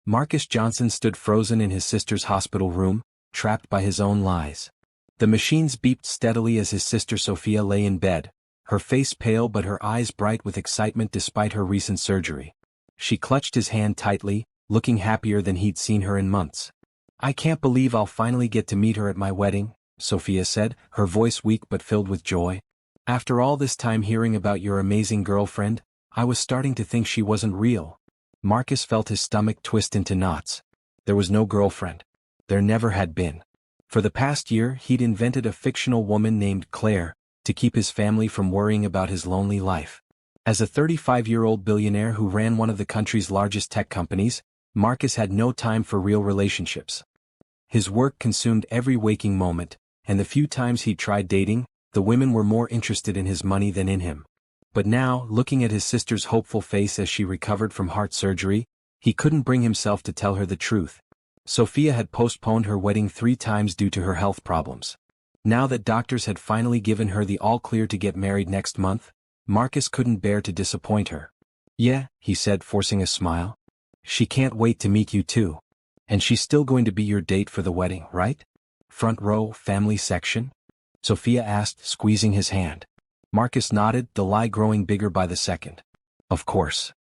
Marcus Johnson stood frozen in his sister's hospital room, trapped by his own lies. The machines beeped steadily as his sister Sophia lay in bed, her face pale but her eyes bright with excitement despite her recent surgery. She clutched his hand tightly, looking happier than he'd seen her in months. "I can't believe I'll finally get to meet her at my wedding," Sophia said, her voice weak but filled with joy. "After all this time hearing about your amazing girlfriend, I was starting to think she wasn't real." Marcus felt his stomach twist into knots. There was no girlfriend. There never had been. For the past year, he'd invented a fictional woman named Claire, to keep his family from worrying about his lonely life. As a 35-year-old billionaire who ran one of the country's largest tech companies, Marcus had no time for real relationships. His work consumed every waking moment, and the few times he'd tried dating, the women were more interested in his money than in him. But now, looking at his sister's hopeful face as she recovered from heart surgery, he couldn't bring himself to tell her the truth. Sophia had postponed her wedding 3 times due to her health problems. Now that doctors had finally given her the all-clear to get married next month, Marcus couldn't bear to disappoint her. "Yeah," he said, forcing a smile. "She can't wait to meet you too. And she's still going to be your date for the wedding, right? Front row, family section?" Sophia asked, squeezing his hand. Marcus nodded, the lie growing bigger by the second. "Of course.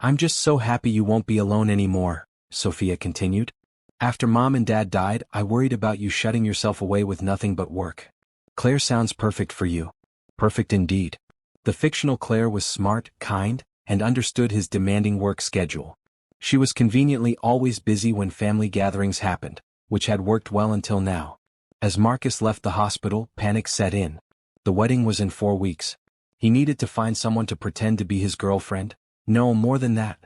I'm just so happy you won't be alone anymore," Sophia continued. "After Mom and Dad died, I worried about you shutting yourself away with nothing but work. Claire sounds perfect for you." Perfect indeed. The fictional Claire was smart, kind, and understood his demanding work schedule. She was conveniently always busy when family gatherings happened, which had worked well until now. As Marcus left the hospital, panic set in. The wedding was in 4 weeks. He needed to find someone to pretend to be his girlfriend. No, more than that.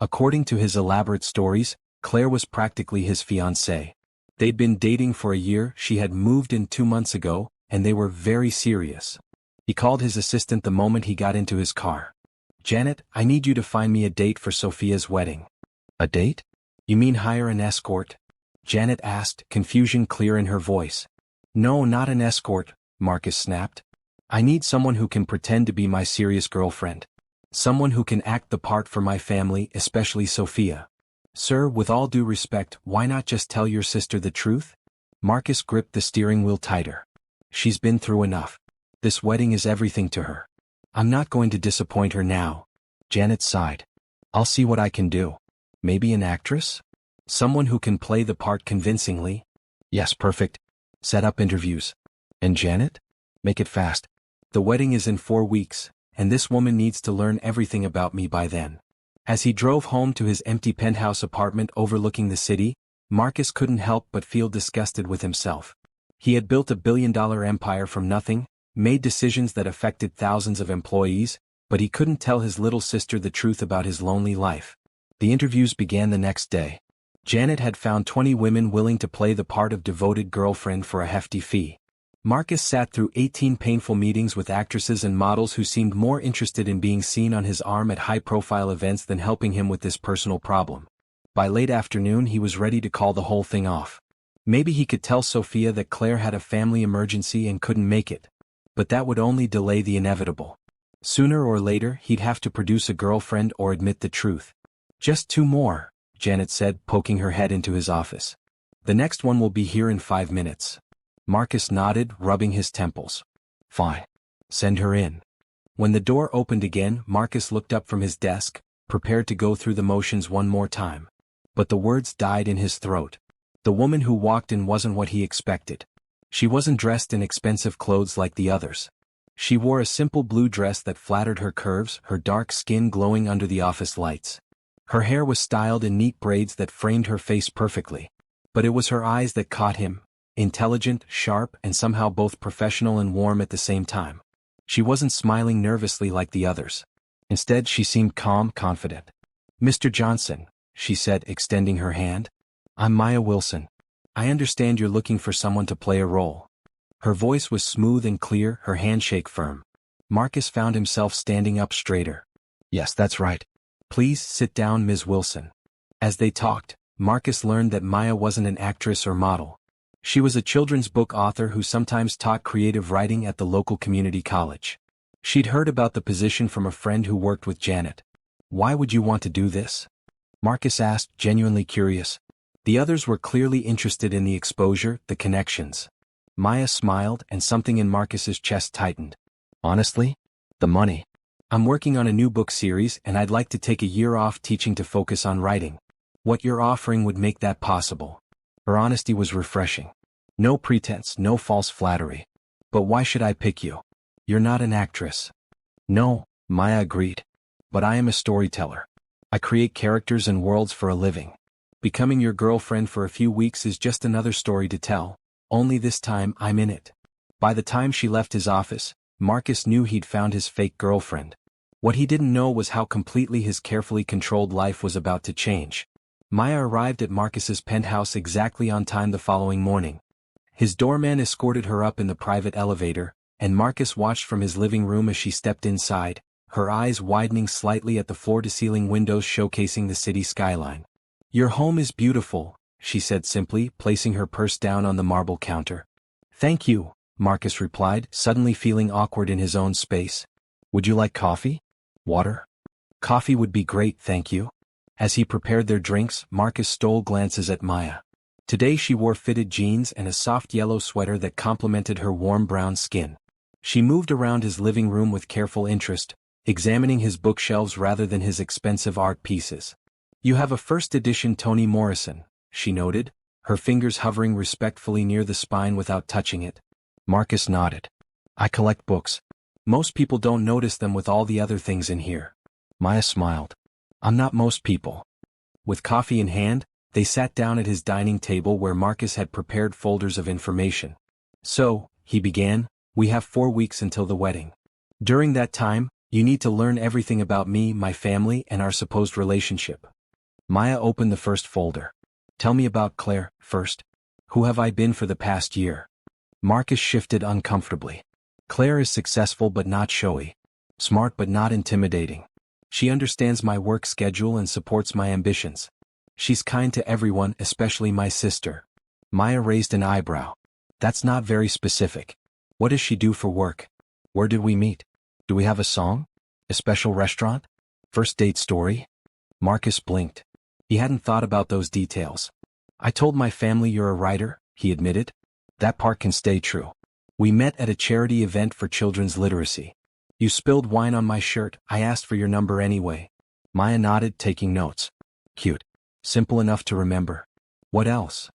According to his elaborate stories, Claire was practically his fiancée. They'd been dating for a year, she had moved in 2 months ago, and they were very serious. He called his assistant the moment he got into his car. "Janet, I need you to find me a date for Sophia's wedding." "A date? You mean hire an escort?" Janet asked, confusion clear in her voice. "No, not an escort," Marcus snapped. "I need someone who can pretend to be my serious girlfriend. Someone who can act the part for my family, especially Sophia." "Sir, with all due respect, why not just tell your sister the truth?" Marcus gripped the steering wheel tighter. "She's been through enough. This wedding is everything to her. I'm not going to disappoint her now." Janet sighed. "I'll see what I can do. Maybe an actress? Someone who can play the part convincingly?" "Yes, perfect. Set up interviews." "And Janet? Make it fast. The wedding is in 4 weeks, and this woman needs to learn everything about me by then." As he drove home to his empty penthouse apartment overlooking the city, Marcus couldn't help but feel disgusted with himself. He had built a billion-dollar empire from nothing, made decisions that affected thousands of employees, but he couldn't tell his little sister the truth about his lonely life. The interviews began the next day. Janet had found 20 women willing to play the part of devoted girlfriend for a hefty fee. Marcus sat through 18 painful meetings with actresses and models who seemed more interested in being seen on his arm at high-profile events than helping him with this personal problem. By late afternoon he was ready to call the whole thing off. Maybe he could tell Sophia that Claire had a family emergency and couldn't make it. But that would only delay the inevitable. Sooner or later he'd have to produce a girlfriend or admit the truth. "Just 2 more, Janet said, poking her head into his office. "The next one will be here in 5 minutes." Marcus nodded, rubbing his temples. "Fine. Send her in." When the door opened again, Marcus looked up from his desk, prepared to go through the motions one more time. But the words died in his throat. The woman who walked in wasn't what he expected. She wasn't dressed in expensive clothes like the others. She wore a simple blue dress that flattered her curves, her dark skin glowing under the office lights. Her hair was styled in neat braids that framed her face perfectly. But it was her eyes that caught him, intelligent, sharp, and somehow both professional and warm at the same time. She wasn't smiling nervously like the others. Instead, she seemed calm, confident. "Mr. Johnson," she said, extending her hand. "I'm Maya Wilson. I understand you're looking for someone to play a role." Her voice was smooth and clear, her handshake firm. Marcus found himself standing up straighter. "Yes, that's right. Please sit down, Ms. Wilson." As they talked, Marcus learned that Maya wasn't an actress or model. She was a children's book author who sometimes taught creative writing at the local community college. She'd heard about the position from a friend who worked with Janet. "Why would you want to do this?" Marcus asked, genuinely curious. The others were clearly interested in the exposure, the connections. Maya smiled, and something in Marcus's chest tightened. Honestly? The money. I'm working on a new book series and I'd like to take a year off teaching to focus on writing. What you're offering would make that possible. Her honesty was refreshing. No pretense, no false flattery. But why should I pick you? You're not an actress. No, Maya agreed. But I am a storyteller. I create characters and worlds for a living. Becoming your girlfriend for a few weeks is just another story to tell, only this time I'm in it. By the time she left his office, Marcus knew he'd found his fake girlfriend. What he didn't know was how completely his carefully controlled life was about to change. Maya arrived at Marcus's penthouse exactly on time the following morning. His doorman escorted her up in the private elevator, and Marcus watched from his living room as she stepped inside, her eyes widening slightly at the floor-to-ceiling windows showcasing the city skyline. "Your home is beautiful," she said simply, placing her purse down on the marble counter. "Thank you," Marcus replied, suddenly feeling awkward in his own space. "Would you like coffee? Water?" "Coffee would be great, thank you." As he prepared their drinks, Marcus stole glances at Maya. Today she wore fitted jeans and a soft yellow sweater that complemented her warm brown skin. She moved around his living room with careful interest, examining his bookshelves rather than his expensive art pieces. "You have a first edition Toni Morrison," she noted, her fingers hovering respectfully near the spine without touching it. Marcus nodded. "I collect books. Most people don't notice them with all the other things in here." Maya smiled. "I'm not most people." With coffee in hand, they sat down at his dining table where Marcus had prepared folders of information. "So," he began, "we have 4 weeks until the wedding. During that time, you need to learn everything about me, my family, and our supposed relationship." Maya opened the first folder. "Tell me about Claire, first. Who have I been for the past year?" Marcus shifted uncomfortably. "Claire is successful but not showy. Smart but not intimidating. She understands my work schedule and supports my ambitions. She's kind to everyone, especially my sister." Maya raised an eyebrow. "That's not very specific. What does she do for work? Where did we meet? Do we have a song? A special restaurant? First date story?" Marcus blinked. He hadn't thought about those details. "I told my family you're a writer," he admitted. "That part can stay true. We met at a charity event for children's literacy. You spilled wine on my shirt, I asked for your number anyway." Maya nodded, taking notes. "Cute. Simple enough to remember. What else?"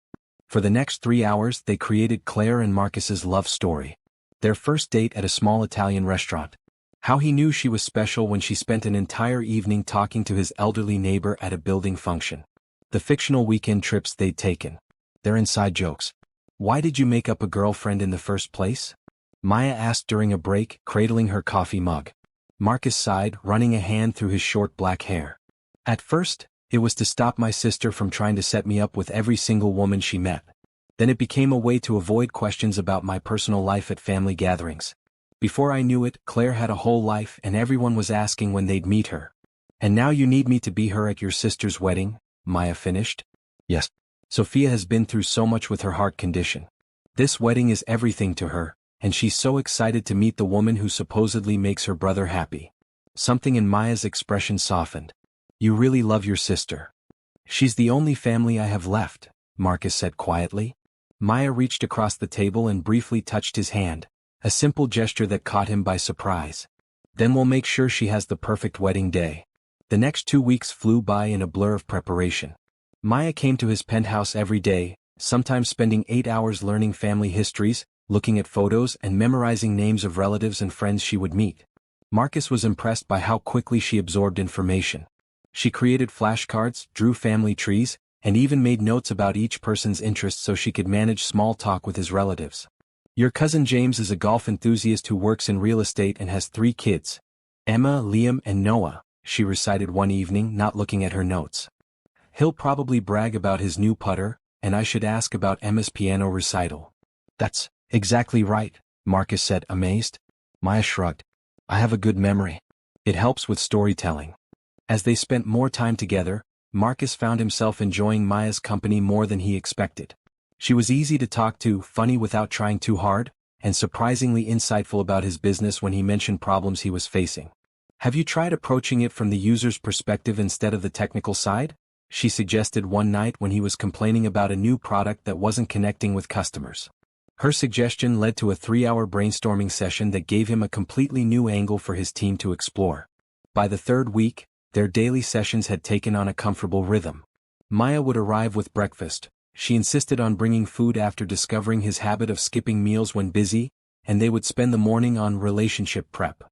For the next 3 hours they created Claire and Marcus's love story. Their first date at a small Italian restaurant. How he knew she was special when she spent an entire evening talking to his elderly neighbor at a building function. The fictional weekend trips they'd taken. Their inside jokes. "Why did you make up a girlfriend in the first place?" Maya asked during a break, cradling her coffee mug. Marcus sighed, running a hand through his short black hair. "At first, it was to stop my sister from trying to set me up with every single woman she met. Then it became a way to avoid questions about my personal life at family gatherings. Before I knew it, Claire had a whole life and everyone was asking when they'd meet her. And now you need me to be her at your sister's wedding," Maya finished. "Yes. Sophia has been through so much with her heart condition. This wedding is everything to her, and she's so excited to meet the woman who supposedly makes her brother happy." Something in Maya's expression softened. "You really love your sister." "She's the only family I have left," Marcus said quietly. Maya reached across the table and briefly touched his hand, a simple gesture that caught him by surprise. "Then we'll make sure she has the perfect wedding day." The next 2 weeks flew by in a blur of preparation. Maya came to his penthouse every day, sometimes spending 8 hours learning family histories, looking at photos and memorizing names of relatives and friends she would meet. Marcus was impressed by how quickly she absorbed information. She created flashcards, drew family trees, and even made notes about each person's interests so she could manage small talk with his relatives. "Your cousin James is a golf enthusiast who works in real estate and has 3 kids. Emma, Liam, and Noah," she recited one evening, not looking at her notes. "He'll probably brag about his new putter, and I should ask about Emma's piano recital." "That's exactly right," Marcus said, amazed. Maya shrugged. "I have a good memory. It helps with storytelling." As they spent more time together, Marcus found himself enjoying Maya's company more than he expected. She was easy to talk to, funny without trying too hard, and surprisingly insightful about his business when he mentioned problems he was facing. "Have you tried approaching it from the user's perspective instead of the technical side?" she suggested one night when he was complaining about a new product that wasn't connecting with customers. Her suggestion led to a 3-hour brainstorming session that gave him a completely new angle for his team to explore. By the third week, their daily sessions had taken on a comfortable rhythm. Maya would arrive with breakfast. She insisted on bringing food after discovering his habit of skipping meals when busy, and they would spend the morning on relationship prep.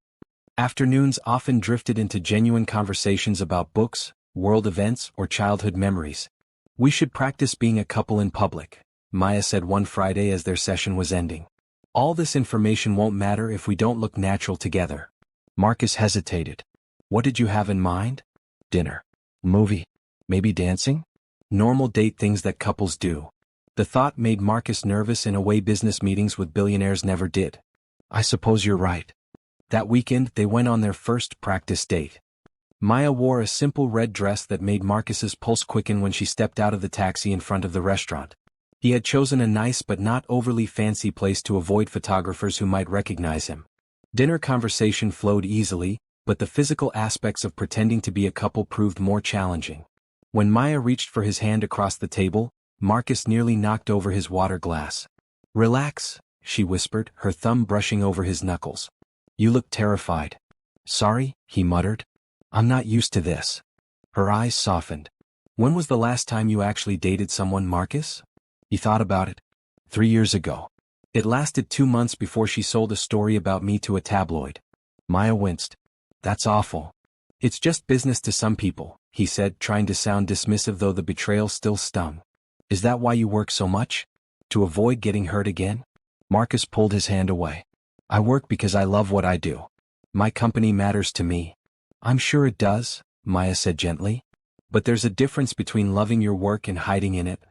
Afternoons often drifted into genuine conversations about books, world events, or childhood memories. "We should practice being a couple in public," Maya said one Friday as their session was ending. "All this information won't matter if we don't look natural together." Marcus hesitated. "What did you have in mind?" "Dinner. Movie. Maybe dancing? Normal date things that couples do." The thought made Marcus nervous in a way business meetings with billionaires never did. "I suppose you're right." That weekend they went on their first practice date. Maya wore a simple red dress that made Marcus's pulse quicken when she stepped out of the taxi in front of the restaurant. He had chosen a nice but not overly fancy place to avoid photographers who might recognize him. Dinner conversation flowed easily, but the physical aspects of pretending to be a couple proved more challenging. When Maya reached for his hand across the table, Marcus nearly knocked over his water glass. "Relax," she whispered, her thumb brushing over his knuckles. "You look terrified." "Sorry," he muttered. "I'm not used to this." Her eyes softened. "When was the last time you actually dated someone, Marcus?" He thought about it. 3 years ago. It lasted 2 months before she sold a story about me to a tabloid. Maya winced. "That's awful." "It's just business to some people," he said, trying to sound dismissive though the betrayal still stung. "Is that why you work so much? To avoid getting hurt again?" Marcus pulled his hand away. "I work because I love what I do. My company matters to me." "I'm sure it does," Maya said gently. "But there's a difference between loving your work and hiding in it."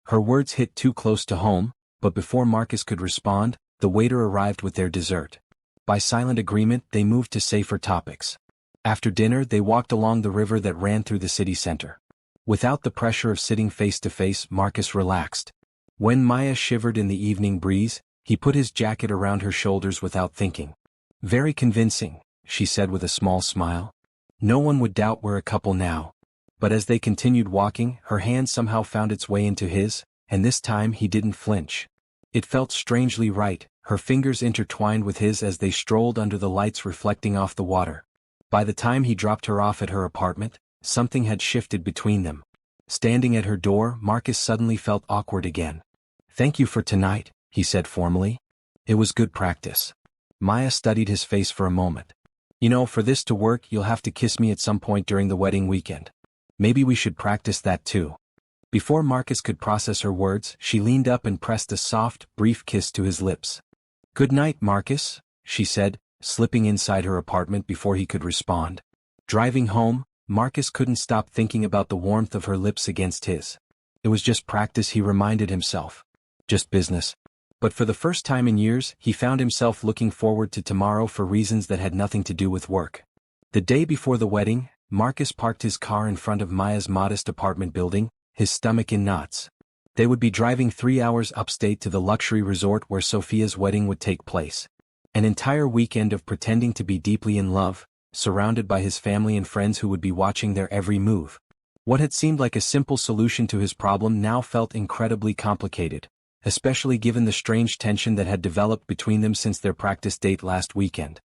Her words hit too close to home, but before Marcus could respond, the waiter arrived with their dessert. By silent agreement they moved to safer topics. After dinner they walked along the river that ran through the city center. Without the pressure of sitting face to face, Marcus relaxed. When Maya shivered in the evening breeze, he put his jacket around her shoulders without thinking. "Very convincing," she said with a small smile. "No one would doubt we're a couple now." But as they continued walking, her hand somehow found its way into his, and this time he didn't flinch. It felt strangely right, her fingers intertwined with his as they strolled under the lights reflecting off the water. By the time he dropped her off at her apartment, something had shifted between them. Standing at her door, Marcus suddenly felt awkward again. "Thank you for tonight," he said formally. "It was good practice." Maya studied his face for a moment. "You know, for this to work you'll have to kiss me at some point during the wedding weekend. Maybe we should practice that too." Before Marcus could process her words, she leaned up and pressed a soft, brief kiss to his lips. "Good night, Marcus," she said, slipping inside her apartment before he could respond. Driving home, Marcus couldn't stop thinking about the warmth of her lips against his. It was just practice, he reminded himself. Just business. But for the first time in years, he found himself looking forward to tomorrow for reasons that had nothing to do with work. The day before the wedding, Marcus parked his car in front of Maya's modest apartment building, his stomach in knots. They would be driving 3 hours upstate to the luxury resort where Sophia's wedding would take place. An entire weekend of pretending to be deeply in love, surrounded by his family and friends who would be watching their every move. What had seemed like a simple solution to his problem now felt incredibly complicated, especially given the strange tension that had developed between them since their practice date last weekend.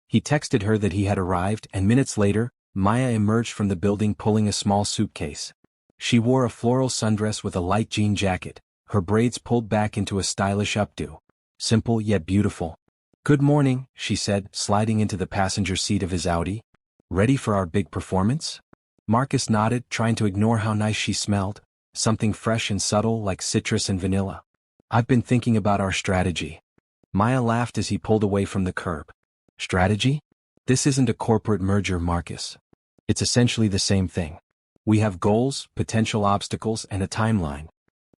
He texted her that he had arrived, and minutes later, Maya emerged from the building pulling a small suitcase. She wore a floral sundress with a light jean jacket, her braids pulled back into a stylish updo. Simple yet beautiful. "Good morning," she said, sliding into the passenger seat of his Audi. "Ready for our big performance?" Marcus nodded, trying to ignore how nice she smelled, something fresh and subtle like citrus and vanilla. "I've been thinking about our strategy." Maya laughed as he pulled away from the curb. "Strategy? This isn't a corporate merger, Marcus. It's essentially the same thing. We have goals, potential obstacles, and a timeline.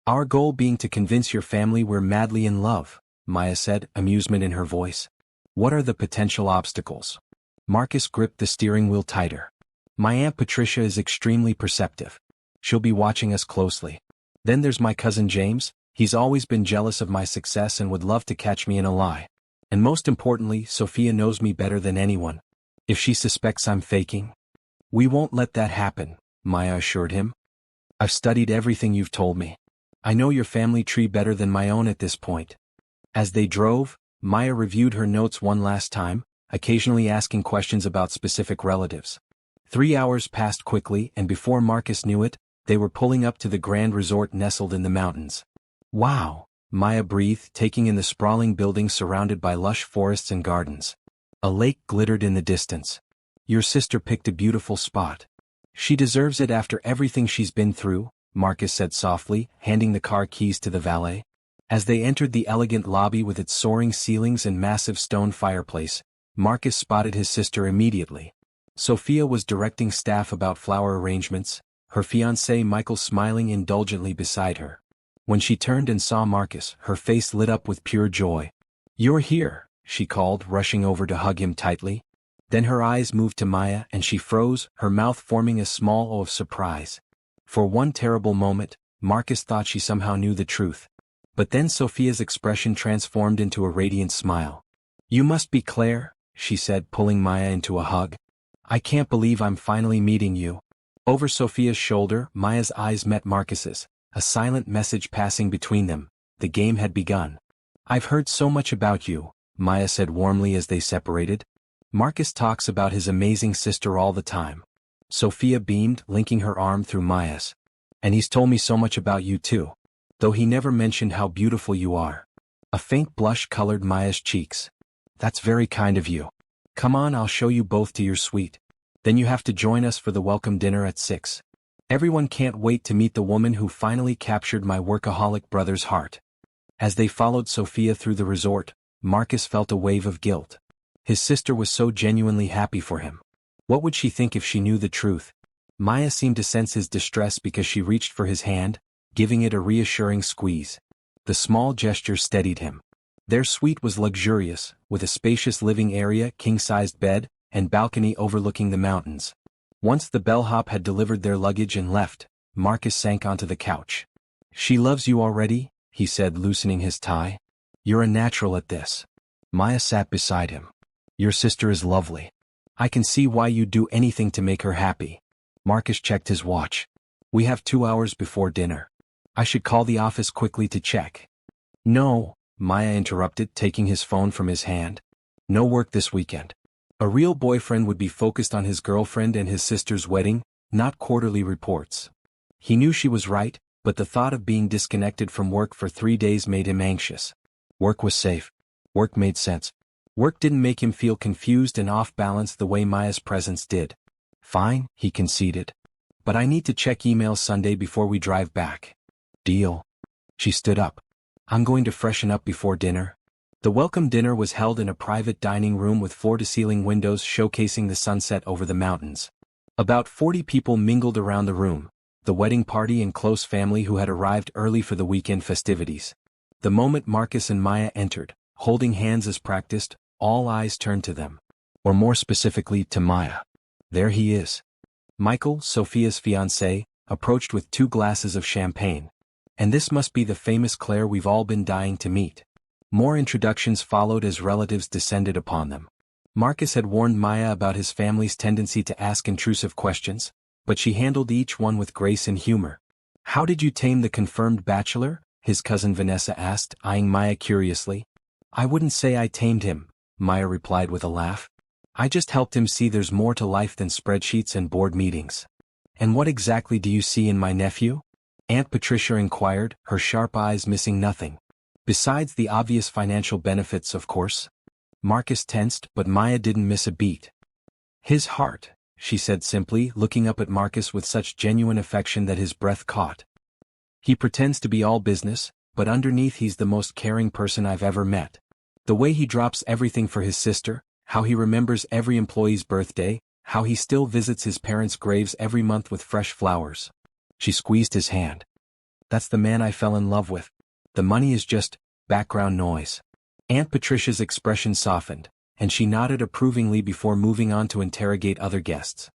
Our goal being to convince your family we're madly in love," Maya said, amusement in her voice. "What are the potential obstacles?" Marcus gripped the steering wheel tighter. "My Aunt Patricia is extremely perceptive. She'll be watching us closely. Then there's my cousin James. He's always been jealous of my success and would love to catch me in a lie. And most importantly, Sophia knows me better than anyone. If she suspects I'm faking..." "We won't let that happen," Maya assured him. I've studied everything you've told me. I know your family tree better than my own at this point. As they drove, Maya reviewed her notes one last time, occasionally asking questions about specific relatives. 3 hours passed quickly, and before Marcus knew it, they were pulling up to the grand resort nestled in the mountains. Wow, Maya breathed, taking in the sprawling buildings surrounded by lush forests and gardens. A lake glittered in the distance. Your sister picked a beautiful spot. She deserves it after everything she's been through, Marcus said softly, handing the car keys to the valet. As they entered the elegant lobby with its soaring ceilings and massive stone fireplace, Marcus spotted his sister immediately. Sophia was directing staff about flower arrangements, her fiancé Michael smiling indulgently beside her. When she turned and saw Marcus, her face lit up with pure joy. "You're here," she called, rushing over to hug him tightly. Then her eyes moved to Maya and she froze, her mouth forming a small O of surprise. For one terrible moment, Marcus thought she somehow knew the truth. But then Sophia's expression transformed into a radiant smile. "You must be Claire," she said, pulling Maya into a hug. "I can't believe I'm finally meeting you." Over Sophia's shoulder, Maya's eyes met Marcus's, a silent message passing between them. The game had begun. "I've heard so much about you," Maya said warmly as they separated. "Marcus talks about his amazing sister all the time." Sophia beamed, linking her arm through Maya's. "And he's told me so much about you too. Though he never mentioned how beautiful you are." A faint blush colored Maya's cheeks. "That's very kind of you. Come on, I'll show you both to your suite. Then you have to join us for the welcome dinner at 6. Everyone can't wait to meet the woman who finally captured my workaholic brother's heart." As they followed Sophia through the resort, Marcus felt a wave of guilt. His sister was so genuinely happy for him. What would she think if she knew the truth? Maya seemed to sense his distress because she reached for his hand, giving it a reassuring squeeze. The small gesture steadied him. Their suite was luxurious, with a spacious living area, king-sized bed, and balcony overlooking the mountains. Once the bellhop had delivered their luggage and left, Marcus sank onto the couch. "She loves you already," he said, loosening his tie. "You're a natural at this." Maya sat beside him. "Your sister is lovely. I can see why you'd do anything to make her happy." Marcus checked his watch. "We have 2 hours before dinner. I should call the office quickly to check." "No," Maya interrupted, taking his phone from his hand. "No work this weekend. A real boyfriend would be focused on his girlfriend and his sister's wedding, not quarterly reports." He knew she was right, but the thought of being disconnected from work for 3 days made him anxious. Work was safe. Work made sense. Work didn't make him feel confused and off-balance the way Maya's presence did. "Fine," he conceded. "But I need to check emails Sunday before we drive back." "Deal." She stood up. "I'm going to freshen up before dinner." The welcome dinner was held in a private dining room with floor-to-ceiling windows showcasing the sunset over the mountains. About 40 people mingled around the room, the wedding party and close family who had arrived early for the weekend festivities. The moment Marcus and Maya entered, holding hands as practiced, all eyes turned to them. Or more specifically, to Maya. There he is. Michael, Sophia's fiancé, approached with 2 glasses of champagne. "And this must be the famous Claire we've all been dying to meet." More introductions followed as relatives descended upon them. Marcus had warned Maya about his family's tendency to ask intrusive questions, but she handled each one with grace and humor. "How did you tame the confirmed bachelor?" his cousin Vanessa asked, eyeing Maya curiously. "I wouldn't say I tamed him," Maya replied with a laugh. "I just helped him see there's more to life than spreadsheets and board meetings." "And what exactly do you see in my nephew?" Aunt Patricia inquired, her sharp eyes missing nothing. "Besides the obvious financial benefits, of course." Marcus tensed, but Maya didn't miss a beat. "His heart," she said simply, looking up at Marcus with such genuine affection that his breath caught. "He pretends to be all business, but underneath he's the most caring person I've ever met. The way he drops everything for his sister, how he remembers every employee's birthday, how he still visits his parents' graves every month with fresh flowers." She squeezed his hand. "That's the man I fell in love with. The money is just background noise." Aunt Patricia's expression softened, and she nodded approvingly before moving on to interrogate other guests.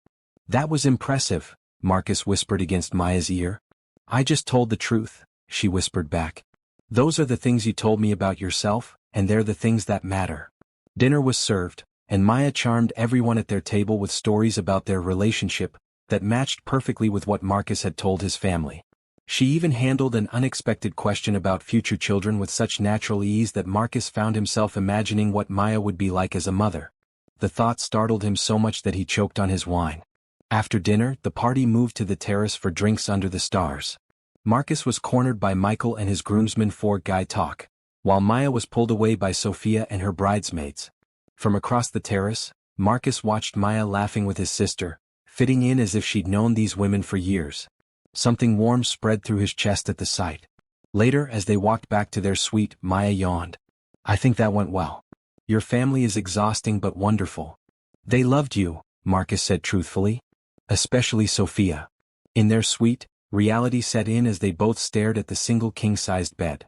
"That was impressive," Marcus whispered against Maya's ear. "I just told the truth," she whispered back. "Those are the things you told me about yourself, and they're the things that matter." Dinner was served, and Maya charmed everyone at their table with stories about their relationship, that matched perfectly with what Marcus had told his family. She even handled an unexpected question about future children with such natural ease that Marcus found himself imagining what Maya would be like as a mother. The thought startled him so much that he choked on his wine. After dinner, the party moved to the terrace for drinks under the stars. Marcus was cornered by Michael and his groomsmen for guy talk, while Maya was pulled away by Sophia and her bridesmaids. From across the terrace, Marcus watched Maya laughing with his sister, fitting in as if she'd known these women for years. Something warm spread through his chest at the sight. Later, as they walked back to their suite, Maya yawned. "I think that went well. Your family is exhausting but wonderful." "They loved you," Marcus said truthfully. "Especially Sophia." In their suite, reality set in as they both stared at the single king-sized bed.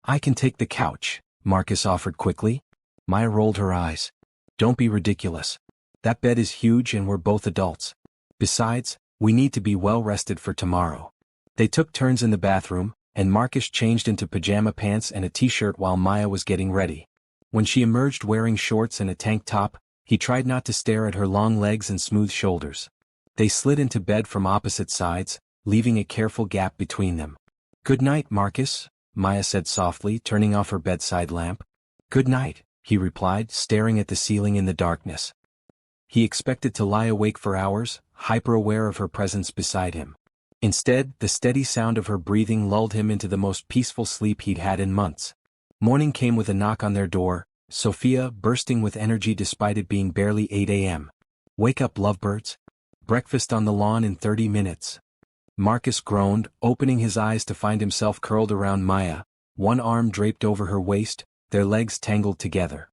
"I can take the couch," Marcus offered quickly. Maya rolled her eyes. "Don't be ridiculous. That bed is huge and we're both adults. Besides, we need to be well rested for tomorrow." They took turns in the bathroom, and Marcus changed into pajama pants and a t-shirt while Maya was getting ready. When she emerged wearing shorts and a tank top, he tried not to stare at her long legs and smooth shoulders. They slid into bed from opposite sides, leaving a careful gap between them. "Good night, Marcus," Maya said softly, turning off her bedside lamp. "Good night," he replied, staring at the ceiling in the darkness. He expected to lie awake for hours, hyper-aware of her presence beside him. Instead, the steady sound of her breathing lulled him into the most peaceful sleep he'd had in months. Morning came with a knock on their door, Sophia bursting with energy despite it being barely 8 a.m. "Wake up, lovebirds. Breakfast on the lawn in 30 minutes. Marcus groaned, opening his eyes to find himself curled around Maya, one arm draped over her waist, their legs tangled together.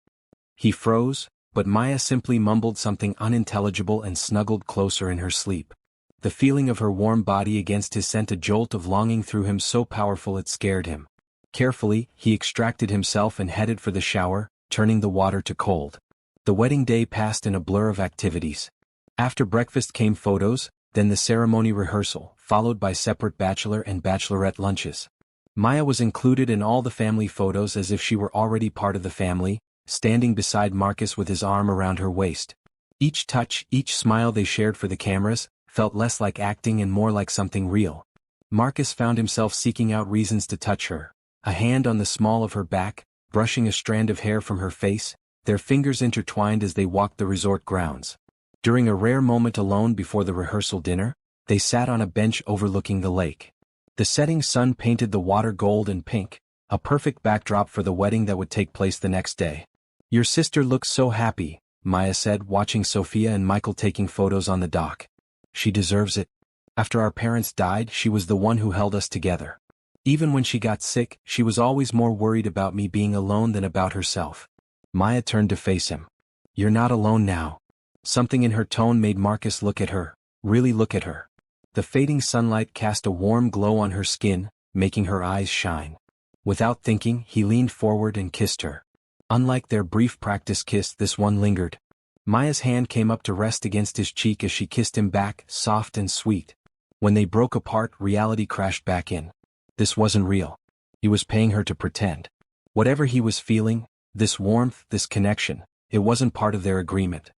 He froze, but Maya simply mumbled something unintelligible and snuggled closer in her sleep. The feeling of her warm body against his sent a jolt of longing through him so powerful it scared him. Carefully, he extracted himself and headed for the shower, turning the water to cold. The wedding day passed in a blur of activities. After breakfast came photos, then the ceremony rehearsal, followed by separate bachelor and bachelorette lunches. Maya was included in all the family photos as if she were already part of the family, standing beside Marcus with his arm around her waist. Each touch, each smile they shared for the cameras, felt less like acting and more like something real. Marcus found himself seeking out reasons to touch her, a hand on the small of her back, brushing a strand of hair from her face, their fingers intertwined as they walked the resort grounds. During a rare moment alone before the rehearsal dinner, they sat on a bench overlooking the lake. The setting sun painted the water gold and pink, a perfect backdrop for the wedding that would take place the next day. "Your sister looks so happy," Maya said, watching Sophia and Michael taking photos on the dock. "She deserves it. After our parents died, she was the one who held us together. Even when she got sick, she was always more worried about me being alone than about herself." Maya turned to face him. "You're not alone now." Something in her tone made Marcus look at her, really look at her. The fading sunlight cast a warm glow on her skin, making her eyes shine. Without thinking, he leaned forward and kissed her. Unlike their brief practice kiss, this one lingered. Maya's hand came up to rest against his cheek as she kissed him back, soft and sweet. When they broke apart, reality crashed back in. This wasn't real. He was paying her to pretend. Whatever he was feeling, this warmth, this connection, it wasn't part of their agreement.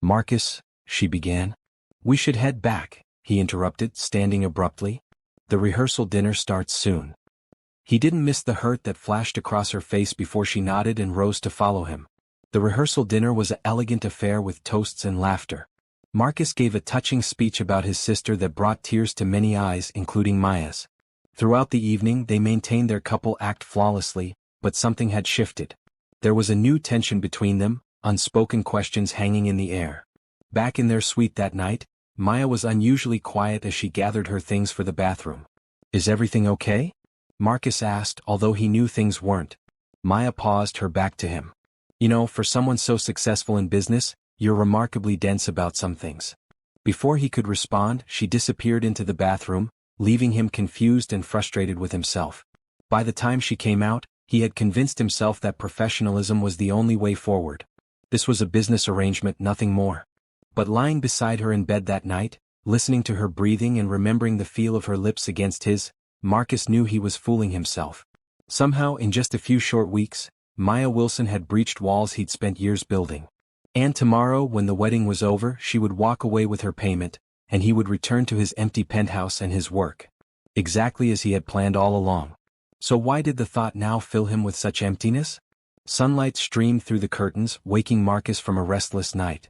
"Marcus," she began. "We should head back," he interrupted, standing abruptly. "The rehearsal dinner starts soon." He didn't miss the hurt that flashed across her face before she nodded and rose to follow him. The rehearsal dinner was an elegant affair with toasts and laughter. Marcus gave a touching speech about his sister that brought tears to many eyes, including Maya's. Throughout the evening they maintained their couple act flawlessly, but something had shifted. There was a new tension between them, unspoken questions hanging in the air. Back in their suite that night, Maya was unusually quiet as she gathered her things for the bathroom. "Is everything okay?" Marcus asked, although he knew things weren't. Maya paused, her back to him. "You know, for someone so successful in business, you're remarkably dense about some things." Before he could respond, she disappeared into the bathroom, leaving him confused and frustrated with himself. By the time she came out, he had convinced himself that professionalism was the only way forward. This was a business arrangement, nothing more. But lying beside her in bed that night, listening to her breathing and remembering the feel of her lips against his, Marcus knew he was fooling himself. Somehow, in just a few short weeks, Maya Wilson had breached walls he'd spent years building. And tomorrow, when the wedding was over, she would walk away with her payment, and he would return to his empty penthouse and his work. Exactly as he had planned all along. So why did the thought now fill him with such emptiness? Sunlight streamed through the curtains, waking Marcus from a restless night.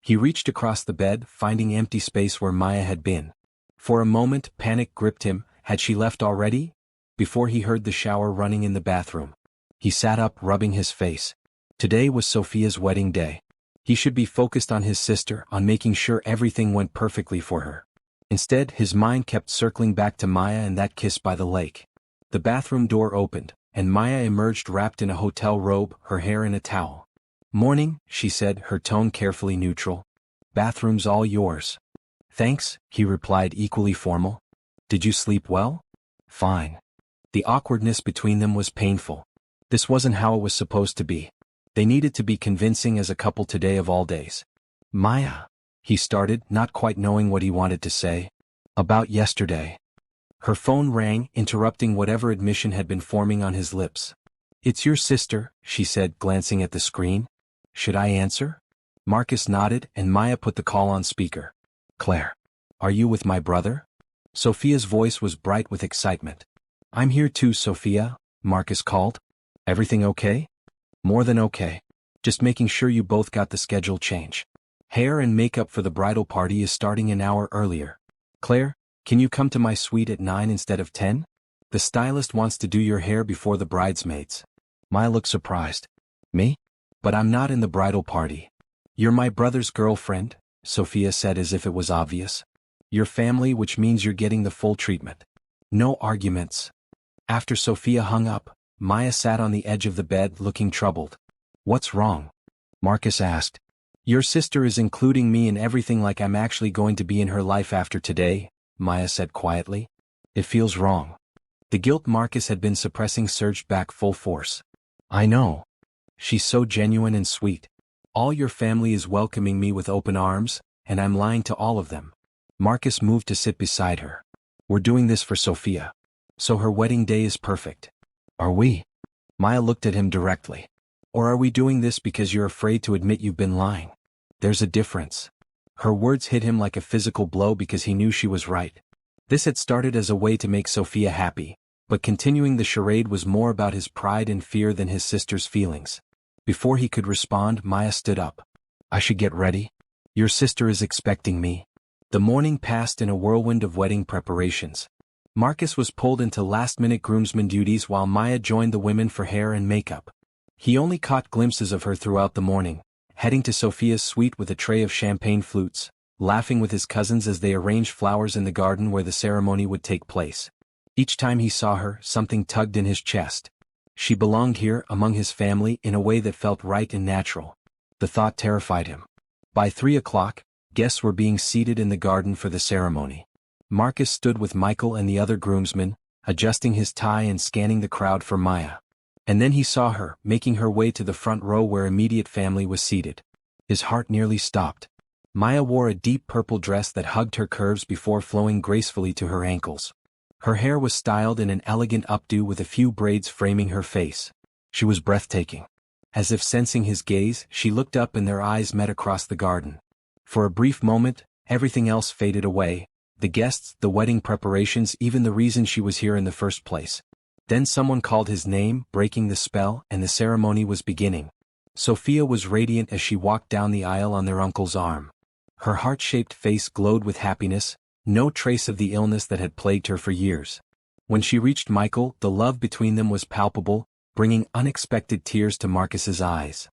He reached across the bed, finding empty space where Maya had been. For a moment, panic gripped him. Had she left already? Before he heard the shower running in the bathroom. He sat up, rubbing his face. Today was Sophia's wedding day. He should be focused on his sister, on making sure everything went perfectly for her. Instead, his mind kept circling back to Maya and that kiss by the lake. The bathroom door opened, and Maya emerged wrapped in a hotel robe, her hair in a towel. "Morning," she said, her tone carefully neutral. "Bathroom's all yours." "Thanks," he replied, equally formal. "Did you sleep well?" "Fine." The awkwardness between them was painful. This wasn't how it was supposed to be. They needed to be convincing as a couple today of all days. "Maya," he started, not quite knowing what he wanted to say. "About yesterday." Her phone rang, interrupting whatever admission had been forming on his lips. "It's your sister," she said, glancing at the screen. "Should I answer?" Marcus nodded, and Maya put the call on speaker. "Claire. Are you with my brother?" Sophia's voice was bright with excitement. "I'm here too, Sophia," Marcus called. "Everything okay?" "More than okay. Just making sure you both got the schedule change. Hair and makeup for the bridal party is starting an hour earlier. Claire, can you come to my suite at 9 instead of 10? The stylist wants to do your hair before the bridesmaids." Maya looked surprised. "Me? But I'm not in the bridal party." "You're my brother's girlfriend," Sophia said as if it was obvious. "Your family, which means you're getting the full treatment. No arguments." After Sophia hung up, Maya sat on the edge of the bed, looking troubled. "What's wrong?" Marcus asked. "Your sister is including me in everything like I'm actually going to be in her life after today," Maya said quietly. "It feels wrong." The guilt Marcus had been suppressing surged back full force. "I know. She's so genuine and sweet. All your family is welcoming me with open arms, and I'm lying to all of them." Marcus moved to sit beside her. "We're doing this for Sophia. So her wedding day is perfect." "Are we?" Maya looked at him directly. "Or are we doing this because you're afraid to admit you've been lying? There's a difference." Her words hit him like a physical blow because he knew she was right. This had started as a way to make Sophia happy, but continuing the charade was more about his pride and fear than his sister's feelings. Before he could respond, Maya stood up. "I should get ready. Your sister is expecting me." The morning passed in a whirlwind of wedding preparations. Marcus was pulled into last-minute groomsman duties while Maya joined the women for hair and makeup. He only caught glimpses of her throughout the morning, heading to Sophia's suite with a tray of champagne flutes, laughing with his cousins as they arranged flowers in the garden where the ceremony would take place. Each time he saw her, something tugged in his chest. She belonged here, among his family, in a way that felt right and natural. The thought terrified him. By 3 o'clock, guests were being seated in the garden for the ceremony. Marcus stood with Michael and the other groomsmen, adjusting his tie and scanning the crowd for Maya. And then he saw her, making her way to the front row where immediate family was seated. His heart nearly stopped. Maya wore a deep purple dress that hugged her curves before flowing gracefully to her ankles. Her hair was styled in an elegant updo with a few braids framing her face. She was breathtaking. As if sensing his gaze, she looked up and their eyes met across the garden. For a brief moment, everything else faded away, the guests, the wedding preparations, even the reason she was here in the first place. Then someone called his name, breaking the spell, and the ceremony was beginning. Sophia was radiant as she walked down the aisle on their uncle's arm. Her heart-shaped face glowed with happiness, no trace of the illness that had plagued her for years. When she reached Michael, the love between them was palpable, bringing unexpected tears to Marcus's eyes.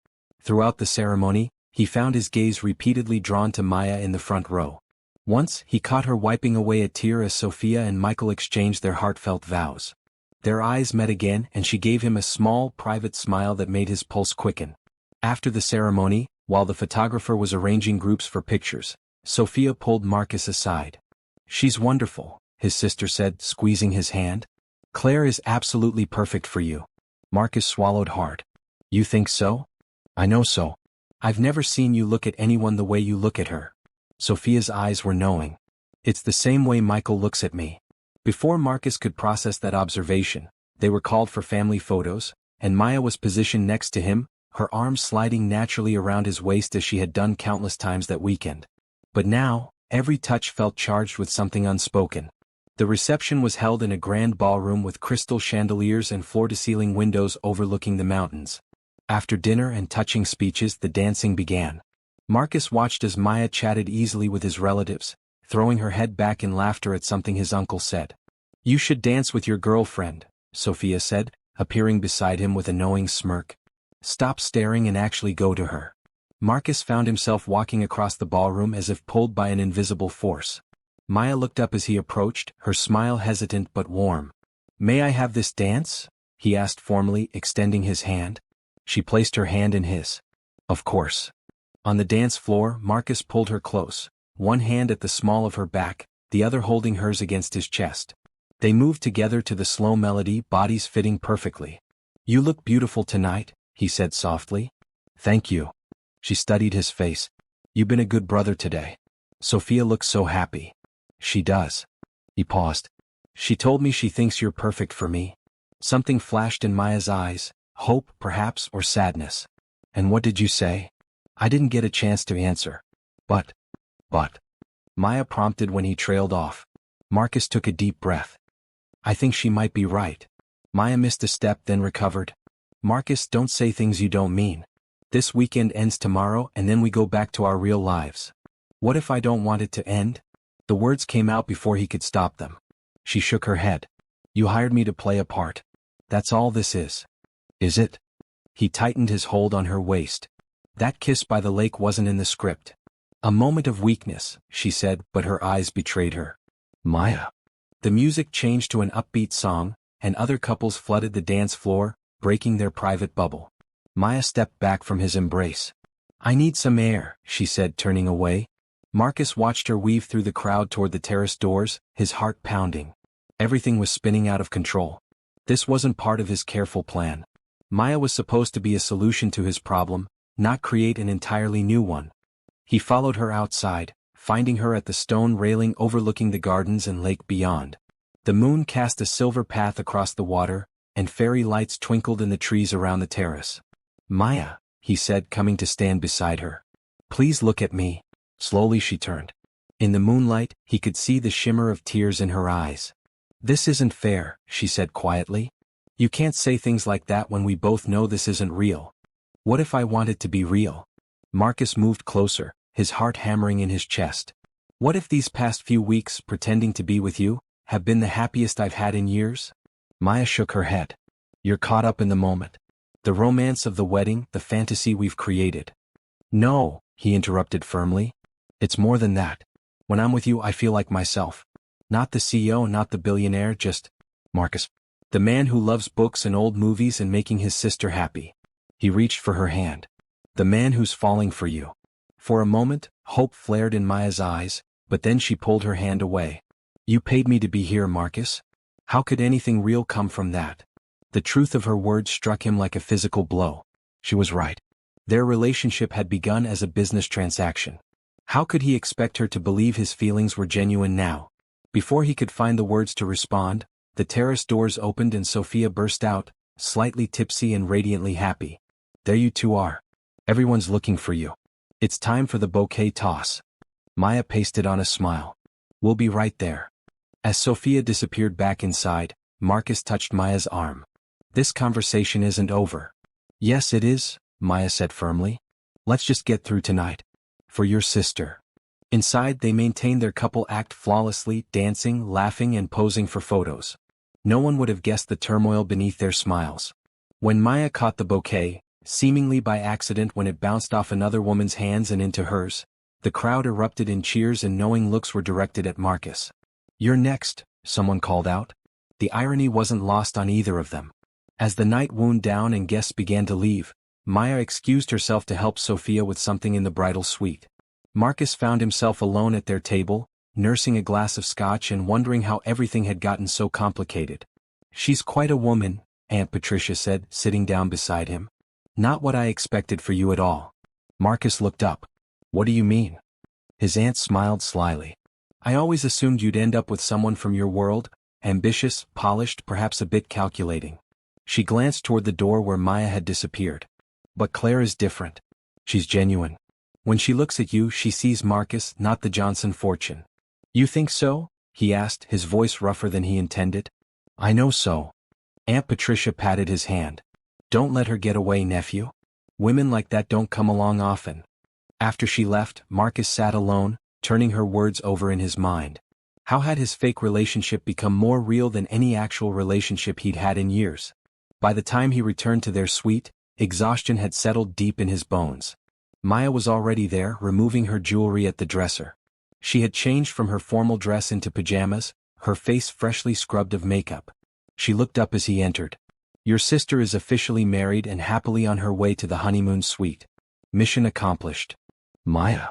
Throughout the ceremony, he found his gaze repeatedly drawn to Maya in the front row. Once, he caught her wiping away a tear as Sophia and Michael exchanged their heartfelt vows. Their eyes met again and she gave him a small, private smile that made his pulse quicken. After the ceremony, while the photographer was arranging groups for pictures, Sophia pulled Marcus aside. "She's wonderful," his sister said, squeezing his hand. "Claire is absolutely perfect for you." Marcus swallowed hard. "You think so?" "I know so. I've never seen you look at anyone the way you look at her." Sophia's eyes were knowing. "It's the same way Michael looks at me." Before Marcus could process that observation, they were called for family photos, and Maya was positioned next to him, her arms sliding naturally around his waist as she had done countless times that weekend. But now, Every touch felt charged with something unspoken. The reception was held in a grand ballroom with crystal chandeliers and floor-to-ceiling windows overlooking the mountains. After dinner and touching speeches, the dancing began. Marcus watched as Maya chatted easily with his relatives, throwing her head back in laughter at something his uncle said. "You should dance with your girlfriend," Sophia said, appearing beside him with a knowing smirk. "Stop staring and actually go to her." Marcus found himself walking across the ballroom as if pulled by an invisible force. Maya looked up as he approached, her smile hesitant but warm. "May I have this dance?" he asked formally, extending his hand. She placed her hand in his. "Of course." On the dance floor, Marcus pulled her close, one hand at the small of her back, the other holding hers against his chest. They moved together to the slow melody, bodies fitting perfectly. "You look beautiful tonight," he said softly. "Thank you." She studied his face. "You've been a good brother today." Sophia looked so happy. "She does." He paused. "She told me she thinks you're perfect for me." Something flashed in Maya's eyes, hope, perhaps, or sadness. "And what did you say?" "I didn't get a chance to answer." But, Maya prompted when he trailed off. Marcus took a deep breath. "I think she might be right." Maya missed a step then recovered. "Marcus, don't say things you don't mean. This weekend ends tomorrow and then we go back to our real lives." "What if I don't want it to end?" The words came out before he could stop them. She shook her head. "You hired me to play a part. That's all this is." "Is it?" He tightened his hold on her waist. "That kiss by the lake wasn't in the script." "A moment of weakness," she said, but her eyes betrayed her. "Maya." The music changed to an upbeat song, and other couples flooded the dance floor, breaking their private bubble. Maya stepped back from his embrace. "I need some air," she said, turning away. Marcus watched her weave through the crowd toward the terrace doors, his heart pounding. Everything was spinning out of control. This wasn't part of his careful plan. Maya was supposed to be a solution to his problem, not create an entirely new one. He followed her outside, finding her at the stone railing overlooking the gardens and lake beyond. The moon cast a silver path across the water, and fairy lights twinkled in the trees around the terrace. "Maya," he said, coming to stand beside her. "Please look at me." Slowly she turned. In the moonlight, he could see the shimmer of tears in her eyes. "This isn't fair," she said quietly. "You can't say things like that when we both know this isn't real." "What if I want it to be real?" Marcus moved closer, his heart hammering in his chest. "What if these past few weeks, pretending to be with you, have been the happiest I've had in years?" Maya shook her head. "You're caught up in the moment. The romance of the wedding, the fantasy we've created." "No," he interrupted firmly. "It's more than that. When I'm with you, I feel like myself. Not the CEO, not the billionaire, just Marcus. The man who loves books and old movies and making his sister happy." He reached for her hand. "The man who's falling for you." For a moment, hope flared in Maya's eyes, but then she pulled her hand away. "You paid me to be here, Marcus. How could anything real come from that?" The truth of her words struck him like a physical blow. She was right. Their relationship had begun as a business transaction. How could he expect her to believe his feelings were genuine now? Before he could find the words to respond, the terrace doors opened and Sophia burst out, slightly tipsy and radiantly happy. "There you two are. Everyone's looking for you. It's time for the bouquet toss." Maya pasted on a smile. "We'll be right there." As Sophia disappeared back inside, Marcus touched Maya's arm. "This conversation isn't over." "Yes, it is," Maya said firmly. "Let's just get through tonight. For your sister." Inside, they maintained their couple act flawlessly, dancing, laughing, and posing for photos. No one would have guessed the turmoil beneath their smiles. When Maya caught the bouquet, seemingly by accident when it bounced off another woman's hands and into hers, the crowd erupted in cheers and knowing looks were directed at Marcus. "You're next," someone called out. The irony wasn't lost on either of them. As the night wound down and guests began to leave, Maya excused herself to help Sophia with something in the bridal suite. Marcus found himself alone at their table, nursing a glass of scotch and wondering how everything had gotten so complicated. "She's quite a woman," Aunt Patricia said, sitting down beside him. "Not what I expected for you at all." Marcus looked up. "What do you mean?" His aunt smiled slyly. "I always assumed you'd end up with someone from your world, ambitious, polished, perhaps a bit calculating." She glanced toward the door where Maya had disappeared. "But Claire is different. She's genuine." When she looks at you, she sees Marcus, not the Johnson fortune. You think so? He asked, his voice rougher than he intended. I know so. Aunt Patricia patted his hand. Don't let her get away, nephew. Women like that don't come along often. After she left, Marcus sat alone, turning her words over in his mind. How had his fake relationship become more real than any actual relationship he'd had in years? By the time he returned to their suite, exhaustion had settled deep in his bones. Maya was already there, removing her jewelry at the dresser. She had changed from her formal dress into pajamas, her face freshly scrubbed of makeup. She looked up as he entered. Your sister is officially married and happily on her way to the honeymoon suite. Mission accomplished. Maya.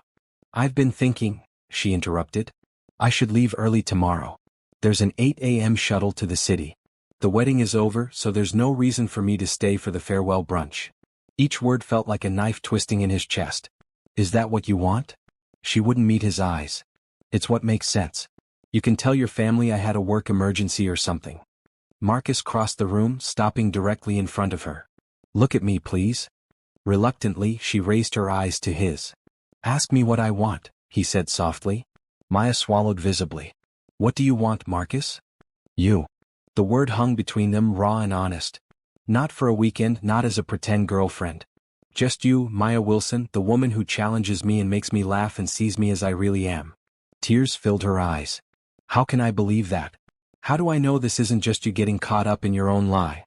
I've been thinking, she interrupted. I should leave early tomorrow. There's an 8 a.m. shuttle to the city. The wedding is over, so there's no reason for me to stay for the farewell brunch. Each word felt like a knife twisting in his chest. Is that what you want? She wouldn't meet his eyes. It's what makes sense. You can tell your family I had a work emergency or something. Marcus crossed the room, stopping directly in front of her. Look at me, please. Reluctantly, she raised her eyes to his. Ask me what I want, he said softly. Maya swallowed visibly. What do you want, Marcus? You. The word hung between them, raw and honest. Not for a weekend, not as a pretend girlfriend. Just you, Maya Wilson, the woman who challenges me and makes me laugh and sees me as I really am. Tears filled her eyes. How can I believe that? How do I know this isn't just you getting caught up in your own lie?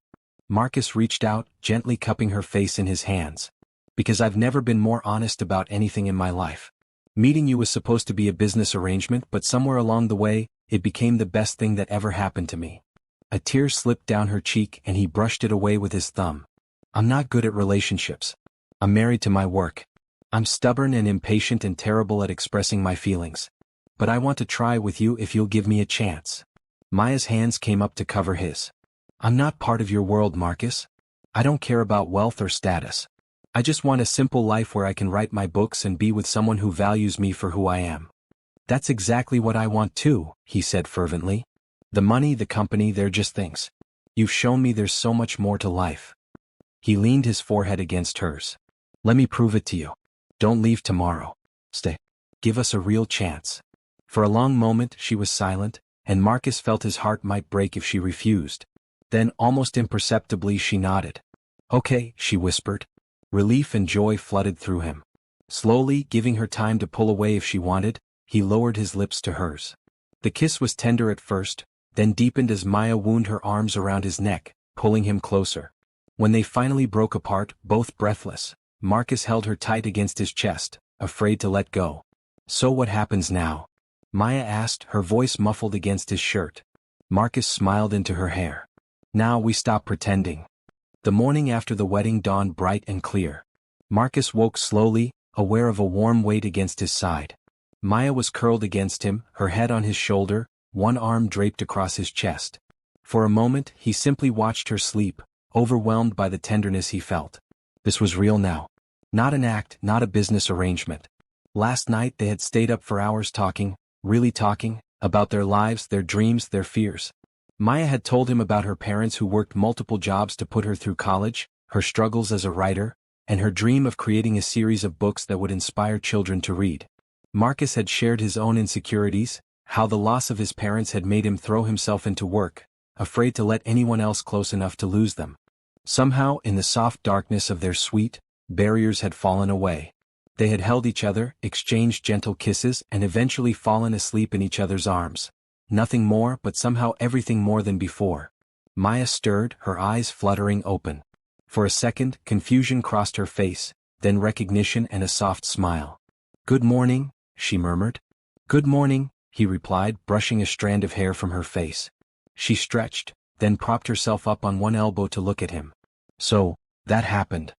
Marcus reached out, gently cupping her face in his hands. Because I've never been more honest about anything in my life. Meeting you was supposed to be a business arrangement, but somewhere along the way, it became the best thing that ever happened to me. A tear slipped down her cheek and he brushed it away with his thumb. I'm not good at relationships. I'm married to my work. I'm stubborn and impatient and terrible at expressing my feelings. But I want to try with you if you'll give me a chance. Maya's hands came up to cover his. I'm not part of your world, Marcus. I don't care about wealth or status. I just want a simple life where I can write my books and be with someone who values me for who I am. That's exactly what I want too, he said fervently. The money, the company, they're just things. You've shown me there's so much more to life. He leaned his forehead against hers. Let me prove it to you. Don't leave tomorrow. Stay. Give us a real chance. For a long moment she was silent, and Marcus felt his heart might break if she refused. Then, almost imperceptibly, she nodded. Okay, she whispered. Relief and joy flooded through him. Slowly, giving her time to pull away if she wanted, he lowered his lips to hers. The kiss was tender at first, then deepened as Maya wound her arms around his neck, pulling him closer. When they finally broke apart, both breathless, Marcus held her tight against his chest, afraid to let go. So what happens now? Maya asked, her voice muffled against his shirt. Marcus smiled into her hair. Now we stop pretending. The morning after the wedding dawned bright and clear. Marcus woke slowly, aware of a warm weight against his side. Maya was curled against him, her head on his shoulder, one arm draped across his chest. For a moment, he simply watched her sleep, overwhelmed by the tenderness he felt. This was real now. Not an act, not a business arrangement. Last night they had stayed up for hours talking, really talking, about their lives, their dreams, their fears. Maya had told him about her parents who worked multiple jobs to put her through college, her struggles as a writer, and her dream of creating a series of books that would inspire children to read. Marcus had shared his own insecurities, how the loss of his parents had made him throw himself into work, afraid to let anyone else close enough to lose them. Somehow, in the soft darkness of their suite, barriers had fallen away. They had held each other, exchanged gentle kisses, and eventually fallen asleep in each other's arms. Nothing more, but somehow everything more than before. Maya stirred, her eyes fluttering open. For a second, confusion crossed her face, then recognition and a soft smile. Good morning, she murmured. Good morning, he replied, brushing a strand of hair from her face. She stretched, then propped herself up on one elbow to look at him. So, that happened.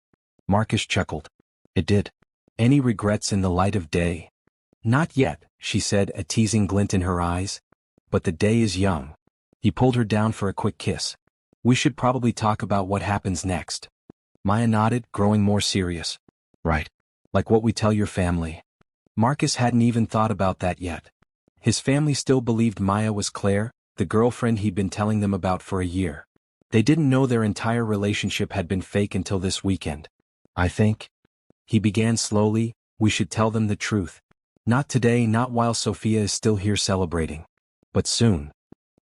Marcus chuckled. It did. Any regrets in the light of day? Not yet, she said, a teasing glint in her eyes. But the day is young. He pulled her down for a quick kiss. We should probably talk about what happens next. Maya nodded, growing more serious. Right. Like what we tell your family. Marcus hadn't even thought about that yet. His family still believed Maya was Claire, the girlfriend he'd been telling them about for a year. They didn't know their entire relationship had been fake until this weekend. I think. He began slowly, We should tell them the truth. Not today, not while Sophia is still here celebrating. But soon.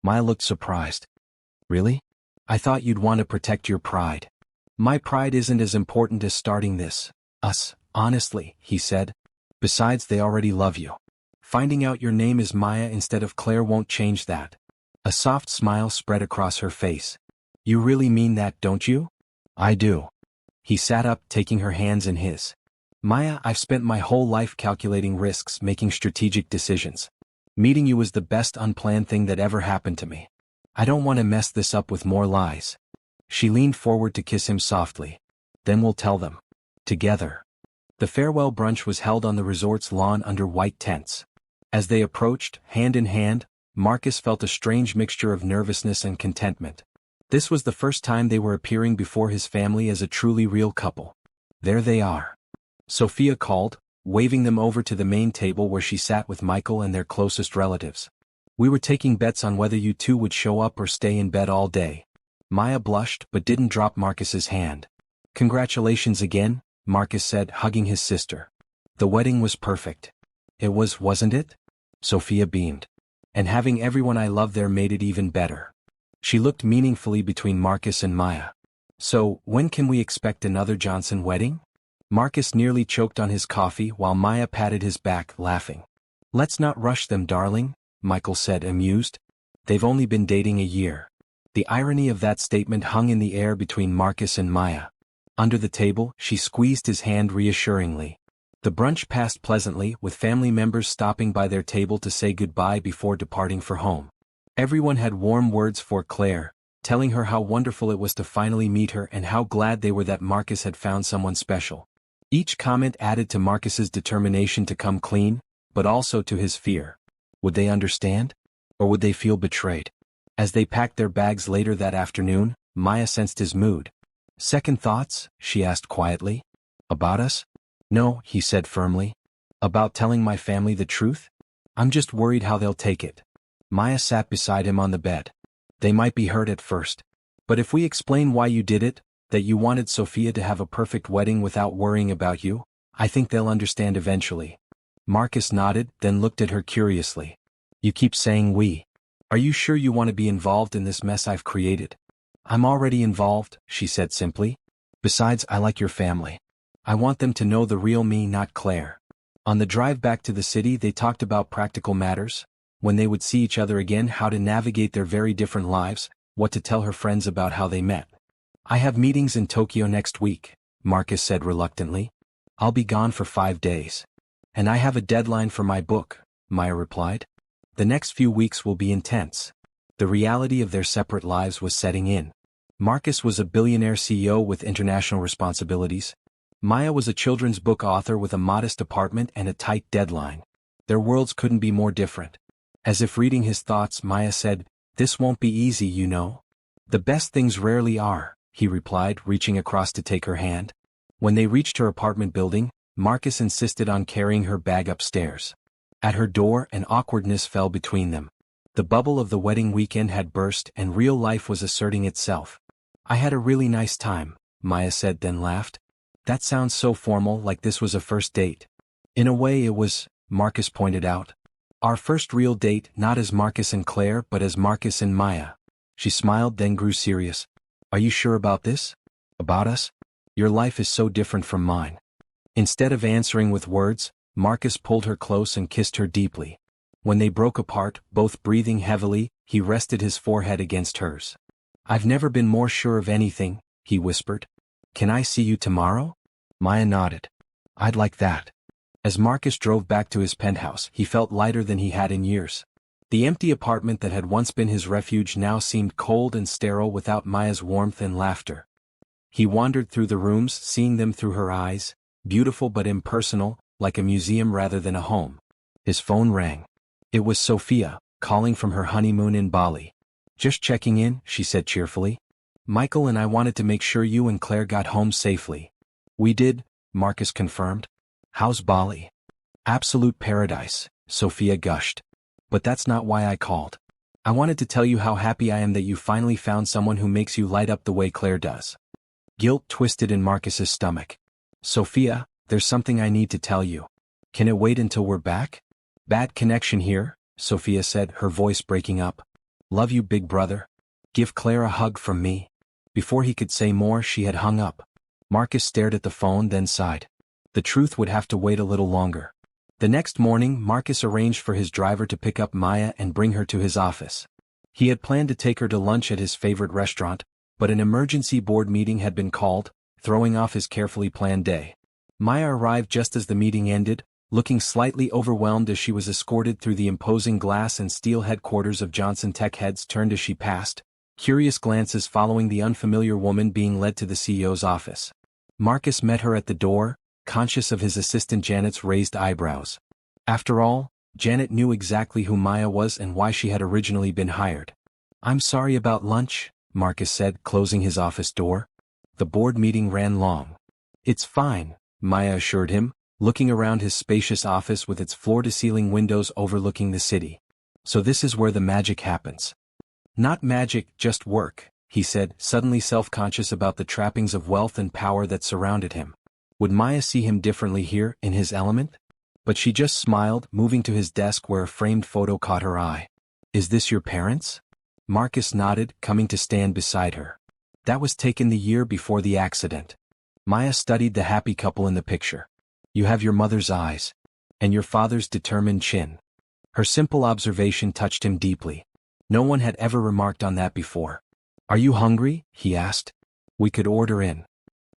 Maya looked surprised. Really? I thought you'd want to protect your pride. My pride isn't as important as starting this. Honestly, he said. Besides, they already love you. Finding out your name is Maya instead of Claire won't change that. A soft smile spread across her face. You really mean that, don't you? I do. He sat up, taking her hands in his. Maya, I've spent my whole life calculating risks, making strategic decisions. Meeting you was the best unplanned thing that ever happened to me. I don't want to mess this up with more lies. She leaned forward to kiss him softly. Then we'll tell them. Together. The farewell brunch was held on the resort's lawn under white tents. As they approached, hand in hand, Marcus felt a strange mixture of nervousness and contentment. This was the first time they were appearing before his family as a truly real couple. There they are. Sophia called, waving them over to the main table where she sat with Michael and their closest relatives. We were taking bets on whether you two would show up or stay in bed all day. Maya blushed but didn't drop Marcus's hand. Congratulations again, Marcus said, hugging his sister. The wedding was perfect. It was, wasn't it? Sophia beamed. And having everyone I love there made it even better. She looked meaningfully between Marcus and Maya. So, when can we expect another Johnson wedding? Marcus nearly choked on his coffee while Maya patted his back, laughing. Let's not rush them, darling, Michael said, amused. They've only been dating a year. The irony of that statement hung in the air between Marcus and Maya. Under the table, she squeezed his hand reassuringly. The brunch passed pleasantly, with family members stopping by their table to say goodbye before departing for home. Everyone had warm words for Claire, telling her how wonderful it was to finally meet her and how glad they were that Marcus had found someone special. Each comment added to Marcus's determination to come clean, but also to his fear. Would they understand? Or would they feel betrayed? As they packed their bags later that afternoon, Maya sensed his mood. Second thoughts? She asked quietly. About us? No, he said firmly. About telling my family the truth? I'm just worried how they'll take it. Maya sat beside him on the bed. They might be hurt at first. But if we explain why you did it, that you wanted Sophia to have a perfect wedding without worrying about you, I think they'll understand eventually. Marcus nodded, then looked at her curiously. You keep saying we. Are you sure you want to be involved in this mess I've created? I'm already involved, she said simply. Besides, I like your family. I want them to know the real me, not Claire. On the drive back to the city, they talked about practical matters, when they would see each other again, how to navigate their very different lives, what to tell her friends about how they met. I have meetings in Tokyo next week, Marcus said reluctantly. I'll be gone for 5 days. And I have a deadline for my book, Maya replied. The next few weeks will be intense. The reality of their separate lives was setting in. Marcus was a billionaire CEO with international responsibilities. Maya was a children's book author with a modest apartment and a tight deadline. Their worlds couldn't be more different. As if reading his thoughts, Maya said, "This won't be easy, you know." "The best things rarely are," he replied, reaching across to take her hand. When they reached her apartment building, Marcus insisted on carrying her bag upstairs. At her door, an awkwardness fell between them. The bubble of the wedding weekend had burst and real life was asserting itself. "I had a really nice time," Maya said, then laughed. "That sounds so formal, like this was a first date." "In a way it was," Marcus pointed out. "Our first real date, not as Marcus and Claire but as Marcus and Maya." She smiled, then grew serious. "Are you sure about this? About us? Your life is so different from mine." Instead of answering with words, Marcus pulled her close and kissed her deeply. When they broke apart, both breathing heavily, he rested his forehead against hers. "I've never been more sure of anything," he whispered. "Can I see you tomorrow?" Maya nodded. "I'd like that." As Marcus drove back to his penthouse, he felt lighter than he had in years. The empty apartment that had once been his refuge now seemed cold and sterile without Maya's warmth and laughter. He wandered through the rooms, seeing them through her eyes, beautiful but impersonal, like a museum rather than a home. His phone rang. It was Sophia, calling from her honeymoon in Bali. "Just checking in," she said cheerfully. "Michael and I wanted to make sure you and Claire got home safely." "We did," Marcus confirmed. "How's Bali?" "Absolute paradise," Sophia gushed. "But that's not why I called. I wanted to tell you how happy I am that you finally found someone who makes you light up the way Claire does." Guilt twisted in Marcus's stomach. "Sophia, there's something I need to tell you. Can it wait until we're back? Bad connection here, Sophia said, her voice breaking up. Love you, big brother. Give Claire a hug from me. Before he could say more, she had hung up. Marcus stared at the phone, then sighed. The truth would have to wait a little longer. The next morning, Marcus arranged for his driver to pick up Maya and bring her to his office. He had planned to take her to lunch at his favorite restaurant, but an emergency board meeting had been called, throwing off his carefully planned day. Maya arrived just as the meeting ended, looking slightly overwhelmed as she was escorted through the imposing glass and steel headquarters of Johnson Tech. Heads turned as she passed, curious glances following the unfamiliar woman being led to the CEO's office. Marcus met her at the door, conscious of his assistant Janet's raised eyebrows. After all, Janet knew exactly who Maya was and why she had originally been hired. I'm sorry about lunch, Marcus said, closing his office door. The board meeting ran long. It's fine, Maya assured him, looking around his spacious office with its floor-to-ceiling windows overlooking the city. So this is where the magic happens. Not magic, just work, he said, suddenly self-conscious about the trappings of wealth and power that surrounded him. Would Maya see him differently here, in his element? But she just smiled, moving to his desk where a framed photo caught her eye. Is this your parents? Marcus nodded, coming to stand beside her. That was taken the year before the accident. Maya studied the happy couple in the picture. You have your mother's eyes. And your father's determined chin. Her simple observation touched him deeply. No one had ever remarked on that before. Are you hungry? He asked. We could order in.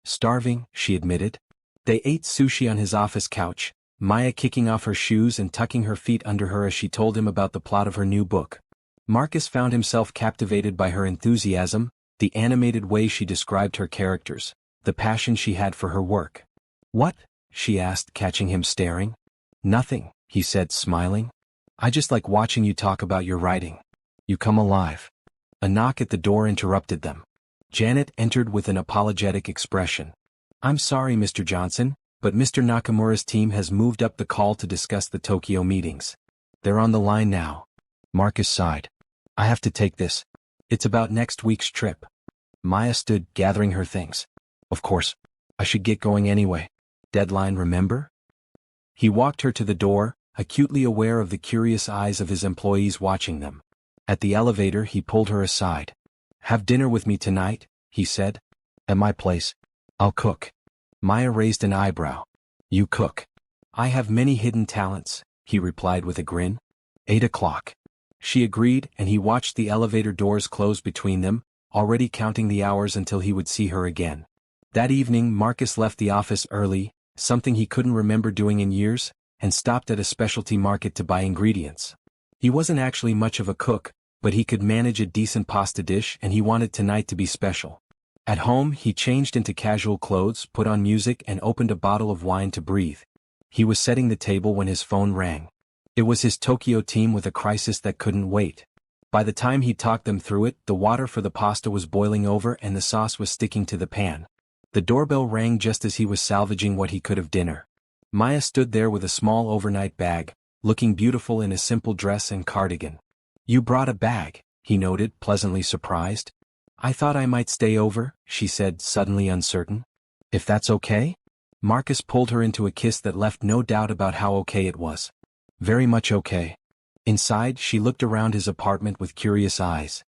Starving, she admitted. They ate sushi on his office couch, Maya kicking off her shoes and tucking her feet under her as she told him about the plot of her new book. Marcus found himself captivated by her enthusiasm, the animated way she described her characters, the passion she had for her work. What? She asked, catching him staring. Nothing, he said, smiling. I just like watching you talk about your writing. You come alive. A knock at the door interrupted them. Janet entered with an apologetic expression. I'm sorry, Mr. Johnson, but Mr. Nakamura's team has moved up the call to discuss the Tokyo meetings. They're on the line now. Marcus sighed. I have to take this. It's about next week's trip. Maya stood, gathering her things. Of course. I should get going anyway. Deadline, remember? He walked her to the door, acutely aware of the curious eyes of his employees watching them. At the elevator, he pulled her aside. Have dinner with me tonight, he said. At my place. I'll cook. Maya raised an eyebrow. You cook. I have many hidden talents, he replied with a grin. 8 o'clock. She agreed, and he watched the elevator doors close between them, already counting the hours until he would see her again. That evening, Marcus left the office early, something he couldn't remember doing in years, and stopped at a specialty market to buy ingredients. He wasn't actually much of a cook, but he could manage a decent pasta dish, and he wanted tonight to be special. At home, he changed into casual clothes, put on music, and opened a bottle of wine to breathe. He was setting the table when his phone rang. It was his Tokyo team with a crisis that couldn't wait. By the time he talked them through it, the water for the pasta was boiling over and the sauce was sticking to the pan. The doorbell rang just as he was salvaging what he could of dinner. Maya stood there with a small overnight bag, looking beautiful in a simple dress and cardigan. You brought a bag, he noted, pleasantly surprised. I thought I might stay over, she said, suddenly uncertain. If that's okay? Marcus pulled her into a kiss that left no doubt about how okay it was. Very much okay. Inside, she looked around his apartment with curious eyes.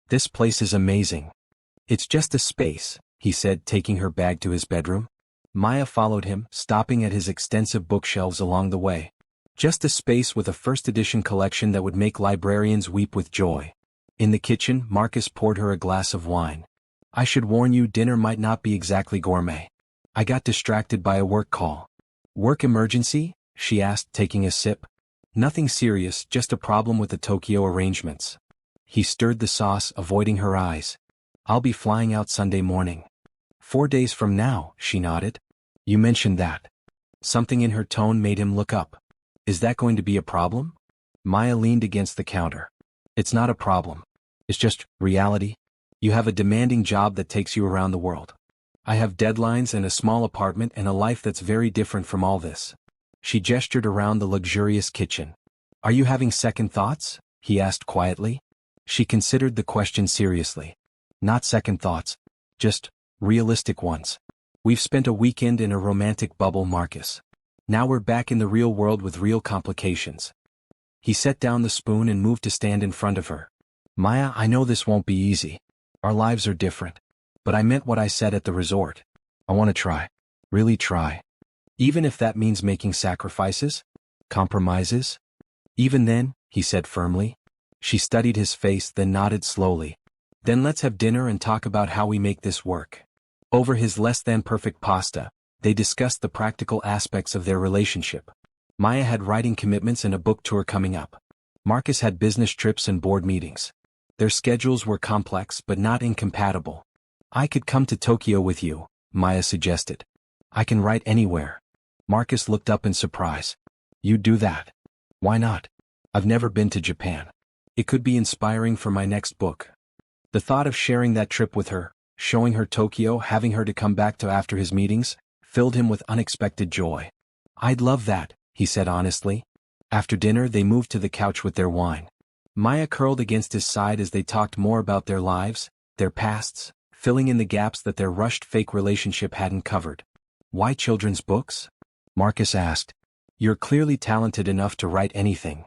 This place is amazing. It's just a space, he said, taking her bag to his bedroom. Maya followed him, stopping at his extensive bookshelves along the way. Just a space with a first-edition collection that would make librarians weep with joy. In the kitchen, Marcus poured her a glass of wine. I should warn you, dinner might not be exactly gourmet. I got distracted by a work call. Work emergency? She asked, taking a sip. Nothing serious, just a problem with the Tokyo arrangements. He stirred the sauce, avoiding her eyes. I'll be flying out Sunday morning. 4 days from now, she nodded. You mentioned that. Something in her tone made him look up. Is that going to be a problem? Maya leaned against the counter. It's not a problem. It's just reality. You have a demanding job that takes you around the world. I have deadlines and a small apartment and a life that's very different from all this. She gestured around the luxurious kitchen. Are you having second thoughts? He asked quietly. She considered the question seriously. Not second thoughts. Just realistic ones. We've spent a weekend in a romantic bubble, Marcus. Now we're back in the real world with real complications. He set down the spoon and moved to stand in front of her. Maya, I know this won't be easy. Our lives are different. But I meant what I said at the resort. I want to try. Really try. Even if that means making sacrifices? Compromises? Even then, he said firmly. She studied his face, then nodded slowly. Then let's have dinner and talk about how we make this work. Over his less-than-perfect pasta, they discussed the practical aspects of their relationship. Maya had writing commitments and a book tour coming up. Marcus had business trips and board meetings. Their schedules were complex but not incompatible. I could come to Tokyo with you, Maya suggested. I can write anywhere. Marcus looked up in surprise. You'd do that? Why not? I've never been to Japan. It could be inspiring for my next book. The thought of sharing that trip with her, showing her Tokyo, having her to come back to after his meetings, filled him with unexpected joy. I'd love that, he said honestly. After dinner they moved to the couch with their wine. Maya curled against his side as they talked more about their lives, their pasts, filling in the gaps that their rushed fake relationship hadn't covered. Why children's books? Marcus asked. You're clearly talented enough to write anything.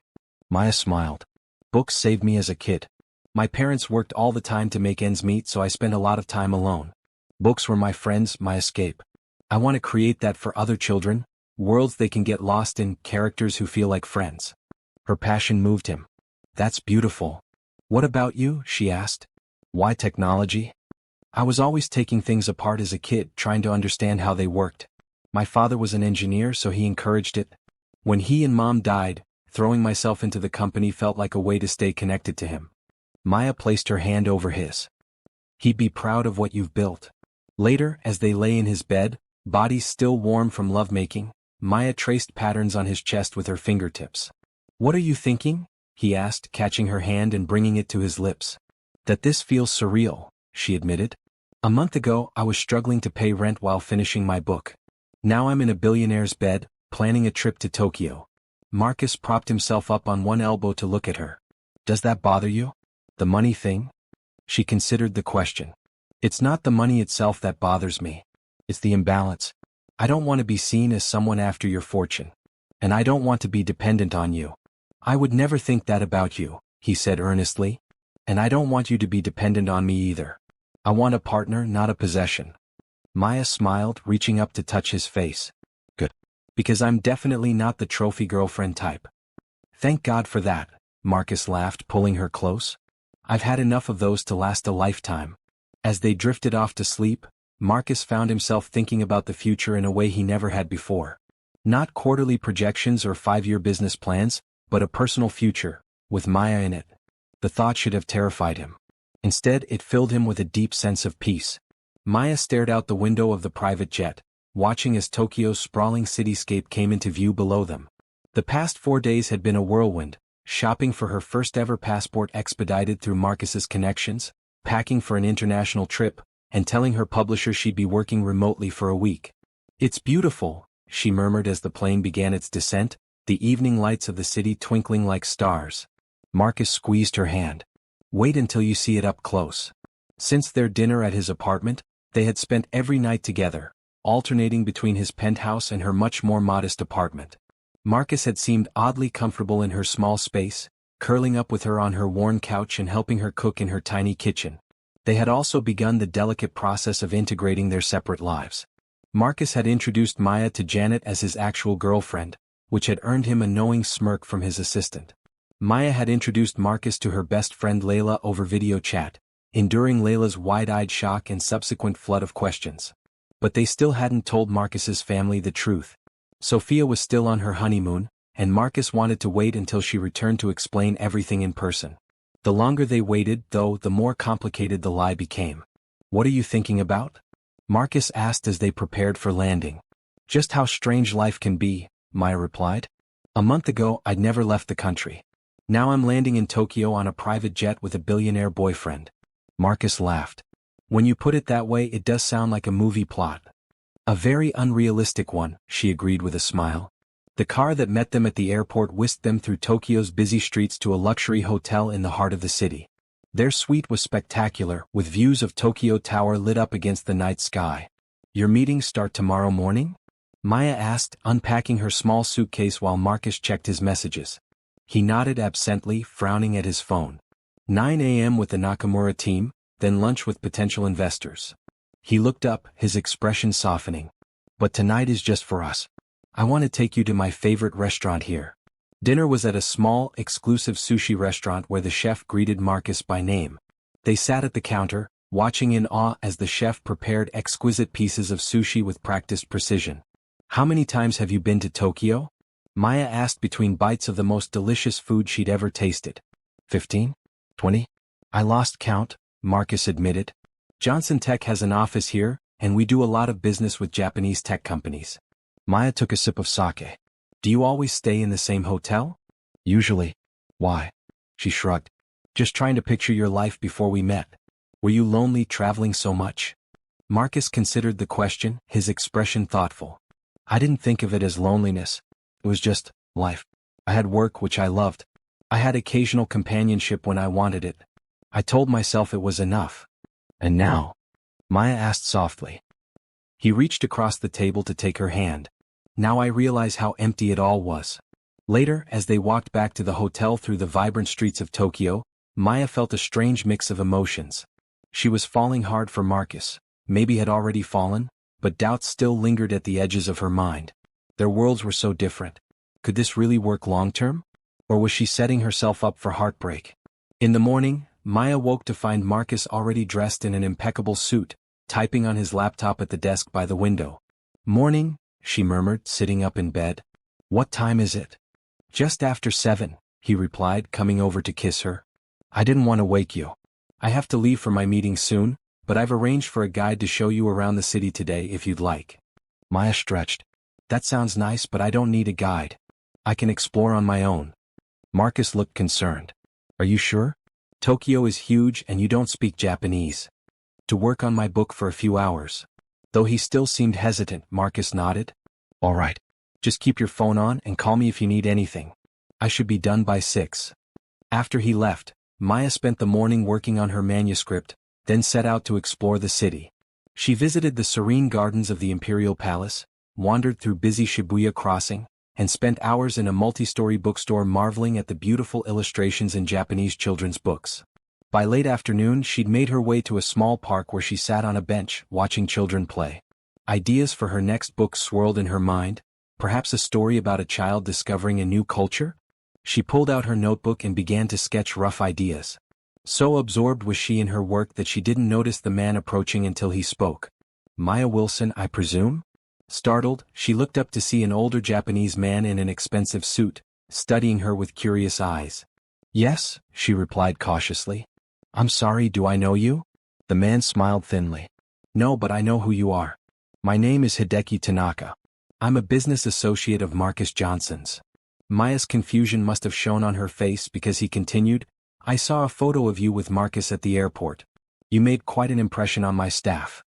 Maya smiled. Books saved me as a kid. My parents worked all the time to make ends meet, so I spent a lot of time alone. Books were my friends, my escape. I want to create that for other children, worlds they can get lost in, characters who feel like friends. Her passion moved him. That's beautiful. What about you? She asked. Why technology? I was always taking things apart as a kid, trying to understand how they worked. My father was an engineer, so he encouraged it. When he and Mom died, throwing myself into the company felt like a way to stay connected to him. Maya placed her hand over his. He'd be proud of what you've built. Later, as they lay in his bed, bodies still warm from lovemaking, Maya traced patterns on his chest with her fingertips. What are you thinking? He asked, catching her hand and bringing it to his lips. That this feels surreal, she admitted. A month ago, I was struggling to pay rent while finishing my book. Now I'm in a billionaire's bed, planning a trip to Tokyo. Marcus propped himself up on one elbow to look at her. Does that bother you? The money thing? She considered the question. It's not the money itself that bothers me. It's the imbalance. I don't want to be seen as someone after your fortune. And I don't want to be dependent on you. I would never think that about you, he said earnestly. And I don't want you to be dependent on me either. I want a partner, not a possession. Maya smiled, reaching up to touch his face. Good. Because I'm definitely not the trophy girlfriend type. Thank God for that, Marcus laughed, pulling her close. I've had enough of those to last a lifetime. As they drifted off to sleep, Marcus found himself thinking about the future in a way he never had before. Not quarterly projections or 5-year business plans, but a personal future, with Maya in it. The thought should have terrified him. Instead, it filled him with a deep sense of peace. Maya stared out the window of the private jet, watching as Tokyo's sprawling cityscape came into view below them. The past 4 days had been a whirlwind, shopping for her first-ever passport expedited through Marcus's connections, packing for an international trip, and telling her publisher she'd be working remotely for a week. It's beautiful, she murmured as the plane began its descent, the evening lights of the city twinkling like stars. Marcus squeezed her hand. Wait until you see it up close. Since their dinner at his apartment, they had spent every night together, alternating between his penthouse and her much more modest apartment. Marcus had seemed oddly comfortable in her small space, curling up with her on her worn couch and helping her cook in her tiny kitchen. They had also begun the delicate process of integrating their separate lives. Marcus had introduced Maya to Janet as his actual girlfriend, which had earned him a knowing smirk from his assistant. Maya had introduced Marcus to her best friend Layla over video chat, enduring Layla's wide-eyed shock and subsequent flood of questions. But they still hadn't told Marcus's family the truth. Sophia was still on her honeymoon, and Marcus wanted to wait until she returned to explain everything in person. The longer they waited, though, the more complicated the lie became. What are you thinking about? Marcus asked as they prepared for landing. Just how strange life can be, Maya replied. A month ago, I'd never left the country. Now I'm landing in Tokyo on a private jet with a billionaire boyfriend. Marcus laughed. When you put it that way, it does sound like a movie plot. A very unrealistic one, she agreed with a smile. The car that met them at the airport whisked them through Tokyo's busy streets to a luxury hotel in the heart of the city. Their suite was spectacular, with views of Tokyo Tower lit up against the night sky. Your meetings start tomorrow morning? Maya asked, unpacking her small suitcase while Marcus checked his messages. He nodded absently, frowning at his phone. 9 a.m. with the Nakamura team, then lunch with potential investors. He looked up, his expression softening. But tonight is just for us. I want to take you to my favorite restaurant here. Dinner was at a small, exclusive sushi restaurant where the chef greeted Marcus by name. They sat at the counter, watching in awe as the chef prepared exquisite pieces of sushi with practiced precision. How many times have you been to Tokyo? Maya asked between bites of the most delicious food she'd ever tasted. 15? 20? I lost count, Marcus admitted. Johnson Tech has an office here, and we do a lot of business with Japanese tech companies. Maya took a sip of sake. Do you always stay in the same hotel? Usually. Why? She shrugged. Just trying to picture your life before we met. Were you lonely traveling so much? Marcus considered the question, his expression thoughtful. I didn't think of it as loneliness. It was just life. I had work which I loved. I had occasional companionship when I wanted it. I told myself it was enough. And now? Maya asked softly. He reached across the table to take her hand. Now I realize how empty it all was. Later, as they walked back to the hotel through the vibrant streets of Tokyo, Maya felt a strange mix of emotions. She was falling hard for Marcus, maybe had already fallen, but doubts still lingered at the edges of her mind. Their worlds were so different. Could this really work long-term? Or was she setting herself up for heartbreak? In the morning, Maya woke to find Marcus already dressed in an impeccable suit, typing on his laptop at the desk by the window. Morning, she murmured, sitting up in bed. What time is it? Just after 7, he replied, coming over to kiss her. I didn't want to wake you. I have to leave for my meeting soon, but I've arranged for a guide to show you around the city today if you'd like. Maya stretched. That sounds nice, but I don't need a guide. I can explore on my own. Marcus looked concerned. Are you sure? Tokyo is huge and you don't speak Japanese. To work on my book for a few hours. Though he still seemed hesitant, Marcus nodded. All right. Just keep your phone on and call me if you need anything. I should be done by 6. After he left, Maya spent the morning working on her manuscript, then set out to explore the city. She visited the serene gardens of the Imperial Palace, wandered through busy Shibuya Crossing, and spent hours in a multi-story bookstore marveling at the beautiful illustrations in Japanese children's books. By late afternoon, she'd made her way to a small park where she sat on a bench, watching children play. Ideas for her next book swirled in her mind, perhaps a story about a child discovering a new culture? She pulled out her notebook and began to sketch rough ideas. So absorbed was she in her work that she didn't notice the man approaching until he spoke. Maya Wilson, I presume? Startled, she looked up to see an older Japanese man in an expensive suit, studying her with curious eyes. Yes, she replied cautiously. I'm sorry, do I know you? The man smiled thinly. No, but I know who you are. My name is Hideki Tanaka. I'm a business associate of Marcus Johnson's. Maya's confusion must have shown on her face because he continued, I saw a photo of you with Marcus at the airport. You made quite an impression on my staff.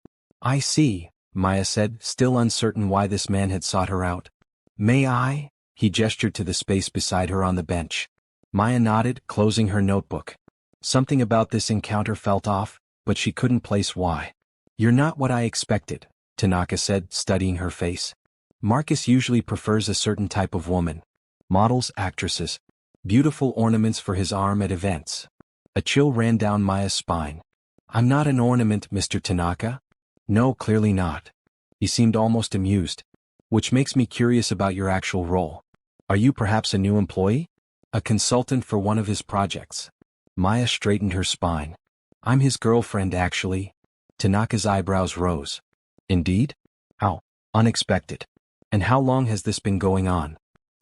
I see, Maya said, still uncertain why this man had sought her out. May I? He gestured to the space beside her on the bench. Maya nodded, closing her notebook. Something about this encounter felt off, but she couldn't place why. You're not what I expected, Tanaka said, studying her face. Marcus usually prefers a certain type of woman. Models, actresses. Beautiful ornaments for his arm at events. A chill ran down Maya's spine. I'm not an ornament, Mr. Tanaka. No, clearly not. He seemed almost amused. Which makes me curious about your actual role. Are you perhaps a new employee? A consultant for one of his projects. Maya straightened her spine. I'm his girlfriend, actually. Tanaka's eyebrows rose. Indeed? How unexpected. And how long has this been going on?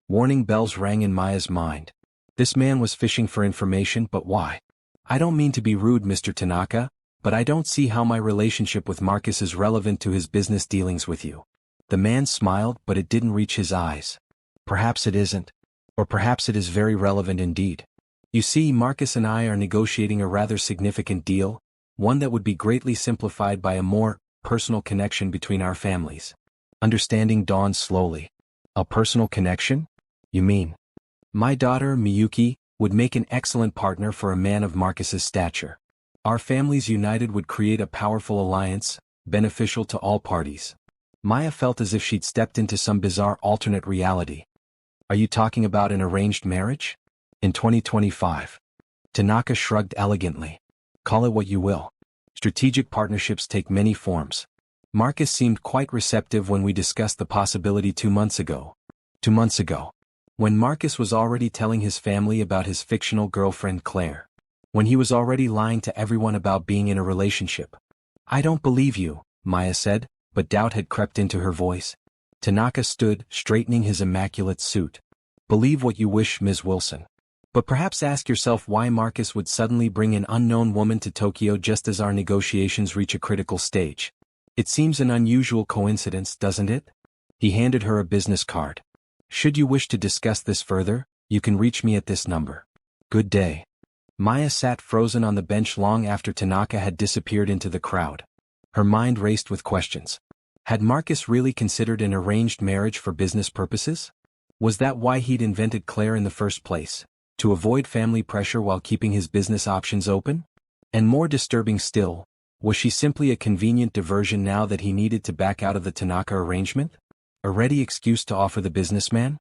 Warning bells rang in Maya's mind. This man was fishing for information, but why? I don't mean to be rude, Mr. Tanaka, but I don't see how my relationship with Marcus is relevant to his business dealings with you. The man smiled, but it didn't reach his eyes. Perhaps it isn't. Or perhaps it is very relevant indeed. You see, Marcus and I are negotiating a rather significant deal, one that would be greatly simplified by a more personal connection between our families. Understanding dawned slowly. A personal connection? You mean? My daughter, Miyuki, would make an excellent partner for a man of Marcus's stature. Our families united would create a powerful alliance, beneficial to all parties. Maya felt as if she'd stepped into some bizarre alternate reality. Are you talking about an arranged marriage? In 2025. Tanaka shrugged elegantly. Call it what you will. Strategic partnerships take many forms. Marcus seemed quite receptive when we discussed the possibility 2 months ago. 2 months ago. When Marcus was already telling his family about his fictional girlfriend Claire. When he was already lying to everyone about being in a relationship. I don't believe you, Maya said, but doubt had crept into her voice. Tanaka stood, straightening his immaculate suit. Believe what you wish, Ms. Wilson. But perhaps ask yourself why Marcus would suddenly bring an unknown woman to Tokyo just as our negotiations reach a critical stage. It seems an unusual coincidence, doesn't it? He handed her a business card. Should you wish to discuss this further, you can reach me at this number. Good day. Maya sat frozen on the bench long after Tanaka had disappeared into the crowd. Her mind raced with questions. Had Marcus really considered an arranged marriage for business purposes? Was that why he'd invented Claire in the first place? To avoid family pressure while keeping his business options open? And more disturbing still, was she simply a convenient diversion now that he needed to back out of the Tanaka arrangement? A ready excuse to offer the businessman?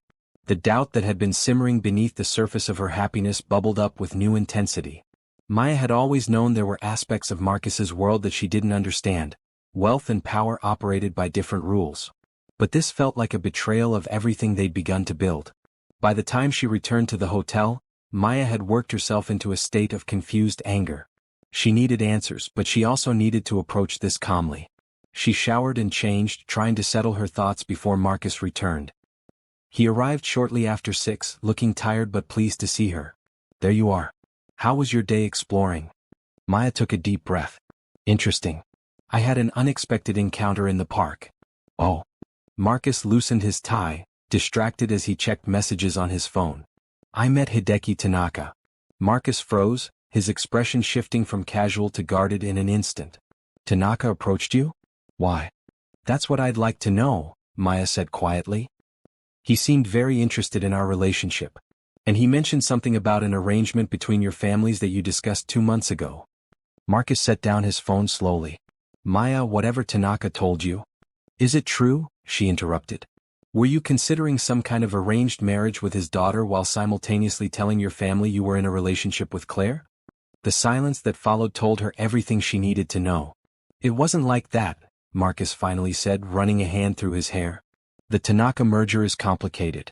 The doubt that had been simmering beneath the surface of her happiness bubbled up with new intensity. Maya had always known there were aspects of Marcus's world that she didn't understand. Wealth and power operated by different rules. But this felt like a betrayal of everything they'd begun to build. By the time she returned to the hotel, Maya had worked herself into a state of confused anger. She needed answers, but she also needed to approach this calmly. She showered and changed, trying to settle her thoughts before Marcus returned. He arrived shortly after 6, looking tired but pleased to see her. There you are. How was your day exploring? Maya took a deep breath. Interesting. I had an unexpected encounter in the park. Oh. Marcus loosened his tie, distracted as he checked messages on his phone. I met Hideki Tanaka. Marcus froze, his expression shifting from casual to guarded in an instant. Tanaka approached you? Why? That's what I'd like to know, Maya said quietly. He seemed very interested in our relationship. And he mentioned something about an arrangement between your families that you discussed 2 months ago. Marcus set down his phone slowly. Maya, whatever Tanaka told you. Is it true? She interrupted. Were you considering some kind of arranged marriage with his daughter while simultaneously telling your family you were in a relationship with Claire? The silence that followed told her everything she needed to know. It wasn't like that, Marcus finally said, running a hand through his hair. The Tanaka merger is complicated.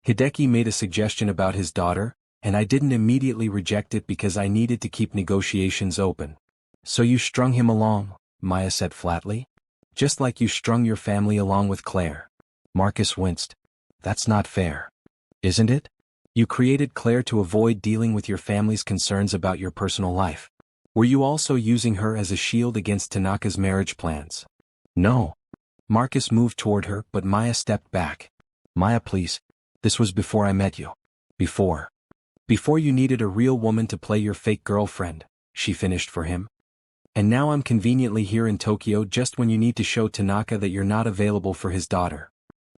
Hideki made a suggestion about his daughter, and I didn't immediately reject it because I needed to keep negotiations open. So you strung him along, Maya said flatly. Just like you strung your family along with Claire. Marcus winced. That's not fair. Isn't it? You created Claire to avoid dealing with your family's concerns about your personal life. Were you also using her as a shield against Tanaka's marriage plans? No. Marcus moved toward her, but Maya stepped back. Maya, please. This was before I met you. Before you needed a real woman to play your fake girlfriend, she finished for him. And now I'm conveniently here in Tokyo just when you need to show Tanaka that you're not available for his daughter.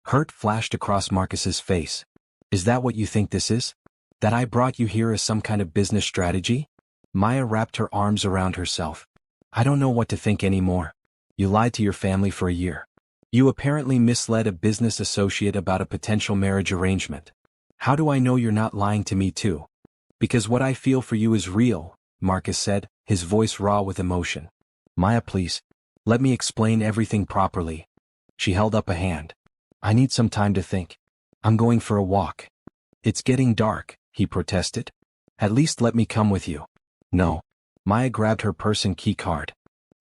Hurt flashed across Marcus's face. Is that what you think this is? That I brought you here as some kind of business strategy? Maya wrapped her arms around herself. I don't know what to think anymore. You lied to your family for a year. You apparently misled a business associate about a potential marriage arrangement. How do I know you're not lying to me too? Because what I feel for you is real, Marcus said, his voice raw with emotion. Maya, please. Let me explain everything properly. She held up a hand. I need some time to think. I'm going for a walk. It's getting dark, he protested. At least let me come with you. No. Maya grabbed her purse and key card.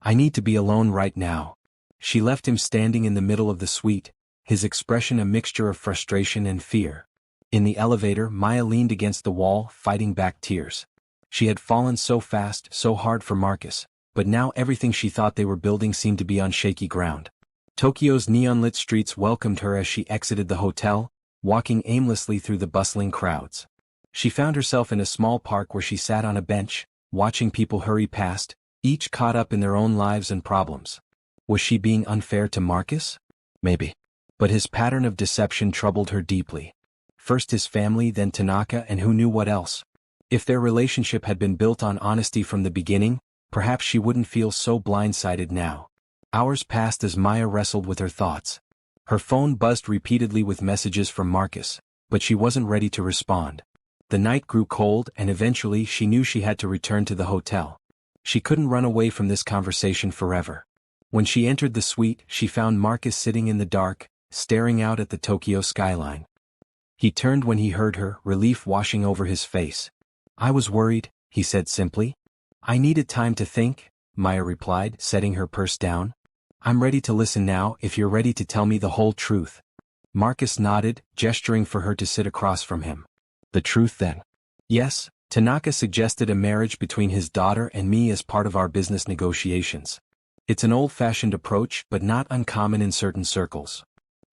I need to be alone right now. She left him standing in the middle of the suite, his expression a mixture of frustration and fear. In the elevator, Maya leaned against the wall, fighting back tears. She had fallen so fast, so hard for Marcus, but now everything she thought they were building seemed to be on shaky ground. Tokyo's neon-lit streets welcomed her as she exited the hotel, walking aimlessly through the bustling crowds. She found herself in a small park where she sat on a bench, watching people hurry past, each caught up in their own lives and problems. Was she being unfair to Marcus? Maybe. But his pattern of deception troubled her deeply. First his family, then Tanaka, and who knew what else. If their relationship had been built on honesty from the beginning, perhaps she wouldn't feel so blindsided now. Hours passed as Maya wrestled with her thoughts. Her phone buzzed repeatedly with messages from Marcus, but she wasn't ready to respond. The night grew cold and eventually she knew she had to return to the hotel. She couldn't run away from this conversation forever. When she entered the suite, she found Marcus sitting in the dark, staring out at the Tokyo skyline. He turned when he heard her, relief washing over his face. "I was worried," he said simply. "I needed time to think," Maya replied, setting her purse down. "I'm ready to listen now if you're ready to tell me the whole truth." Marcus nodded, gesturing for her to sit across from him. "The truth then?" "Yes, Tanaka suggested a marriage between his daughter and me as part of our business negotiations. It's an old-fashioned approach but not uncommon in certain circles."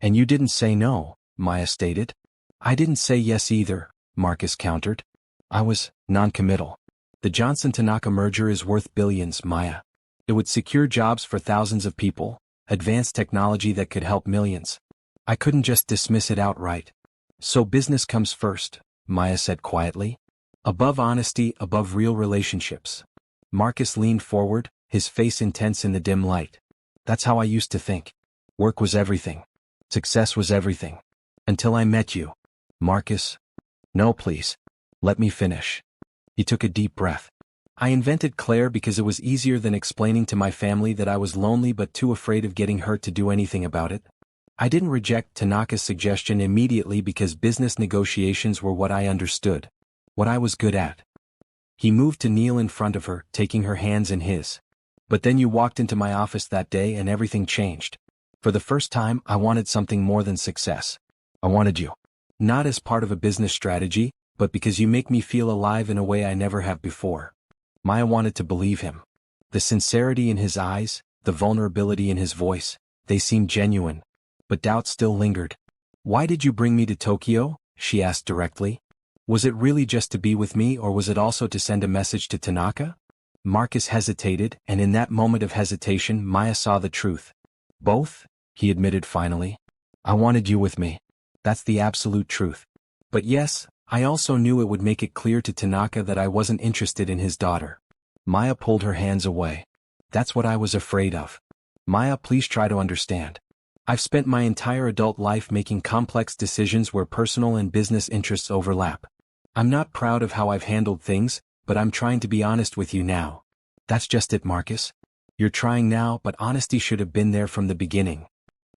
"And you didn't say no," Maya stated. "I didn't say yes either," Marcus countered. "I was non-committal. The Johnson-Tanaka merger is worth billions, Maya. It would secure jobs for thousands of people, advanced technology that could help millions. I couldn't just dismiss it outright. So business comes first," Maya said quietly. "Above honesty, above real relationships." Marcus leaned forward, his face intense in the dim light. "That's how I used to think. Work was everything. Success was everything. Until I met you." "Marcus." "No, please. Let me finish." He took a deep breath. "I invented Claire because it was easier than explaining to my family that I was lonely but too afraid of getting hurt to do anything about it. I didn't reject Tanaka's suggestion immediately because business negotiations were what I understood, what I was good at." He moved to kneel in front of her, taking her hands in his. "But then you walked into my office that day and everything changed. For the first time, I wanted something more than success. I wanted you. Not as part of a business strategy, but because you make me feel alive in a way I never have before." Maya wanted to believe him. The sincerity in his eyes, the vulnerability in his voice, they seemed genuine. But doubt still lingered. "Why did you bring me to Tokyo?" she asked directly. "Was it really just to be with me or was it also to send a message to Tanaka?" Marcus hesitated, and in that moment of hesitation Maya saw the truth. "Both," he admitted finally. "I wanted you with me. That's the absolute truth. But yes, I also knew it would make it clear to Tanaka that I wasn't interested in his daughter." Maya pulled her hands away. "That's what I was afraid of. Maya, please try to understand. I've spent my entire adult life making complex decisions where personal and business interests overlap. I'm not proud of how I've handled things, but I'm trying to be honest with you now." "That's just it, Marcus. You're trying now, but honesty should have been there from the beginning."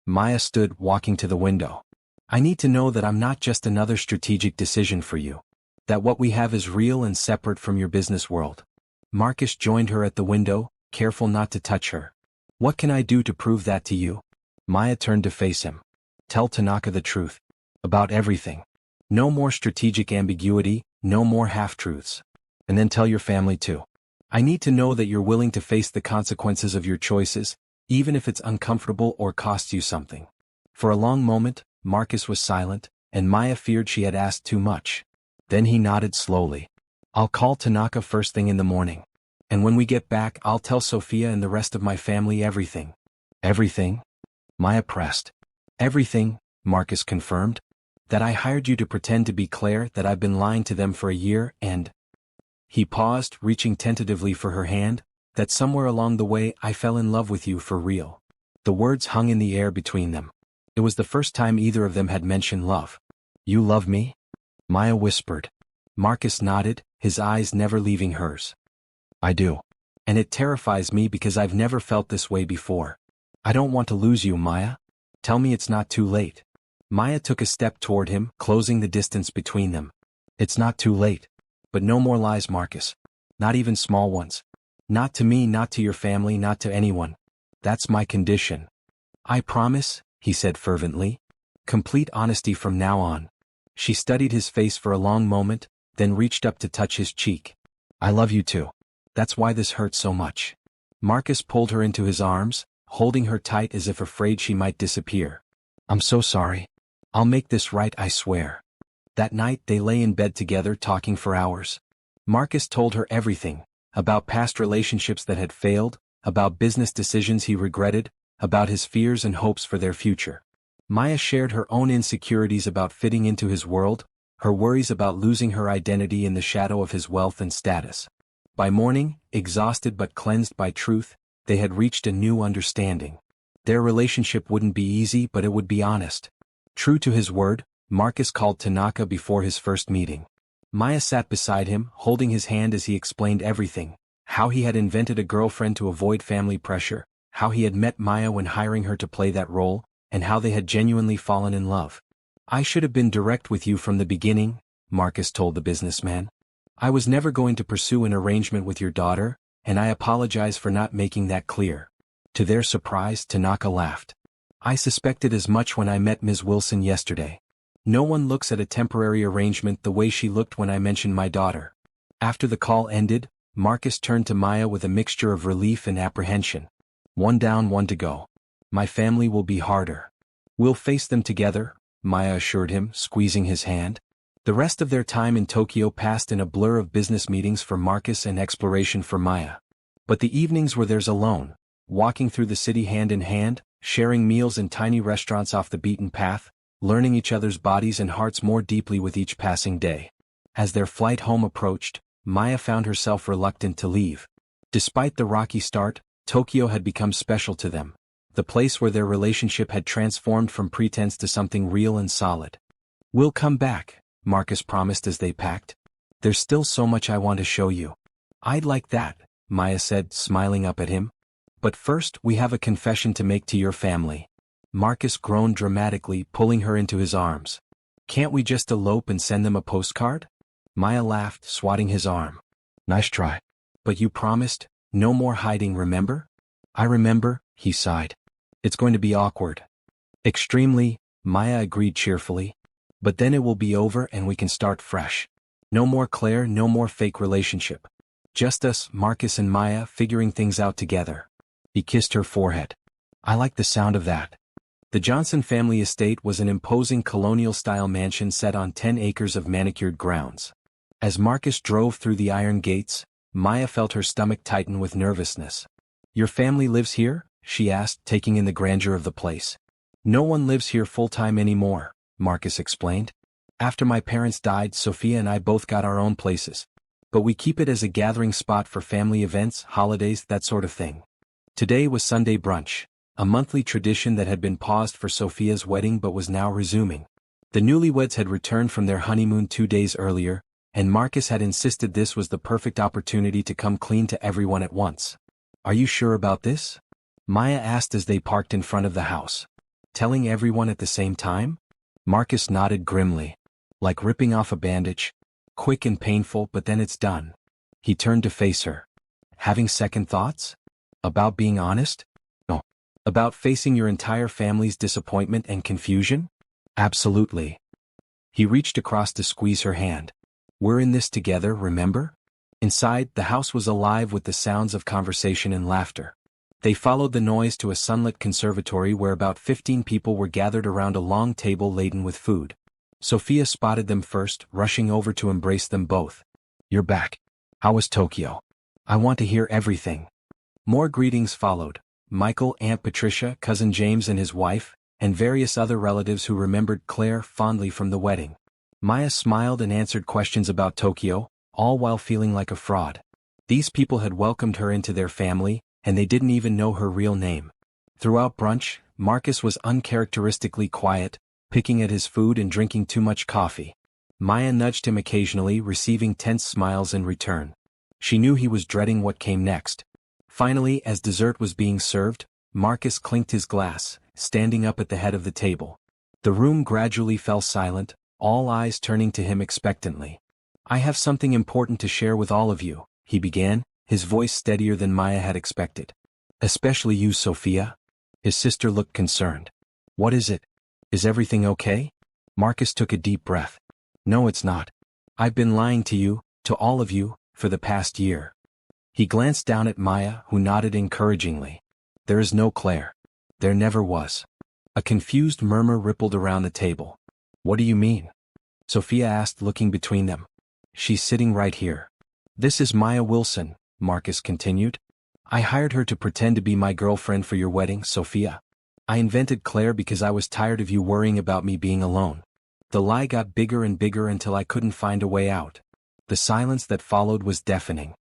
Maya stood, walking to the window. "I need to know that I'm not just another strategic decision for you. That what we have is real and separate from your business world." Marcus joined her at the window, careful not to touch her. "What can I do to prove that to you?" Maya turned to face him. "Tell Tanaka the truth. About everything. No more strategic ambiguity, no more half-truths. And then tell your family too. I need to know that you're willing to face the consequences of your choices, even if it's uncomfortable or costs you something." For a long moment, Marcus was silent, and Maya feared she had asked too much. Then he nodded slowly. "I'll call Tanaka first thing in the morning. And when we get back I'll tell Sophia and the rest of my family everything." "Everything?" Maya pressed. "Everything," Marcus confirmed. "That I hired you to pretend to be Claire, that I've been lying to them for a year, and—" He paused, reaching tentatively for her hand. "That somewhere along the way I fell in love with you for real." The words hung in the air between them. It was the first time either of them had mentioned love. "You love me?" Maya whispered. Marcus nodded, his eyes never leaving hers. "I do. And it terrifies me because I've never felt this way before. I don't want to lose you, Maya. Tell me it's not too late." Maya took a step toward him, closing the distance between them. "It's not too late. But no more lies, Marcus. Not even small ones. Not to me, not to your family, not to anyone. That's my condition." "I promise," he said fervently. "Complete honesty from now on." She studied his face for a long moment, then reached up to touch his cheek. "I love you too. That's why this hurts so much." Marcus pulled her into his arms, holding her tight as if afraid she might disappear. "I'm so sorry. I'll make this right, I swear." That night they lay in bed together talking for hours. Marcus told her everything, about past relationships that had failed, about business decisions he regretted, about his fears and hopes for their future. Maya shared her own insecurities about fitting into his world, her worries about losing her identity in the shadow of his wealth and status. By morning, exhausted but cleansed by truth, They had reached a new understanding. Their relationship wouldn't be easy, but it would be honest. True to his word, Marcus called Tanaka before his first meeting. Maya sat beside him, holding his hand as he explained everything: how he had invented a girlfriend to avoid family pressure, how he had met Maya when hiring her to play that role, and how they had genuinely fallen in love. "I should have been direct with you from the beginning," Marcus told the businessman. "I was never going to pursue an arrangement with your daughter, and I apologize for not making that clear." To their surprise, Tanaka laughed. "I suspected as much when I met Ms. Wilson yesterday. No one looks at a temporary arrangement the way she looked when I mentioned my daughter." After the call ended, Marcus turned to Maya with a mixture of relief and apprehension. "One down, one to go. My family will be harder. We'll face them together," Maya assured him, squeezing his hand. The rest of their time in Tokyo passed in a blur of business meetings for Marcus and exploration for Maya. But the evenings were theirs alone, walking through the city hand in hand, sharing meals in tiny restaurants off the beaten path, learning each other's bodies and hearts more deeply with each passing day. As their flight home approached, Maya found herself reluctant to leave. Despite the rocky start, Tokyo had become special to them, the place where their relationship had transformed from pretense to something real and solid. "We'll come back," Marcus promised as they packed. "There's still so much I want to show you." "I'd like that," Maya said, smiling up at him. "But first we have a confession to make to your family." Marcus groaned dramatically, pulling her into his arms. "Can't we just elope and send them a postcard?" Maya laughed, swatting his arm. "Nice try. But you promised, no more hiding, remember?" "I remember," he sighed. "It's going to be awkward." "Extremely," Maya agreed cheerfully. "But then it will be over and we can start fresh. No more Claire, no more fake relationship. Just us, Marcus and Maya, figuring things out together." He kissed her forehead. "I like the sound of that." The Johnson family estate was an imposing colonial-style mansion set on 10 acres of manicured grounds. As Marcus drove through the iron gates, Maya felt her stomach tighten with nervousness. "Your family lives here?" she asked, taking in the grandeur of the place. "No one lives here full-time anymore," Marcus explained. "After my parents died, Sophia and I both got our own places. But we keep it as a gathering spot for family events, holidays, that sort of thing." Today was Sunday brunch, a monthly tradition that had been paused for Sophia's wedding but was now resuming. The newlyweds had returned from their honeymoon 2 days earlier, and Marcus had insisted this was the perfect opportunity to come clean to everyone at once. "Are you sure about this?" Maya asked as they parked in front of the house. "Telling everyone at the same time?" Marcus nodded grimly. "Like ripping off a bandage. Quick and painful, but then it's done." He turned to face her. "Having second thoughts? About being honest?" "No. About facing your entire family's disappointment and confusion?" "Absolutely." He reached across to squeeze her hand. "We're in this together, remember?" Inside, the house was alive with the sounds of conversation and laughter. They followed the noise to a sunlit conservatory where about 15 people were gathered around a long table laden with food. Sophia spotted them first, rushing over to embrace them both. "You're back. How was Tokyo? I want to hear everything." More greetings followed: Michael, Aunt Patricia, Cousin James and his wife, and various other relatives who remembered Claire fondly from the wedding. Maya smiled and answered questions about Tokyo, all while feeling like a fraud. These people had welcomed her into their family, and they didn't even know her real name. Throughout brunch, Marcus was uncharacteristically quiet, picking at his food and drinking too much coffee. Maya nudged him occasionally, receiving tense smiles in return. She knew he was dreading what came next. Finally, as dessert was being served, Marcus clinked his glass, standing up at the head of the table. The room gradually fell silent, all eyes turning to him expectantly. "I have something important to share with all of you," he began, his voice steadier than Maya had expected. "Especially you, Sophia." His sister looked concerned. "What is it? Is everything okay?" Marcus took a deep breath. "No, it's not. I've been lying to you, to all of you, for the past year." He glanced down at Maya, who nodded encouragingly. "There is no Claire. There never was." A confused murmur rippled around the table. "What do you mean?" Sophia asked, looking between them. "She's sitting right here. This is Maya Wilson," Marcus continued. "I hired her to pretend to be my girlfriend for your wedding, Sophia. I invented Claire because I was tired of you worrying about me being alone." The lie got bigger and bigger until I couldn't find a way out. The silence that followed was deafening.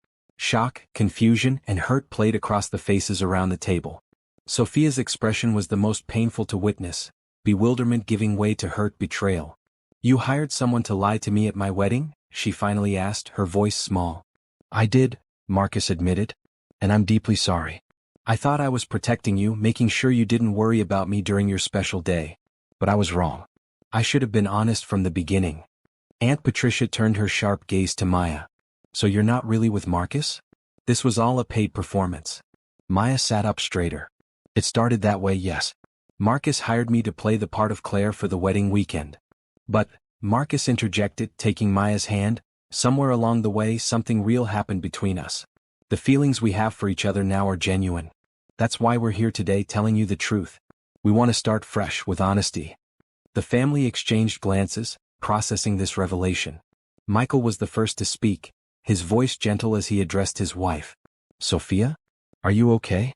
Shock, confusion, and hurt played across the faces around the table. Sophia's expression was the most painful to witness, bewilderment giving way to hurt betrayal. "You hired someone to lie to me at my wedding?" she finally asked, her voice small. "I did," Marcus admitted. "And I'm deeply sorry. I thought I was protecting you, making sure you didn't worry about me during your special day. But I was wrong. I should have been honest from the beginning." Aunt Patricia turned her sharp gaze to Maya. "So you're not really with Marcus?" This was all a paid performance. Maya sat up straighter. "It started that way, yes. Marcus hired me to play the part of Claire for the wedding weekend. But," Marcus interjected, taking Maya's hand, "somewhere along the way something real happened between us. The feelings we have for each other now are genuine. That's why we're here today telling you the truth. We want to start fresh with honesty." The family exchanged glances, processing this revelation. Michael was the first to speak, his voice gentle as he addressed his wife. "Sophia? Are you okay?"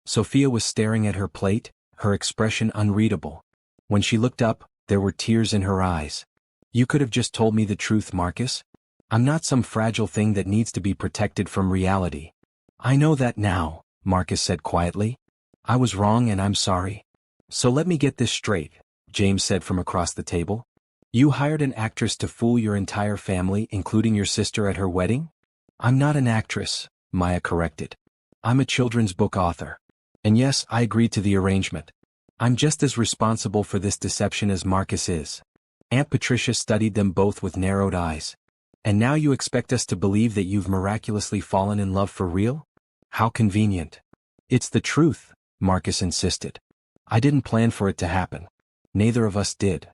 Sophia was staring at her plate, her expression unreadable. When she looked up, there were tears in her eyes. "You could have just told me the truth, Marcus. I'm not some fragile thing that needs to be protected from reality." "I know that now," Marcus said quietly. "I was wrong and I'm sorry." "So let me get this straight," James said from across the table. "You hired an actress to fool your entire family, including your sister, at her wedding?" "I'm not an actress," Maya corrected. "I'm a children's book author. And yes, I agreed to the arrangement. I'm just as responsible for this deception as Marcus is." Aunt Patricia studied them both with narrowed eyes. "And now you expect us to believe that you've miraculously fallen in love for real? How convenient." "It's the truth," Marcus insisted. "I didn't plan for it to happen. Neither of us did."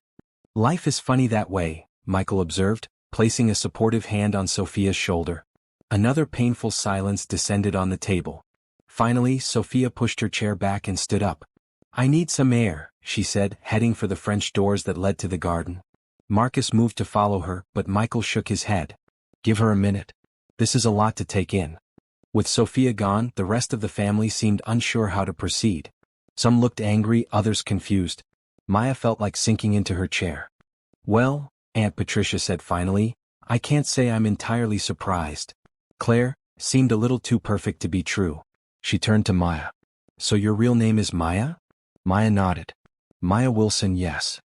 "Life is funny that way," Michael observed, placing a supportive hand on Sophia's shoulder. Another painful silence descended on the table. Finally, Sophia pushed her chair back and stood up. "I need some air," she said, heading for the French doors that led to the garden. Marcus moved to follow her, but Michael shook his head. "Give her a minute. This is a lot to take in." With Sophia gone, the rest of the family seemed unsure how to proceed. Some looked angry, others confused. Maya felt like sinking into her chair. "Well," Aunt Patricia said finally, "I can't say I'm entirely surprised. Claire seemed a little too perfect to be true." She turned to Maya. "So your real name is Maya?" Maya nodded. "Maya Wilson, yes.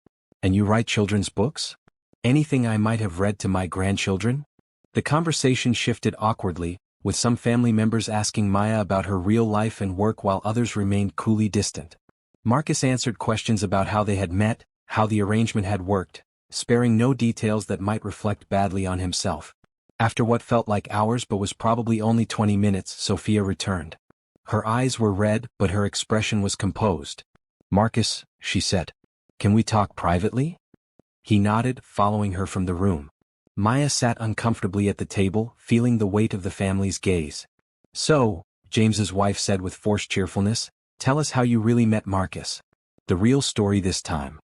And you write children's books? Anything I might have read to my grandchildren?" The conversation shifted awkwardly, with some family members asking Maya about her real life and work while others remained coolly distant. Marcus answered questions about how they had met, how the arrangement had worked, sparing no details that might reflect badly on himself. After what felt like hours but was probably only 20 minutes, Sophia returned. Her eyes were red, but her expression was composed. "Marcus," she said, "can we talk privately?" He nodded, following her from the room. Maya sat uncomfortably at the table, feeling the weight of the family's gaze. "So," James's wife said with forced cheerfulness, "tell us how you really met Marcus. The real story this time."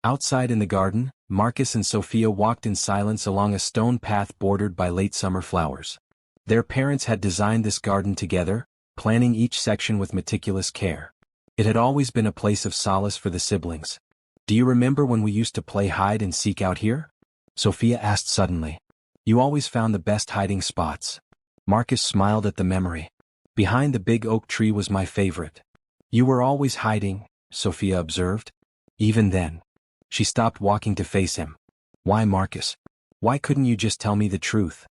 Outside in the garden, Marcus and Sophia walked in silence along a stone path bordered by late summer flowers. Their parents had designed this garden together, planning each section with meticulous care. It had always been a place of solace for the siblings. "Do you remember when we used to play hide and seek out here?" Sophia asked suddenly. "You always found the best hiding spots." Marcus smiled at the memory. "Behind the big oak tree was my favorite." "You were always hiding," Sophia observed. "Even then." She stopped walking to face him. "Why, Marcus? Why couldn't you just tell me the truth?"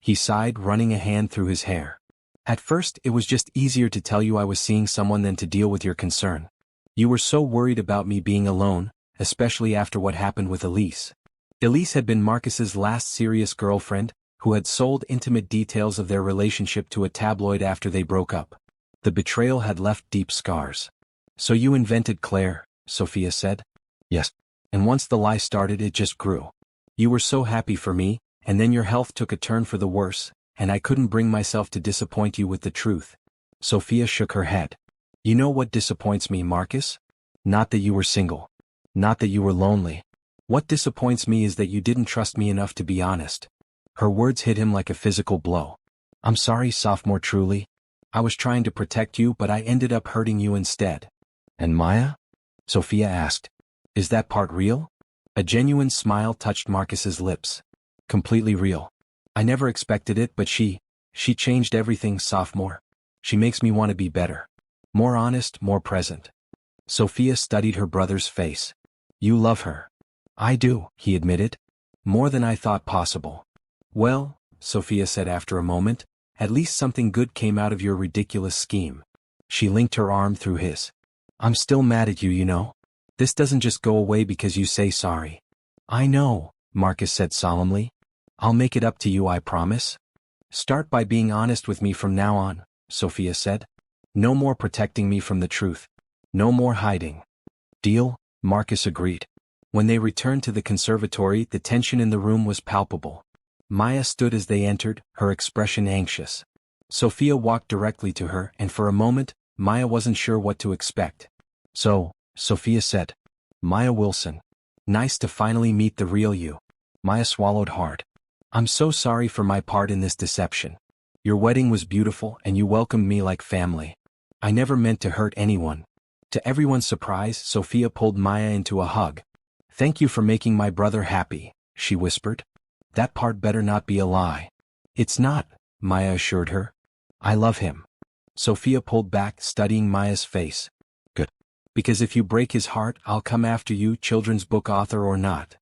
He sighed, running a hand through his hair. "At first, it was just easier to tell you I was seeing someone than to deal with your concern. You were so worried about me being alone, especially after what happened with Elise." Elise had been Marcus's last serious girlfriend, who had sold intimate details of their relationship to a tabloid after they broke up. The betrayal had left deep scars. "So you invented Claire," Sophia said. "Yes. And once the lie started, it just grew. You were so happy for me, and then your health took a turn for the worse, and I couldn't bring myself to disappoint you with the truth." Sophia shook her head. "You know what disappoints me, Marcus? Not that you were single. Not that you were lonely. What disappoints me is that you didn't trust me enough to be honest." Her words hit him like a physical blow. "I'm sorry, sophomore, truly. I was trying to protect you, but I ended up hurting you instead." "And Maya?" Sophia asked. "Is that part real?" A genuine smile touched Marcus's lips. "Completely real. I never expected it, but she She changed everything, sophomore. She makes me want to be better. More honest, more present. Sophia studied her brother's face. You love her. I do, he admitted. More than I thought possible. Well, Sophia said after a moment, at least something good came out of your ridiculous scheme. She linked her arm through his. I'm still mad at you, you know. This doesn't just go away because you say sorry. I know, Marcus said solemnly. I'll make it up to you, I promise. Start by being honest with me from now on, Sophia said. No more protecting me from the truth. No more hiding. Deal? Marcus agreed. When they returned to the conservatory, the tension in the room was palpable. Maya stood as they entered, her expression anxious. Sophia walked directly to her, and for a moment, Maya wasn't sure what to expect. So, Sophia said. Maya Wilson. Nice to finally meet the real you. Maya swallowed hard. I'm so sorry for my part in this deception. Your wedding was beautiful and you welcomed me like family. I never meant to hurt anyone. To everyone's surprise, Sophia pulled Maya into a hug. Thank you for making my brother happy, she whispered. That part better not be a lie. It's not, Maya assured her. I love him. Sophia pulled back, studying Maya's face. Good. Because if you break his heart, I'll come after you, children's book author or not.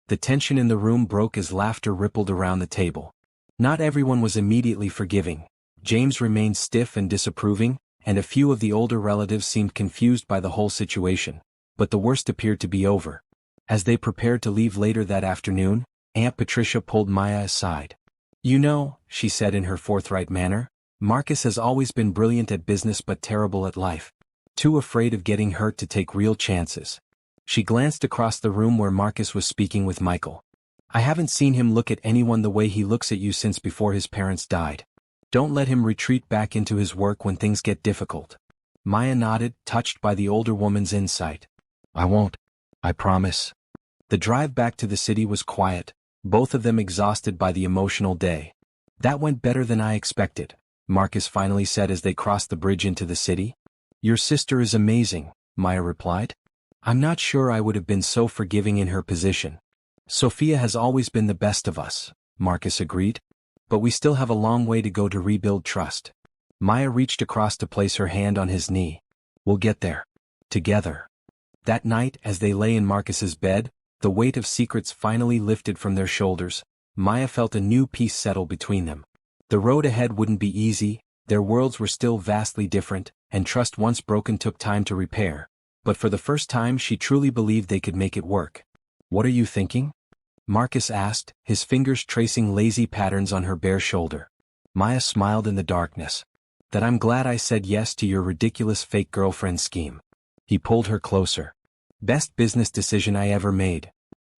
The tension in the room broke as laughter rippled around the table. Not everyone was immediately forgiving. James remained stiff and disapproving, and a few of the older relatives seemed confused by the whole situation. But the worst appeared to be over. As they prepared to leave later that afternoon, Aunt Patricia pulled Maya aside. You know, she said in her forthright manner, Marcus has always been brilliant at business but terrible at life. Too afraid of getting hurt to take real chances. She glanced across the room where Marcus was speaking with Michael. I haven't seen him look at anyone the way he looks at you since before his parents died. Don't let him retreat back into his work when things get difficult. Maya nodded, touched by the older woman's insight. I won't. I promise. The drive back to the city was quiet, both of them exhausted by the emotional day. That went better than I expected, Marcus finally said as they crossed the bridge into the city. Your sister is amazing, Maya replied. I'm not sure I would have been so forgiving in her position. Sophia has always been the best of us, Marcus agreed. But we still have a long way to go to rebuild trust. Maya reached across to place her hand on his knee. We'll get there. Together. That night, as they lay in Marcus's bed, the weight of secrets finally lifted from their shoulders. Maya felt a new peace settle between them. The road ahead wouldn't be easy, their worlds were still vastly different, and trust once broken took time to repair. But for the first time she truly believed they could make it work. What are you thinking? Marcus asked, his fingers tracing lazy patterns on her bare shoulder. Maya smiled in the darkness. That I'm glad I said yes to your ridiculous fake girlfriend scheme. He pulled her closer. Best business decision I ever made.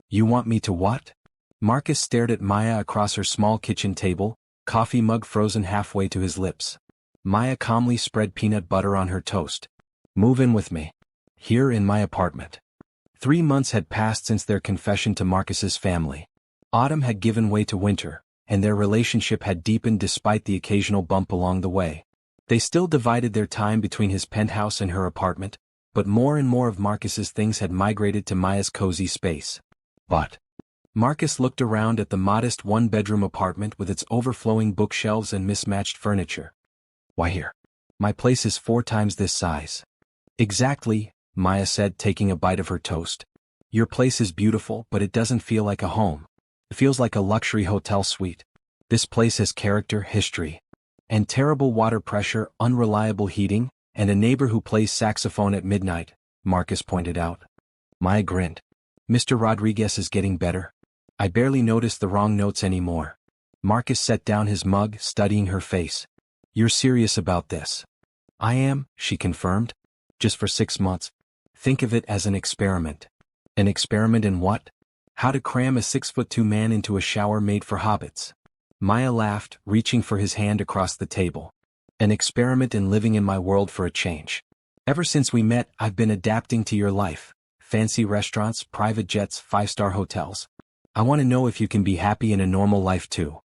You want me to what? Marcus stared at Maya across her small kitchen table, coffee mug frozen halfway to his lips. Maya calmly spread peanut butter on her toast. Move in with me. Here in my apartment. 3 months had passed since their confession to Marcus's family. Autumn had given way to winter, and their relationship had deepened despite the occasional bump along the way. They still divided their time between his penthouse and her apartment, but more and more of Marcus's things had migrated to Maya's cozy space. But Marcus looked around at the modest one-bedroom apartment with its overflowing bookshelves and mismatched furniture. Why here? My place is 4 times this size. Exactly, Maya said, taking a bite of her toast. Your place is beautiful, but it doesn't feel like a home. It feels like a luxury hotel suite. This place has character, history. And terrible water pressure, unreliable heating, and a neighbor who plays saxophone at midnight, Marcus pointed out. Maya grinned. Mr. Rodriguez is getting better. I barely notice the wrong notes anymore. Marcus set down his mug, studying her face. You're serious about this? I am, she confirmed. Just for 6 months. Think of it as an experiment. An experiment in what? How to cram a 6'2" man into a shower made for hobbits. Maya laughed, reaching for his hand across the table. An experiment in living in my world for a change. Ever since we met, I've been adapting to your life. Fancy restaurants, private jets, 5-star hotels. I want to know if you can be happy in a normal life too.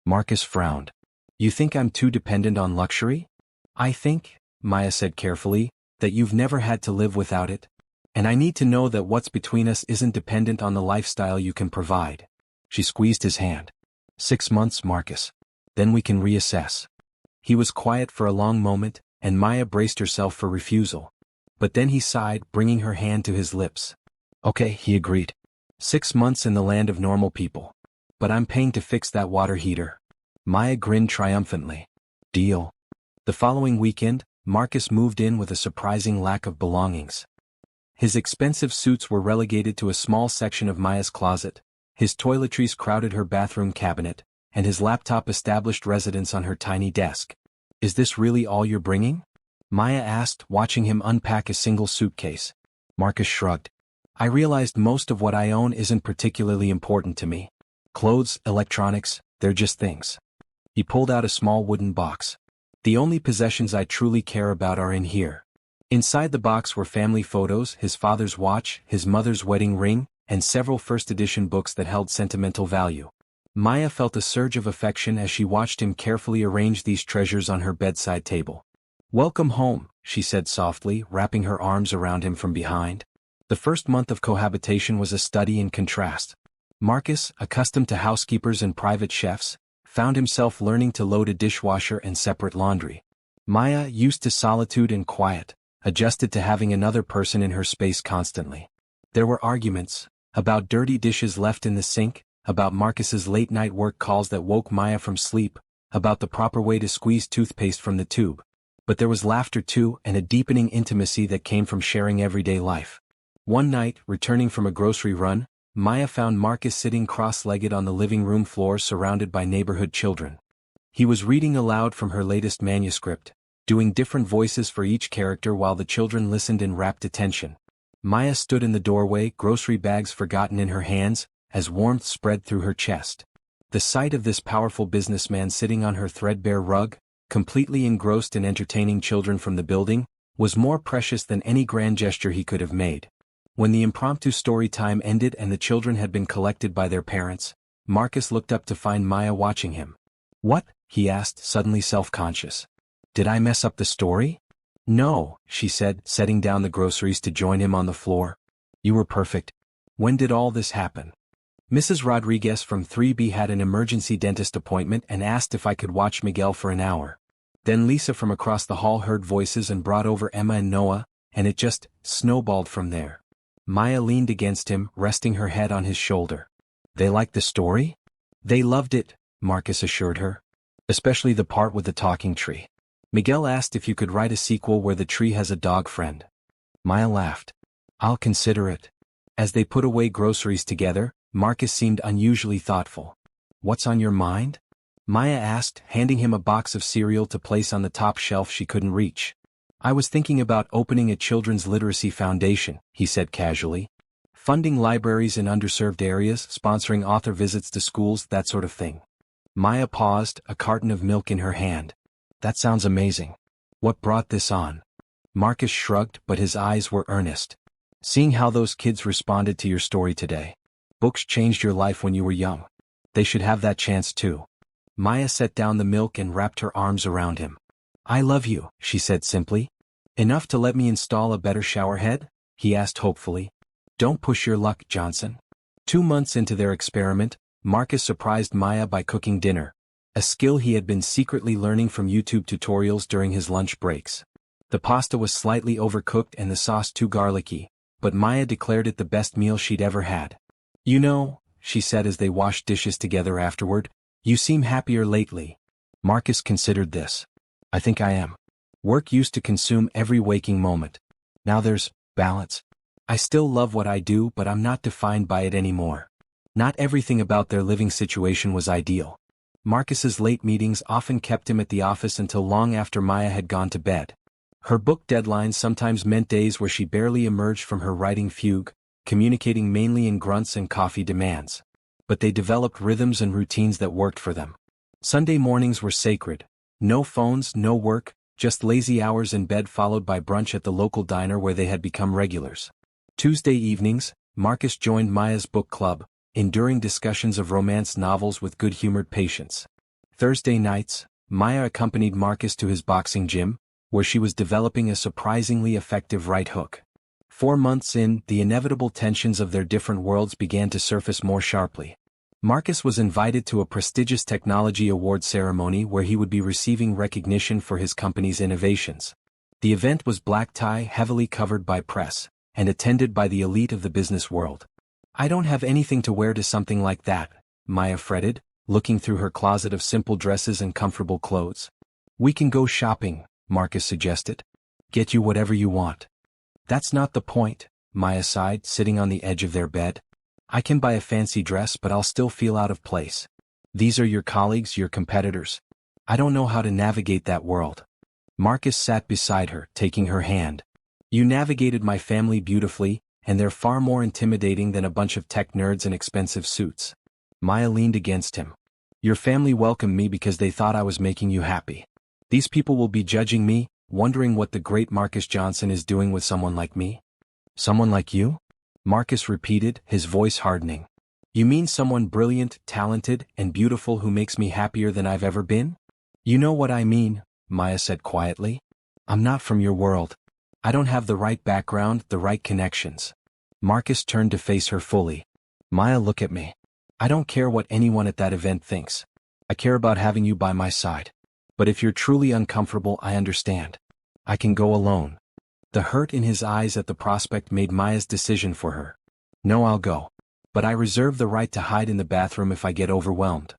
Marcus frowned. You think I'm too dependent on luxury? I think, Maya said carefully, that you've never had to live without it. And I need to know that what's between us isn't dependent on the lifestyle you can provide. She squeezed his hand. 6 months, Marcus. Then we can reassess. He was quiet for a long moment, and Maya braced herself for refusal. But then he sighed, bringing her hand to his lips. Okay, he agreed. 6 months in the land of normal people. But I'm paying to fix that water heater. Maya grinned triumphantly. Deal. The following weekend, Marcus moved in with a surprising lack of belongings. His expensive suits were relegated to a small section of Maya's closet, his toiletries crowded her bathroom cabinet, and his laptop established residence on her tiny desk. Is this really all you're bringing? Maya asked, watching him unpack a single suitcase. Marcus shrugged. I realized most of what I own isn't particularly important to me. Clothes, electronics, they're just things. He pulled out a small wooden box. The only possessions I truly care about are in here. Inside the box were family photos, his father's watch, his mother's wedding ring, and several first-edition books that held sentimental value. Maya felt a surge of affection as she watched him carefully arrange these treasures on her bedside table. Welcome home, she said softly, wrapping her arms around him from behind. The first month of cohabitation was a study in contrast. Marcus, accustomed to housekeepers and private chefs, found himself learning to load a dishwasher and separate laundry. Maya, used to solitude and quiet, adjusted to having another person in her space constantly. There were arguments, about dirty dishes left in the sink, about Marcus's late-night work calls that woke Maya from sleep, about the proper way to squeeze toothpaste from the tube. But there was laughter too, and a deepening intimacy that came from sharing everyday life. One night, returning from a grocery run, Maya found Marcus sitting cross-legged on the living room floor surrounded by neighborhood children. He was reading aloud from her latest manuscript, doing different voices for each character while the children listened in rapt attention. Maya stood in the doorway, grocery bags forgotten in her hands, as warmth spread through her chest. The sight of this powerful businessman sitting on her threadbare rug, completely engrossed in entertaining children from the building, was more precious than any grand gesture he could have made. When the impromptu story time ended and the children had been collected by their parents, Marcus looked up to find Maya watching him. What? He asked, suddenly self-conscious. Did I mess up the story? No, she said, setting down the groceries to join him on the floor. You were perfect. When did all this happen? Mrs. Rodriguez from 3B had an emergency dentist appointment and asked if I could watch Miguel for an hour. Then Lisa from across the hall heard voices and brought over Emma and Noah, and it just snowballed from there. Maya leaned against him, resting her head on his shoulder. They liked the story? They loved it, Marcus assured her. Especially the part with the talking tree. Miguel asked if you could write a sequel where the tree has a dog friend. Maya laughed. I'll consider it. As they put away groceries together, Marcus seemed unusually thoughtful. What's on your mind? Maya asked, handing him a box of cereal to place on the top shelf she couldn't reach. I was thinking about opening a children's literacy foundation, he said casually. Funding libraries in underserved areas, sponsoring author visits to schools, that sort of thing. Maya paused, a carton of milk in her hand. That sounds amazing. What brought this on? Marcus shrugged, but his eyes were earnest. Seeing how those kids responded to your story today. Books changed your life when you were young. They should have that chance too. Maya set down the milk and wrapped her arms around him. I love you, she said simply. Enough to let me install a better shower head? He asked hopefully. Don't push your luck, Johnson. 2 months into their experiment, Marcus surprised Maya by cooking dinner, a skill he had been secretly learning from YouTube tutorials during his lunch breaks. The pasta was slightly overcooked and the sauce too garlicky, but Maya declared it the best meal she'd ever had. You know, she said as they washed dishes together afterward, you seem happier lately. Marcus considered this. I think I am. Work used to consume every waking moment. Now there's balance. I still love what I do, but I'm not defined by it anymore. Not everything about their living situation was ideal. Marcus's late meetings often kept him at the office until long after Maya had gone to bed. Her book deadlines sometimes meant days where she barely emerged from her writing fugue, communicating mainly in grunts and coffee demands. But they developed rhythms and routines that worked for them. Sunday mornings were sacred. No phones, no work, just lazy hours in bed followed by brunch at the local diner where they had become regulars. Tuesday evenings, Marcus joined Maya's book club, enduring discussions of romance novels with good-humored patience. Thursday nights, Maya accompanied Marcus to his boxing gym, where she was developing a surprisingly effective right hook. 4 months in, the inevitable tensions of their different worlds began to surface more sharply. Marcus was invited to a prestigious technology award ceremony where he would be receiving recognition for his company's innovations. The event was black tie, heavily covered by press, and attended by the elite of the business world. "I don't have anything to wear to something like that," Maya fretted, looking through her closet of simple dresses and comfortable clothes. "We can go shopping," Marcus suggested. "Get you whatever you want." "That's not the point," Maya sighed, sitting on the edge of their bed. "I can buy a fancy dress, but I'll still feel out of place. These are your colleagues, your competitors. I don't know how to navigate that world." Marcus sat beside her, taking her hand. "You navigated my family beautifully, and they're far more intimidating than a bunch of tech nerds in expensive suits." Maya leaned against him. "Your family welcomed me because they thought I was making you happy. These people will be judging me, wondering what the great Marcus Johnson is doing with someone like me." "Someone like you?" Marcus repeated, his voice hardening. "You mean someone brilliant, talented, and beautiful who makes me happier than I've ever been?" "You know what I mean," Maya said quietly. "I'm not from your world. I don't have the right background, the right connections." Marcus turned to face her fully. "Maya, look at me. I don't care what anyone at that event thinks. I care about having you by my side. But if you're truly uncomfortable, I understand. I can go alone." The hurt in his eyes at the prospect made Maya's decision for her. "No, I'll go. But I reserve the right to hide in the bathroom if I get overwhelmed."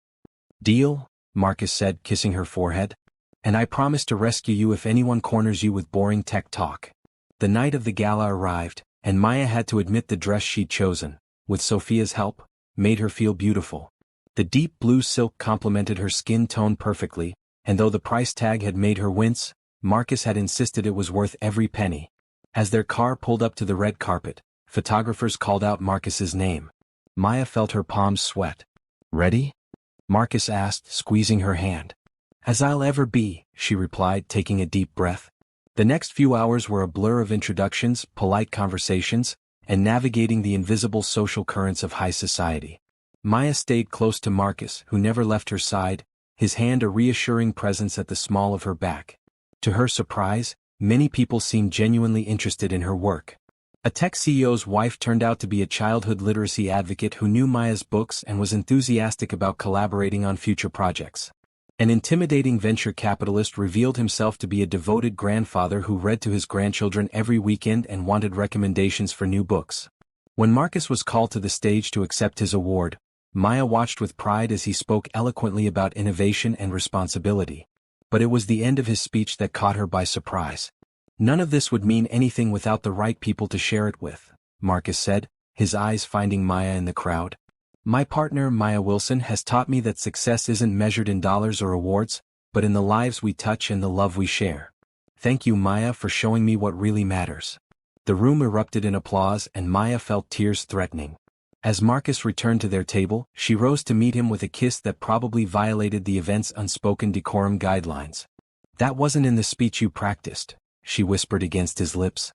"Deal?" Marcus said, kissing her forehead. "And I promise to rescue you if anyone corners you with boring tech talk." The night of the gala arrived, and Maya had to admit the dress she'd chosen, with Sophia's help, made her feel beautiful. The deep blue silk complemented her skin tone perfectly, and though the price tag had made her wince, Marcus had insisted it was worth every penny. As their car pulled up to the red carpet, photographers called out Marcus's name. Maya felt her palms sweat. "Ready?" Marcus asked, squeezing her hand. "As I'll ever be," she replied, taking a deep breath. The next few hours were a blur of introductions, polite conversations, and navigating the invisible social currents of high society. Maya stayed close to Marcus, who never left her side, his hand a reassuring presence at the small of her back. To her surprise, many people seemed genuinely interested in her work. A tech CEO's wife turned out to be a childhood literacy advocate who knew Maya's books and was enthusiastic about collaborating on future projects. An intimidating venture capitalist revealed himself to be a devoted grandfather who read to his grandchildren every weekend and wanted recommendations for new books. When Marcus was called to the stage to accept his award, Maya watched with pride as he spoke eloquently about innovation and responsibility. But it was the end of his speech that caught her by surprise. "None of this would mean anything without the right people to share it with," Marcus said, his eyes finding Maya in the crowd. "My partner, Maya Wilson, has taught me that success isn't measured in dollars or awards, but in the lives we touch and the love we share. Thank you, Maya, for showing me what really matters." The room erupted in applause and Maya felt tears threatening. As Marcus returned to their table, she rose to meet him with a kiss that probably violated the event's unspoken decorum guidelines. "That wasn't in the speech you practiced," she whispered against his lips.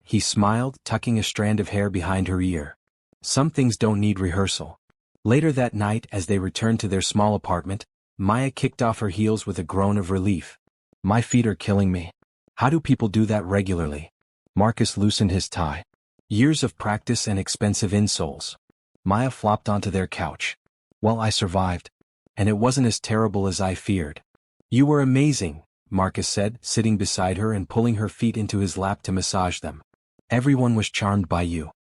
He smiled, tucking a strand of hair behind her ear. "Some things don't need rehearsal." Later that night, as they returned to their small apartment, Maya kicked off her heels with a groan of relief. "My feet are killing me. How do people do that regularly?" Marcus loosened his tie. "Years of practice and expensive insoles." Maya flopped onto their couch. "Well, I survived. And it wasn't as terrible as I feared." "You were amazing," Marcus said, sitting beside her and pulling her feet into his lap to massage them. "Everyone was charmed by you."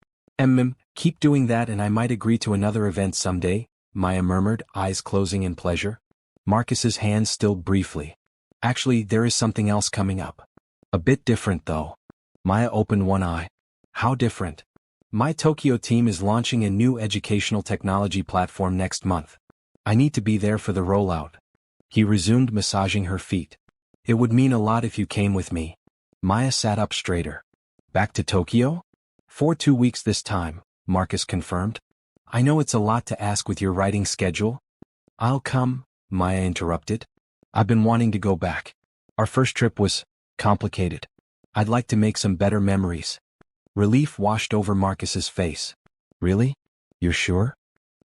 Keep doing that and I might agree to another event someday," Maya murmured, eyes closing in pleasure. Marcus's hand stilled briefly. "Actually, there is something else coming up. A bit different though." Maya opened one eye. "How different?" "My Tokyo team is launching a new educational technology platform next month. I need to be there for the rollout." He resumed massaging her feet. "It would mean a lot if you came with me." Maya sat up straighter. "Back to Tokyo?" "For 2 weeks this time," Marcus confirmed. "I know it's a lot to ask with your writing schedule." "I'll come," Maya interrupted. "I've been wanting to go back. Our first trip was complicated. I'd like to make some better memories." Relief washed over Marcus's face. "Really? You're sure?"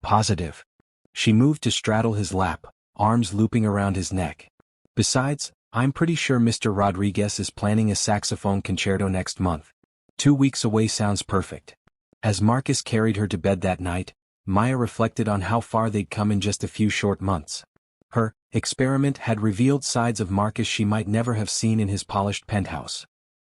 "Positive." She moved to straddle his lap, arms looping around his neck. "Besides, I'm pretty sure Mr. Rodriguez is planning a saxophone concerto next month. 2 weeks away sounds perfect." As Marcus carried her to bed that night, Maya reflected on how far they'd come in just a few short months. Her experiment had revealed sides of Marcus she might never have seen in his polished penthouse.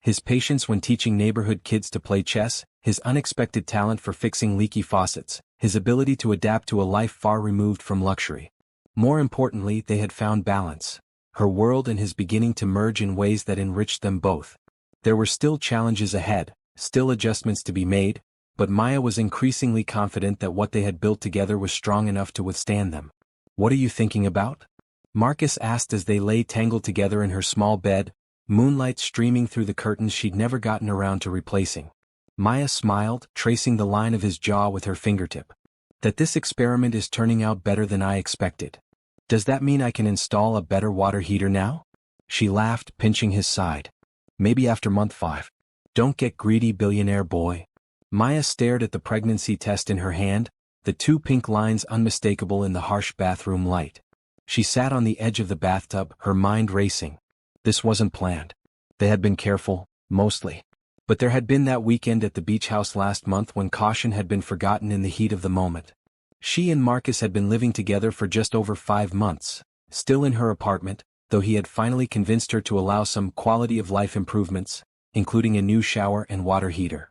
His patience when teaching neighborhood kids to play chess, his unexpected talent for fixing leaky faucets, his ability to adapt to a life far removed from luxury. More importantly, they had found balance. Her world and his beginning to merge in ways that enriched them both. There were still challenges ahead, still adjustments to be made, but Maya was increasingly confident that what they had built together was strong enough to withstand them. "What are you thinking about?" Marcus asked as they lay tangled together in her small bed, moonlight streaming through the curtains she'd never gotten around to replacing. Maya smiled, tracing the line of his jaw with her fingertip. "That this experiment is turning out better than I expected. Does that mean I can install a better water heater now?" She laughed, pinching his side. "Maybe after month 5. Don't get greedy, billionaire boy." Maya stared at the pregnancy test in her hand, the 2 pink lines unmistakable in the harsh bathroom light. She sat on the edge of the bathtub, her mind racing. This wasn't planned. They had been careful, mostly. But there had been that weekend at the beach house last month when caution had been forgotten in the heat of the moment. She and Marcus had been living together for just over 5 months, still in her apartment, though he had finally convinced her to allow some quality-of-life improvements, including a new shower and water heater.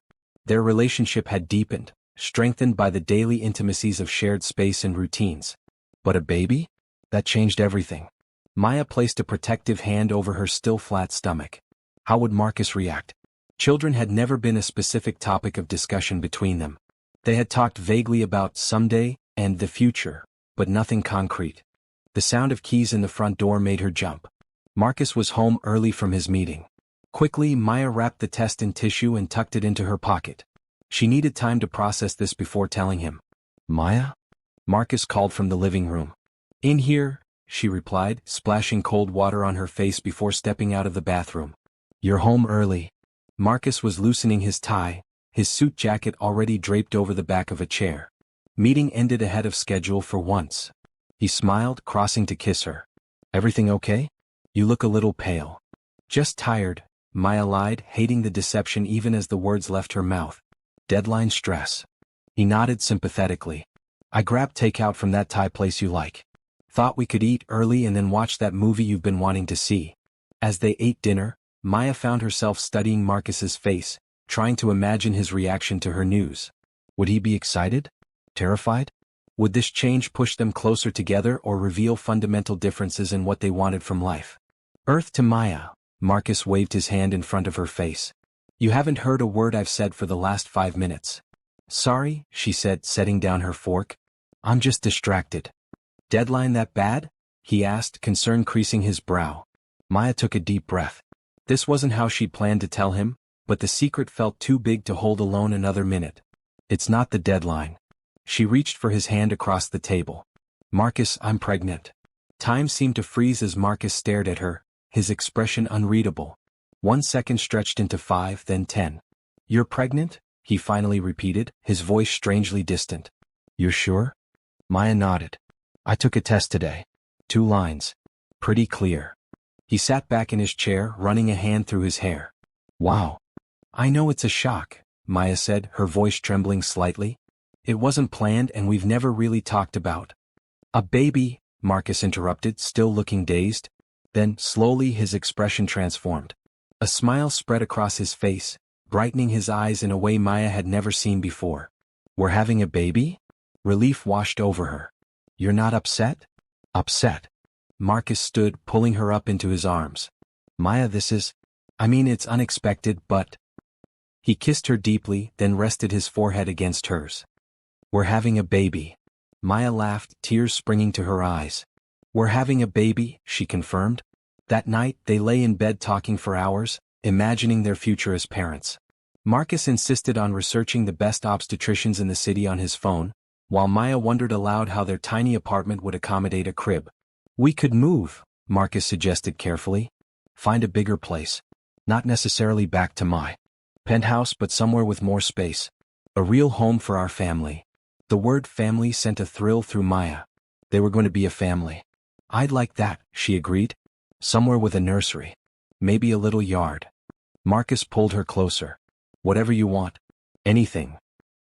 Their relationship had deepened, strengthened by the daily intimacies of shared space and routines. But a baby? That changed everything. Maya placed a protective hand over her still flat stomach. How would Marcus react? Children had never been a specific topic of discussion between them. They had talked vaguely about someday and the future, but nothing concrete. The sound of keys in the front door made her jump. Marcus was home early from his meeting. Quickly, Maya wrapped the test in tissue and tucked it into her pocket. She needed time to process this before telling him. "Maya?" Marcus called from the living room. "In here," she replied, splashing cold water on her face before stepping out of the bathroom. "You're home early." Marcus was loosening his tie, his suit jacket already draped over the back of a chair. Meeting ended ahead of schedule for once. He smiled, crossing to kiss her. "Everything okay? You look a little pale." "Just tired," Maya lied, hating the deception even as the words left her mouth. "Deadline stress." He nodded sympathetically. "I grabbed takeout from that Thai place you like. Thought we could eat early and then watch that movie you've been wanting to see." As they ate dinner, Maya found herself studying Marcus's face, trying to imagine his reaction to her news. Would he be excited? Terrified? Would this change push them closer together or reveal fundamental differences in what they wanted from life? "Earth to Maya," Marcus waved his hand in front of her face. "You haven't heard a word I've said for the last 5 minutes." "Sorry," she said, setting down her fork. "I'm just distracted." "Deadline that bad?" he asked, concern creasing his brow. Maya took a deep breath. This wasn't how she'd planned to tell him, but the secret felt too big to hold alone another minute. "It's not the deadline." She reached for his hand across the table. "Marcus, I'm pregnant." Time seemed to freeze as Marcus stared at her, his expression unreadable. 1 second stretched into 5, then 10. "You're pregnant?" he finally repeated, his voice strangely distant. "You're sure?" Maya nodded. "I took a test today. 2 lines. Pretty clear." He sat back in his chair, running a hand through his hair. "Wow. I know it's a shock," Maya said, her voice trembling slightly. "It wasn't planned and we've never really talked about." "A baby," Marcus interrupted, still looking dazed. Then, slowly, his expression transformed. A smile spread across his face, brightening his eyes in a way Maya had never seen before. "We're having a baby?" Relief washed over her. "You're not upset?" "Upset?" Marcus stood, pulling her up into his arms. "Maya, it's unexpected, but—" He kissed her deeply, then rested his forehead against hers. "We're having a baby." Maya laughed, tears springing to her eyes. "We're having a baby," she confirmed. That night, they lay in bed talking for hours, imagining their future as parents. Marcus insisted on researching the best obstetricians in the city on his phone, while Maya wondered aloud how their tiny apartment would accommodate a crib. "We could move," Marcus suggested carefully. "Find a bigger place. Not necessarily back to my penthouse, but somewhere with more space. A real home for our family." The word family sent a thrill through Maya. They were going to be a family. "I'd like that," she agreed. "Somewhere with a nursery. Maybe a little yard." Marcus pulled her closer. "Whatever you want. Anything."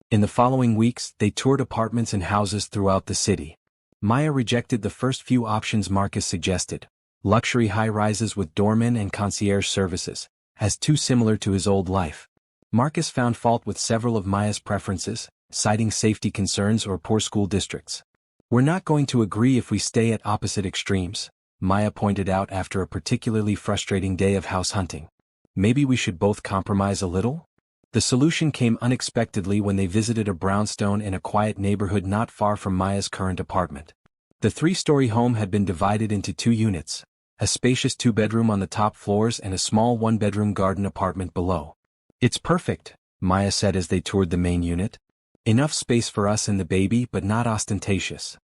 In the following weeks, they toured apartments and houses throughout the city. Maya rejected the first few options Marcus suggested, luxury high-rises with doormen and concierge services, as too similar to his old life. Marcus found fault with several of Maya's preferences, citing safety concerns or poor school districts. "We're not going to agree if we stay at opposite extremes," Maya pointed out after a particularly frustrating day of house hunting. "Maybe we should both compromise a little?" The solution came unexpectedly when they visited a brownstone in a quiet neighborhood not far from Maya's current apartment. The three-story home had been divided into 2 units, a spacious 2-bedroom on the top floors and a small 1-bedroom garden apartment below. "It's perfect," Maya said as they toured the main unit. "Enough space for us and the baby but not ostentatious."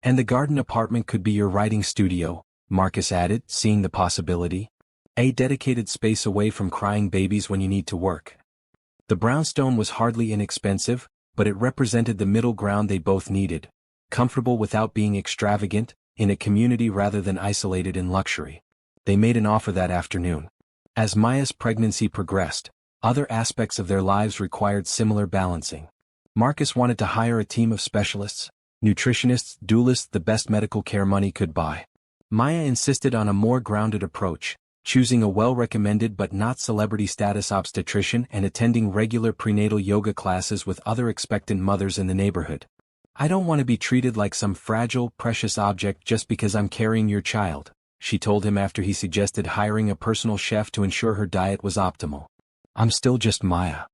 "And the garden apartment could be your writing studio," Marcus added, seeing the possibility. "A dedicated space away from crying babies when you need to work." The brownstone was hardly inexpensive, but it represented the middle ground they both needed, comfortable without being extravagant, in a community rather than isolated in luxury. They made an offer that afternoon. As Maya's pregnancy progressed, other aspects of their lives required similar balancing. Marcus wanted to hire a team of specialists, nutritionists, dualists, the best medical care money could buy. Maya insisted on a more grounded approach, choosing a well-recommended but not celebrity-status obstetrician and attending regular prenatal yoga classes with other expectant mothers in the neighborhood. "I don't want to be treated like some fragile, precious object just because I'm carrying your child," she told him after he suggested hiring a personal chef to ensure her diet was optimal. "I'm still just Maya."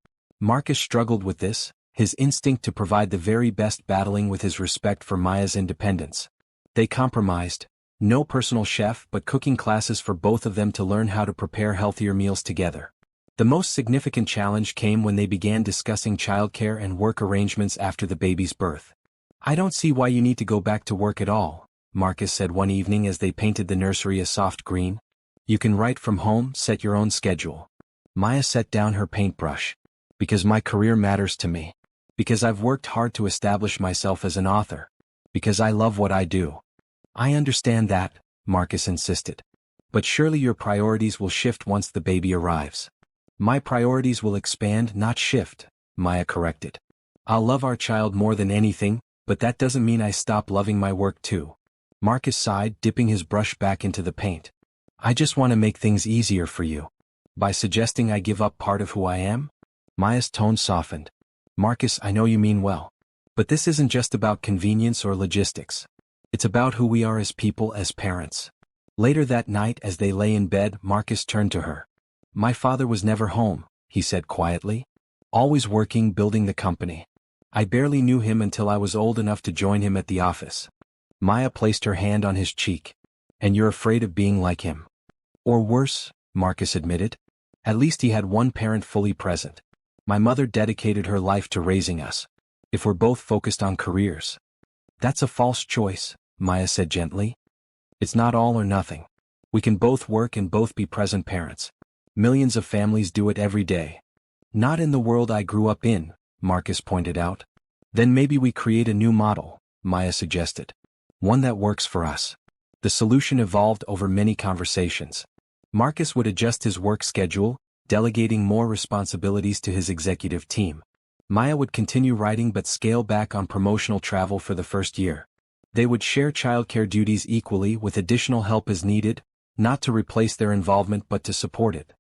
Marcus struggled with this, his instinct to provide the very best battling with his respect for Maya's independence. They compromised. No personal chef but cooking classes for both of them to learn how to prepare healthier meals together. The most significant challenge came when they began discussing childcare and work arrangements after the baby's birth. "I don't see why you need to go back to work at all," Marcus said one evening as they painted the nursery a soft green. "You can write from home, set your own schedule." Maya set down her paintbrush. "Because my career matters to me. Because I've worked hard to establish myself as an author. Because I love what I do." "I understand that," Marcus insisted. "But surely your priorities will shift once the baby arrives." "My priorities will expand, not shift," Maya corrected. "I'll love our child more than anything, but that doesn't mean I stop loving my work too." Marcus sighed, dipping his brush back into the paint. "I just want to make things easier for you." "By suggesting I give up part of who I am?" Maya's tone softened. "Marcus, I know you mean well. But this isn't just about convenience or logistics. It's about who we are as people, as parents." Later that night as they lay in bed, Marcus turned to her. "My father was never home," he said quietly. "Always working, building the company. I barely knew him until I was old enough to join him at the office." Maya placed her hand on his cheek. "And you're afraid of being like him?" "Or worse," Marcus admitted. "At least he had one parent fully present. My mother dedicated her life to raising us. If we're both focused on careers." "That's a false choice," Maya said gently. "It's not all or nothing. We can both work and both be present parents. Millions of families do it every day." "Not in the world I grew up in," Marcus pointed out. "Then maybe we create a new model," Maya suggested. "One that works for us." The solution evolved over many conversations. Marcus would adjust his work schedule, delegating more responsibilities to his executive team. Maya would continue writing but scale back on promotional travel for the first year. They would share childcare duties equally with additional help as needed, not to replace their involvement but to support it.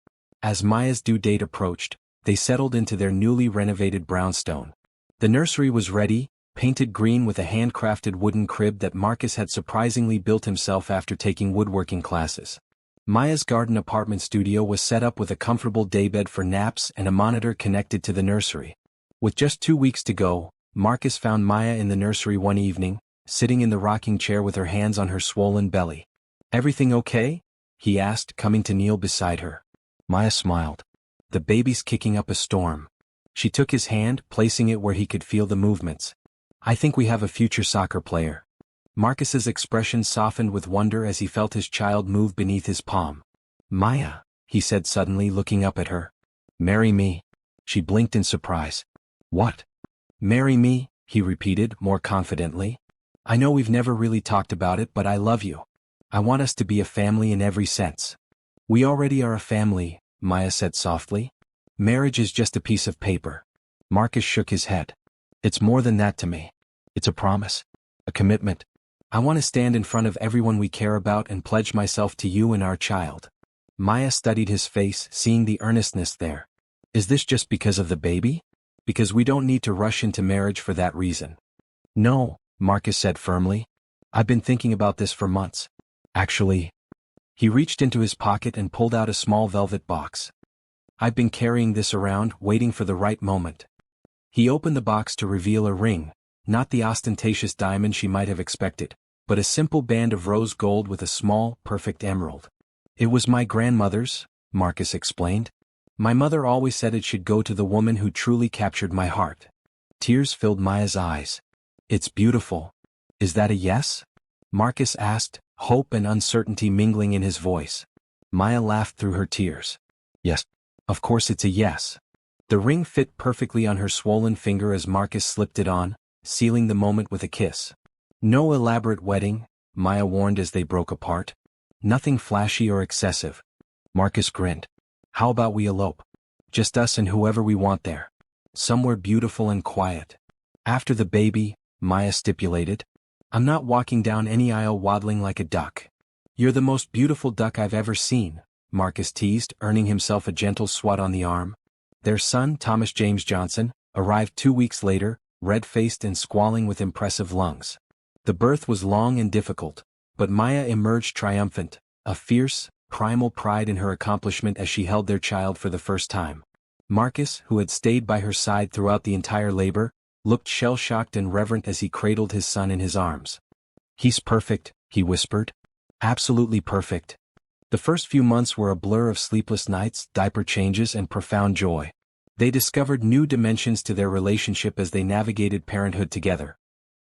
As Maya's due date approached, they settled into their newly renovated brownstone. The nursery was ready, painted green with a handcrafted wooden crib that Marcus had surprisingly built himself after taking woodworking classes. Maya's garden apartment studio was set up with a comfortable daybed for naps and a monitor connected to the nursery. With just 2 weeks to go, Marcus found Maya in the nursery one evening, sitting in the rocking chair with her hands on her swollen belly. "Everything okay?" he asked, coming to kneel beside her. Maya smiled. "The baby's kicking up a storm." She took his hand, placing it where he could feel the movements. "I think we have a future soccer player." Marcus's expression softened with wonder as he felt his child move beneath his palm. "Maya," he said suddenly, looking up at her. "Marry me." She blinked in surprise. "What?" "Marry me," he repeated, more confidently. "I know we've never really talked about it, but I love you. I want us to be a family in every sense." "We already are a family," Maya said softly. "Marriage is just a piece of paper." Marcus shook his head. It's more than that to me. It's a promise. A commitment. I want to stand in front of everyone we care about and pledge myself to you and our child. Maya studied his face, seeing the earnestness there. Is this just because of the baby? Because we don't need to rush into marriage for that reason. No, Marcus said firmly. I've been thinking about this for months. Actually, he reached into his pocket and pulled out a small velvet box. I've been carrying this around, waiting for the right moment. He opened the box to reveal a ring, not the ostentatious diamond she might have expected, but a simple band of rose gold with a small, perfect emerald. It was my grandmother's, Marcus explained. My mother always said it should go to the woman who truly captured my heart. Tears filled Maya's eyes. It's beautiful. Is that a yes? Marcus asked, hope and uncertainty mingling in his voice. Maya laughed through her tears. Yes. Of course it's a yes. The ring fit perfectly on her swollen finger as Marcus slipped it on, sealing the moment with a kiss. No elaborate wedding, Maya warned as they broke apart. Nothing flashy or excessive. Marcus grinned. How about we elope? Just us and whoever we want there. Somewhere beautiful and quiet. After the baby, Maya stipulated. I'm not walking down any aisle waddling like a duck. You're the most beautiful duck I've ever seen, Marcus teased, earning himself a gentle swat on the arm. Their son, Thomas James Johnson, arrived 2 weeks later, red-faced and squalling with impressive lungs. The birth was long and difficult, but Maya emerged triumphant, a fierce, primal pride in her accomplishment as she held their child for the first time. Marcus, who had stayed by her side throughout the entire labor, looked shell-shocked and reverent as he cradled his son in his arms. He's perfect, he whispered. Absolutely perfect. The first few months were a blur of sleepless nights, diaper changes, and profound joy. They discovered new dimensions to their relationship as they navigated parenthood together.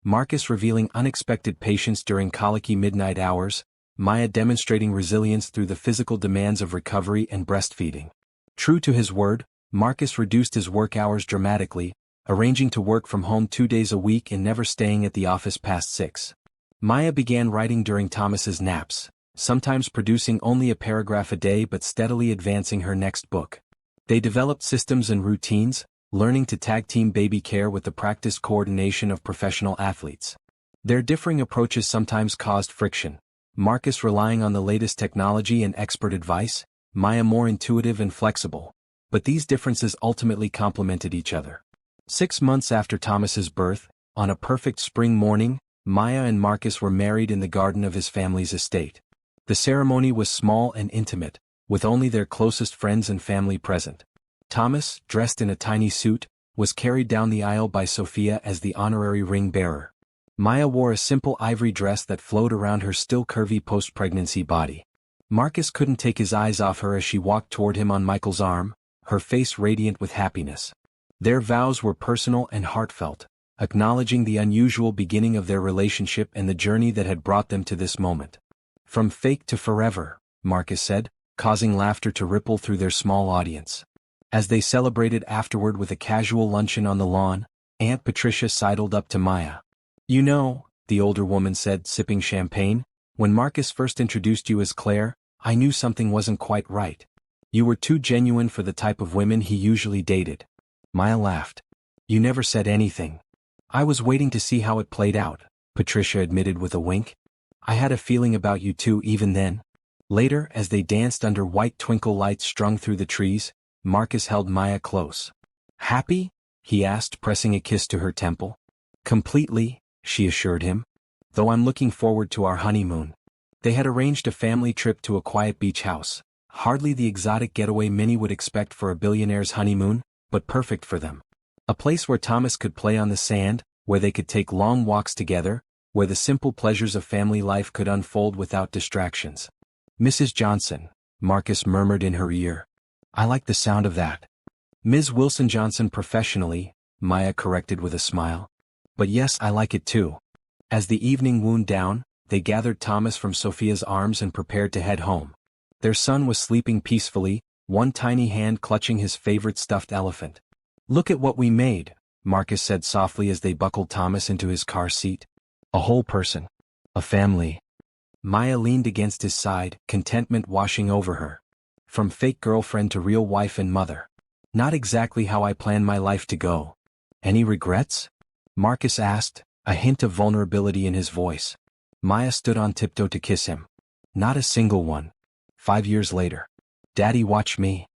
Marcus revealing unexpected patience during colicky midnight hours, Maya demonstrating resilience through the physical demands of recovery and breastfeeding. True to his word, Marcus reduced his work hours dramatically, arranging to work from home 2 days a week and never staying at the office past 6. Maya began writing during Thomas's naps, sometimes producing only a paragraph a day but steadily advancing her next book. They developed systems and routines, learning to tag-team baby care with the practiced coordination of professional athletes. Their differing approaches sometimes caused friction. Marcus relying on the latest technology and expert advice, Maya more intuitive and flexible. But these differences ultimately complemented each other. 6 months after Thomas's birth, on a perfect spring morning, Maya and Marcus were married in the garden of his family's estate. The ceremony was small and intimate, with only their closest friends and family present. Thomas, dressed in a tiny suit, was carried down the aisle by Sophia as the honorary ring-bearer. Maya wore a simple ivory dress that flowed around her still curvy post-pregnancy body. Marcus couldn't take his eyes off her as she walked toward him on Michael's arm, her face radiant with happiness. Their vows were personal and heartfelt, acknowledging the unusual beginning of their relationship and the journey that had brought them to this moment. From fake to forever, Marcus said, causing laughter to ripple through their small audience. As they celebrated afterward with a casual luncheon on the lawn, Aunt Patricia sidled up to Maya. You know, the older woman said, sipping champagne, when Marcus first introduced you as Claire, I knew something wasn't quite right. You were too genuine for the type of women he usually dated. Maya laughed. You never said anything. I was waiting to see how it played out, Patricia admitted with a wink. I had a feeling about you too even then. Later, as they danced under white twinkle lights strung through the trees, Marcus held Maya close. Happy? He asked, pressing a kiss to her temple. Completely, she assured him. Though I'm looking forward to our honeymoon. They had arranged a family trip to a quiet beach house, hardly the exotic getaway many would expect for a billionaire's honeymoon, but perfect for them. A place where Thomas could play on the sand, where they could take long walks together, where the simple pleasures of family life could unfold without distractions. Mrs. Johnson, Marcus murmured in her ear. I like the sound of that. Ms. Wilson Johnson professionally, Maya corrected with a smile. But yes, I like it too. As the evening wound down, they gathered Thomas from Sophia's arms and prepared to head home. Their son was sleeping peacefully, one tiny hand clutching his favorite stuffed elephant. Look at what we made, Marcus said softly as they buckled Thomas into his car seat. A whole person. A family. Maya leaned against his side, contentment washing over her. From fake girlfriend to real wife and mother. Not exactly how I planned my life to go. Any regrets? Marcus asked, a hint of vulnerability in his voice. Maya stood on tiptoe to kiss him. Not a single one. 5 years later. Daddy, watch me.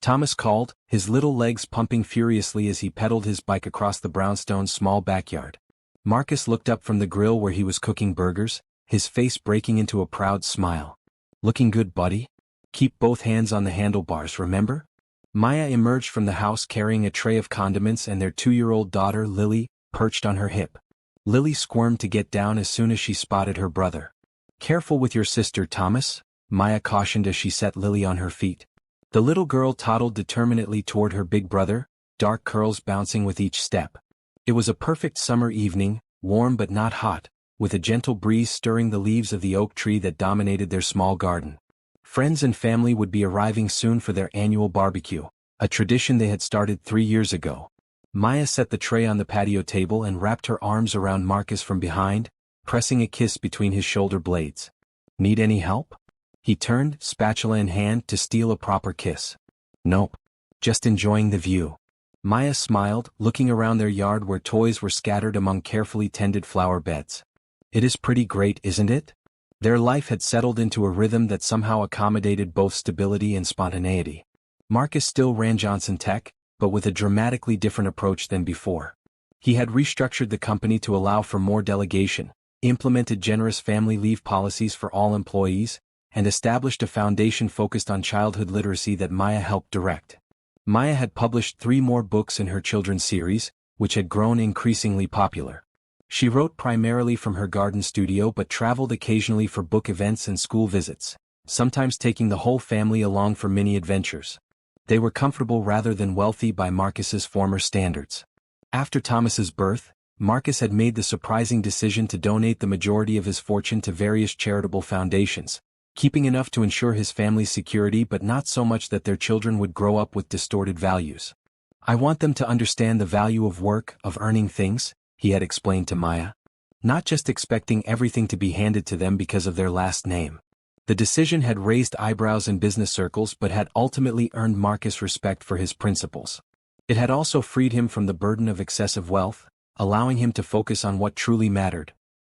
Thomas called, his little legs pumping furiously as he pedaled his bike across the brownstone's small backyard. Marcus looked up from the grill where he was cooking burgers, his face breaking into a proud smile. Looking good, buddy? Keep both hands on the handlebars, remember? Maya emerged from the house carrying a tray of condiments and their 2-year-old daughter, Lily, perched on her hip. Lily squirmed to get down as soon as she spotted her brother. Careful with your sister, Thomas, Maya cautioned as she set Lily on her feet. The little girl toddled determinedly toward her big brother, dark curls bouncing with each step. It was a perfect summer evening, warm but not hot, with a gentle breeze stirring the leaves of the oak tree that dominated their small garden. Friends and family would be arriving soon for their annual barbecue, a tradition they had started 3 years ago. Maya set the tray on the patio table and wrapped her arms around Marcus from behind, pressing a kiss between his shoulder blades. Need any help? He turned, spatula in hand, to steal a proper kiss. Nope. Just enjoying the view. Maya smiled, looking around their yard where toys were scattered among carefully tended flower beds. It is pretty great, isn't it? Their life had settled into a rhythm that somehow accommodated both stability and spontaneity. Marcus still ran Johnson Tech, but with a dramatically different approach than before. He had restructured the company to allow for more delegation, implemented generous family leave policies for all employees, and established a foundation focused on childhood literacy that Maya helped direct. Maya had published 3 more books in her children's series, which had grown increasingly popular. She wrote primarily from her garden studio but traveled occasionally for book events and school visits, sometimes taking the whole family along for mini adventures. They were comfortable rather than wealthy by Marcus's former standards. After Thomas's birth, Marcus had made the surprising decision to donate the majority of his fortune to various charitable foundations, keeping enough to ensure his family's security but not so much that their children would grow up with distorted values. I want them to understand the value of work, of earning things, he had explained to Maya. Not just expecting everything to be handed to them because of their last name. The decision had raised eyebrows in business circles but had ultimately earned Marcus respect for his principles. It had also freed him from the burden of excessive wealth, allowing him to focus on what truly mattered.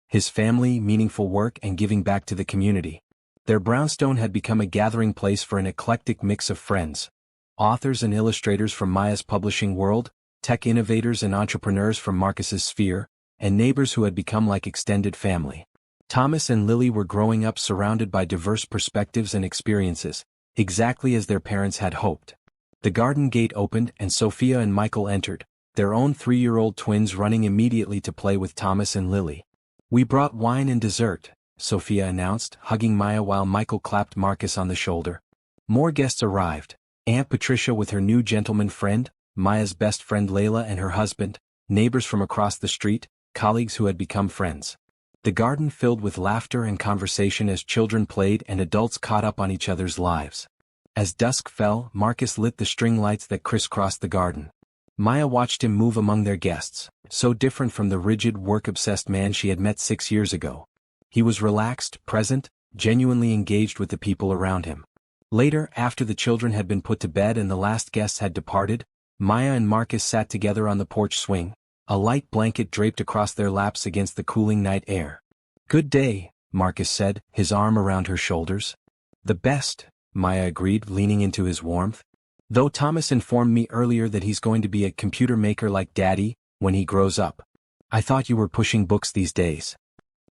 His family, meaningful work, and giving back to the community. Their brownstone had become a gathering place for an eclectic mix of friends. Authors and illustrators from Maya's publishing world, tech innovators and entrepreneurs from Marcus's sphere, and neighbors who had become like extended family. Thomas and Lily were growing up surrounded by diverse perspectives and experiences, exactly as their parents had hoped. The garden gate opened and Sophia and Michael entered, their own 3-year-old twins running immediately to play with Thomas and Lily. We brought wine and dessert, Sophia announced, hugging Maya while Michael clapped Marcus on the shoulder. More guests arrived. Aunt Patricia with her new gentleman friend, Maya's best friend Layla and her husband, neighbors from across the street, colleagues who had become friends. The garden filled with laughter and conversation as children played and adults caught up on each other's lives. As dusk fell, Marcus lit the string lights that crisscrossed the garden. Maya watched him move among their guests, so different from the rigid, work-obsessed man she had met 6 years ago. He was relaxed, present, genuinely engaged with the people around him. Later, after the children had been put to bed and the last guests had departed, Maya and Marcus sat together on the porch swing, a light blanket draped across their laps against the cooling night air. Good day, Marcus said, his arm around her shoulders. The best, Maya agreed, leaning into his warmth. Though Thomas informed me earlier that he's going to be a computer maker like Daddy, when he grows up. I thought you were pushing books these days.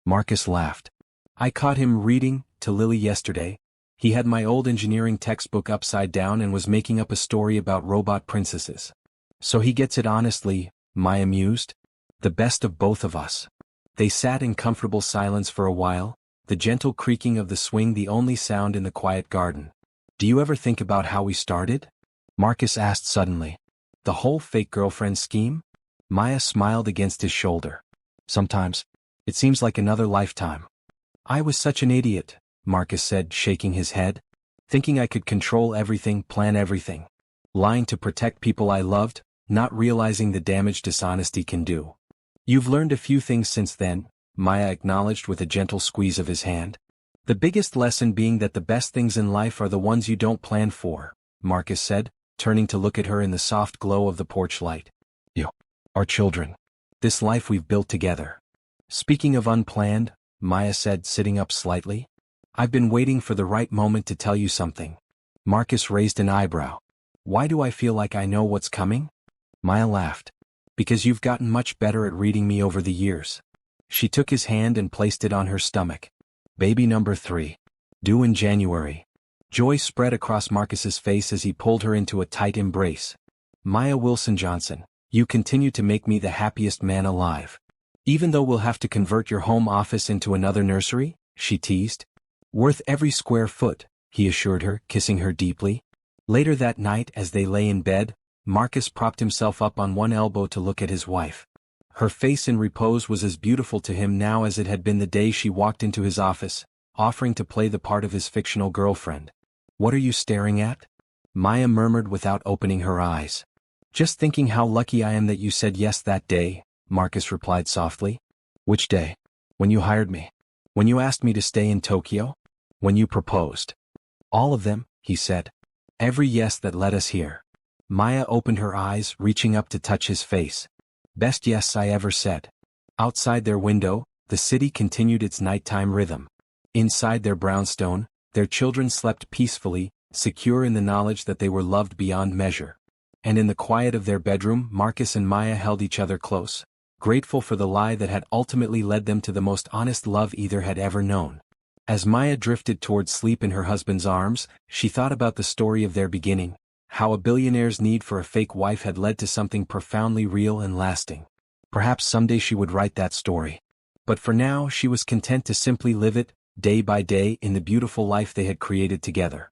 Marcus laughed. I caught him reading to Lily yesterday. He had my old engineering textbook upside down and was making up a story about robot princesses. So he gets it honestly, Maya mused. The best of both of us. They sat in comfortable silence for a while, the gentle creaking of the swing the only sound in the quiet garden. Do you ever think about how we started? Marcus asked suddenly. The whole fake girlfriend scheme? Maya smiled against his shoulder. Sometimes. It seems like another lifetime. I was such an idiot, Marcus said, shaking his head. Thinking I could control everything, plan everything. Lying to protect people I loved, not realizing the damage dishonesty can do. You've learned a few things since then, Maya acknowledged with a gentle squeeze of his hand. The biggest lesson being that the best things in life are the ones you don't plan for, Marcus said, turning to look at her in the soft glow of the porch light. You. Our children. This life we've built together. Speaking of unplanned, Maya said, sitting up slightly. I've been waiting for the right moment to tell you something. Marcus raised an eyebrow. Why do I feel like I know what's coming? Maya laughed. Because you've gotten much better at reading me over the years. She took his hand and placed it on her stomach. Baby number 3. Due in January. Joy spread across Marcus's face as he pulled her into a tight embrace. Maya Wilson Johnson, you continue to make me the happiest man alive. Even though we'll have to convert your home office into another nursery, she teased. Worth every square foot, he assured her, kissing her deeply. Later that night, as they lay in bed, Marcus propped himself up on one elbow to look at his wife. Her face in repose was as beautiful to him now as it had been the day she walked into his office, offering to play the part of his fictional girlfriend. What are you staring at? Maya murmured without opening her eyes. Just thinking how lucky I am that you said yes that day, Marcus replied softly. Which day? When you hired me? When you asked me to stay in Tokyo? When you proposed? All of them, he said. Every yes that led us here. Maya opened her eyes, reaching up to touch his face. Best yes I ever said. Outside their window, the city continued its nighttime rhythm. Inside their brownstone, their children slept peacefully, secure in the knowledge that they were loved beyond measure. And in the quiet of their bedroom, Marcus and Maya held each other close, grateful for the lie that had ultimately led them to the most honest love either had ever known. As Maya drifted towards sleep in her husband's arms, she thought about the story of their beginning, how a billionaire's need for a fake wife had led to something profoundly real and lasting. Perhaps someday she would write that story. But for now she was content to simply live it, day by day, in the beautiful life they had created together.